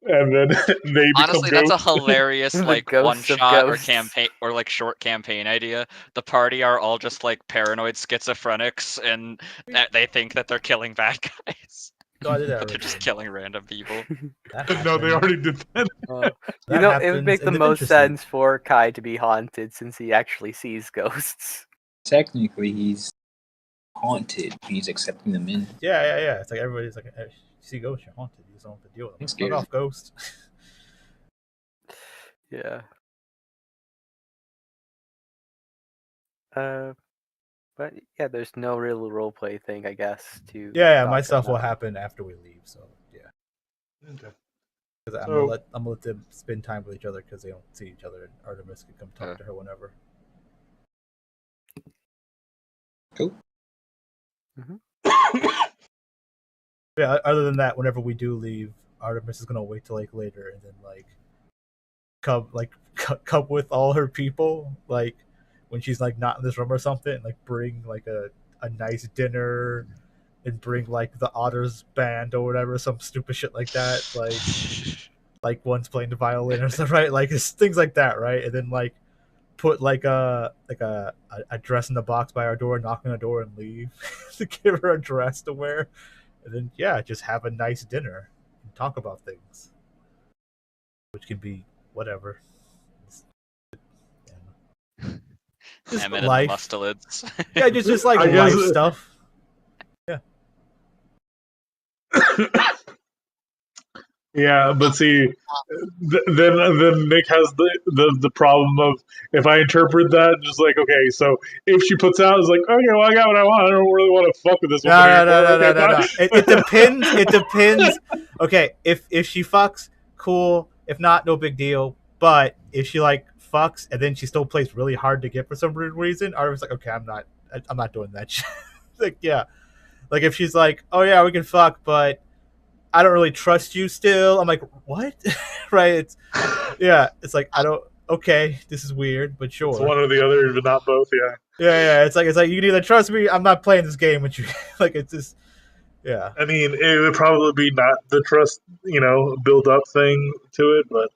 and then they honestly, become that's ghosts. a hilarious like one ghosts of shot or ghosts. campaign or like short campaign idea. The party are all just like paranoid schizophrenics, and they think that they're killing bad guys. No, I did that But already. they're just killing random people. No, they already did that. You know, it would make the most sense for Kai to be haunted since he actually sees ghosts. Technically, he's haunted. He's accepting them in. Yeah. It's like everybody's like, hey, you see ghosts, you're haunted. You just don't have to deal with them. Fuck off, ghost. Yeah. But yeah, there's no real roleplay thing, I guess. To my stuff will happen after we leave. So yeah. Okay. Because I'm gonna let them spend time with each other because they don't see each other. And Artemis can come talk to her whenever. Cool. Yeah. Other than that, whenever we do leave, Artemis is gonna wait till like later and then come with all her people when she's not in this room or something, bring a nice dinner and bring the Otters band or whatever, some stupid shit like that, one's playing the violin or something, right? It's things like that, right? And then put a dress in the box by our door, knock on the door and leave to give her a dress to wear, and then just have a nice dinner and talk about things, which can be whatever. Just Emmett and life. the mustelids. Yeah, just I life guess- stuff. Yeah, but see, then Nick has the problem of, if I interpret that, just okay, so if she puts out, it's okay, well, I got what I want. I don't really want to fuck with this woman anymore. No. It depends. It depends. Okay, if she fucks, cool. If not, no big deal. But if she fucks and then she still plays really hard to get for some weird reason, I was okay, I'm not doing that shit. If she's oh yeah, we can fuck, but I don't really trust you still. I'm what? Right? It's I don't. Okay, this is weird, but sure. It's one or the other, but not both. Yeah. Yeah. It's you can either trust me. I'm not playing this game with you. It's just. Yeah. I mean, it would probably be not the trust, build up thing to it, but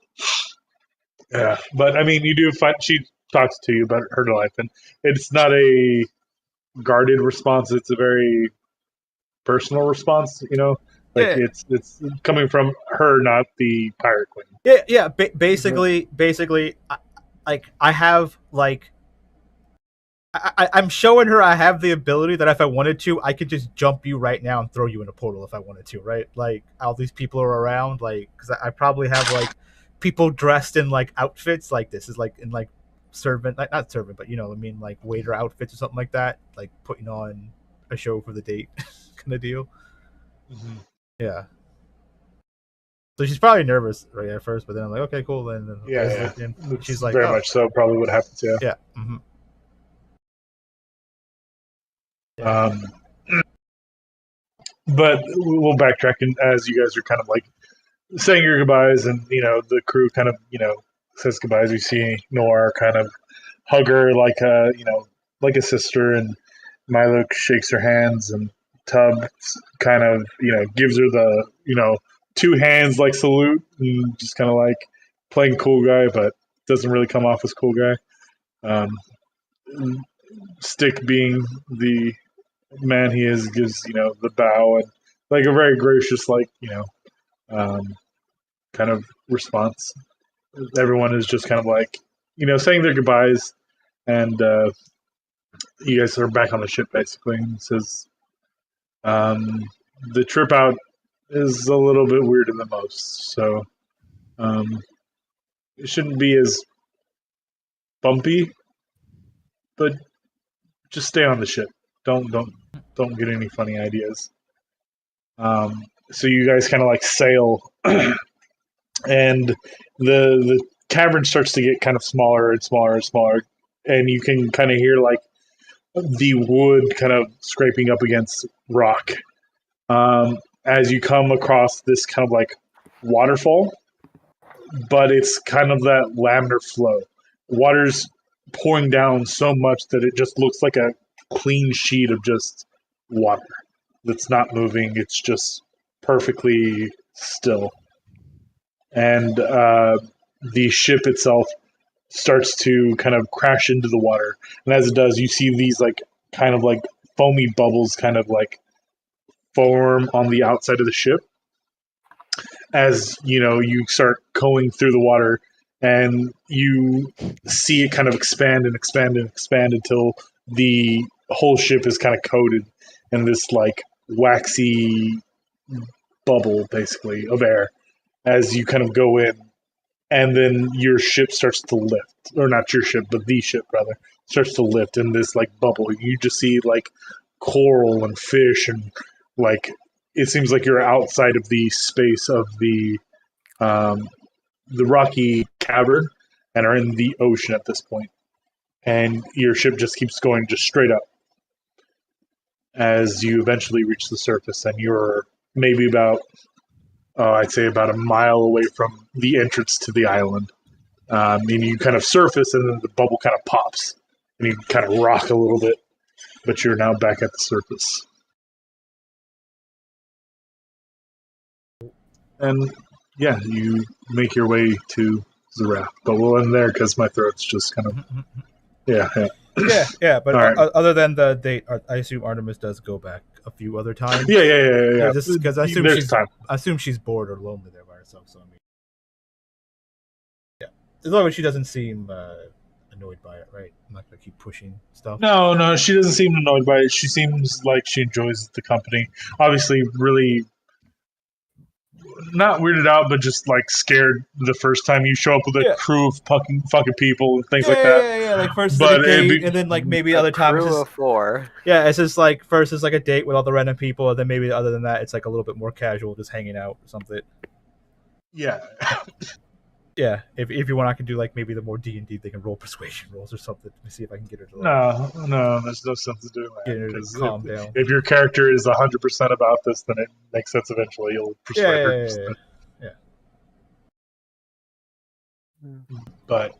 yeah. But I mean, you do find she talks to you about her life, and it's not a guarded response. It's a very personal response. It's coming from her, not the pirate queen. Yeah. Basically, I have I'm showing her I have the ability that if I wanted to, I could just jump you right now and throw you in a portal if I wanted to, right? All these people are around, because I probably have people dressed in outfits this is in servant, not servant, but waiter outfits or something like that, putting on a show for the date kind of deal. Mm-hmm. Yeah. So she's probably nervous right at first, but then I'm okay, cool. Then Yeah. And she's very much so. Probably what happens. Yeah. Yeah. Mm-hmm. But we'll backtrack, and as you guys are kind of saying your goodbyes, and the crew kind of says goodbyes. We see Noir kind of hug her like a sister, and Milo shakes her hands, and Tub kind of gives her the two hands salute, and just kind of playing cool guy, but doesn't really come off as cool guy. Stick being the man he is, gives the bow and a very gracious kind of response. Everyone is just kind of saying their goodbyes, and you guys are back on the ship basically, and says the trip out is a little bit weirder than most, so it shouldn't be as bumpy, but just stay on the ship. Don't get any funny ideas. So you guys kind of sail, and the cavern starts to get kind of smaller and smaller and smaller, and you can kind of hear the wood kind of scraping up against rock as you come across this kind of waterfall, but it's kind of that laminar flow. Water's pouring down so much that it just looks like a clean sheet of just water that's not moving. It's just perfectly still. And the ship itself starts to kind of crash into the water. And as it does, you see these kind of foamy bubbles kind of form on the outside of the ship. As you start going through the water, and you see it kind of expand and expand and expand until the whole ship is kind of coated in this waxy bubble basically of air as you kind of go in, and then your ship starts to lift, or not your ship, but the ship rather starts to lift in this bubble. You just see coral and fish, and it seems like you're outside of the space of the rocky cavern and are in the ocean at this point. And your ship just keeps going just straight up. as you eventually reach the surface, and you're maybe about, I'd say about a mile away from the entrance to the island. And you kind of surface, and then the bubble kind of pops, and you kind of rock a little bit, but you're now back at the surface. And yeah, you make your way to the raft, but we'll end there because my throat's just kind of yeah. But All right. other than the date, I assume Artemis does go back a few other times. Yeah. Just because I assume she's bored or lonely there by herself. So I mean, yeah, as long as she doesn't seem annoyed by it, right? I'm not gonna keep pushing stuff. No, she doesn't seem annoyed by it. She seems like she enjoys the company. Obviously, really not weirded out, but just like scared the first time you show up with a crew of fucking people and things like that. Yeah. Like first it's like a date, and then like maybe other times Crew of 4. Yeah, it's just like first it's like a date with all the random people, and then maybe other than that, it's like a little bit more casual, just hanging out or something. Yeah. Yeah, if you want, I can do like maybe the more D&D. They can roll persuasion rolls or something to see if I can get her to. Like, no, there's no sense of doing that. Get her to calm down. If your character is 100% about this, then it makes sense. Eventually, you'll persuade her. Yeah. But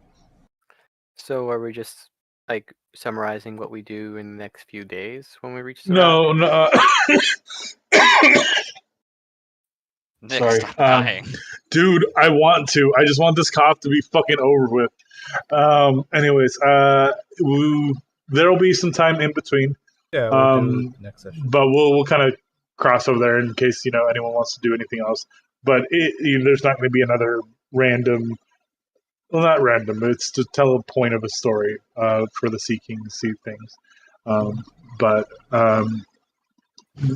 So are we just like summarizing what we do in the next few days when we reach the no. Nick, Sorry, stop dying. Dude, I want to. I just want this cough to be fucking over with. Anyways, there'll be some time in between. Yeah, we'll do next session. But we'll kind of cross over there in case anyone wants to do anything else. But there's not going to be another random. Well, not random. It's to tell a point of a story for the seeking to see things. But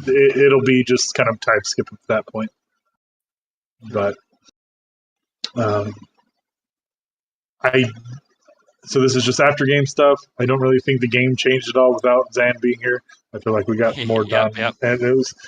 it'll be just kind of time skip at that point. But so this is just after game stuff. I don't really think the game changed at all without Zan being here. I feel like we got more done, Yep. and it was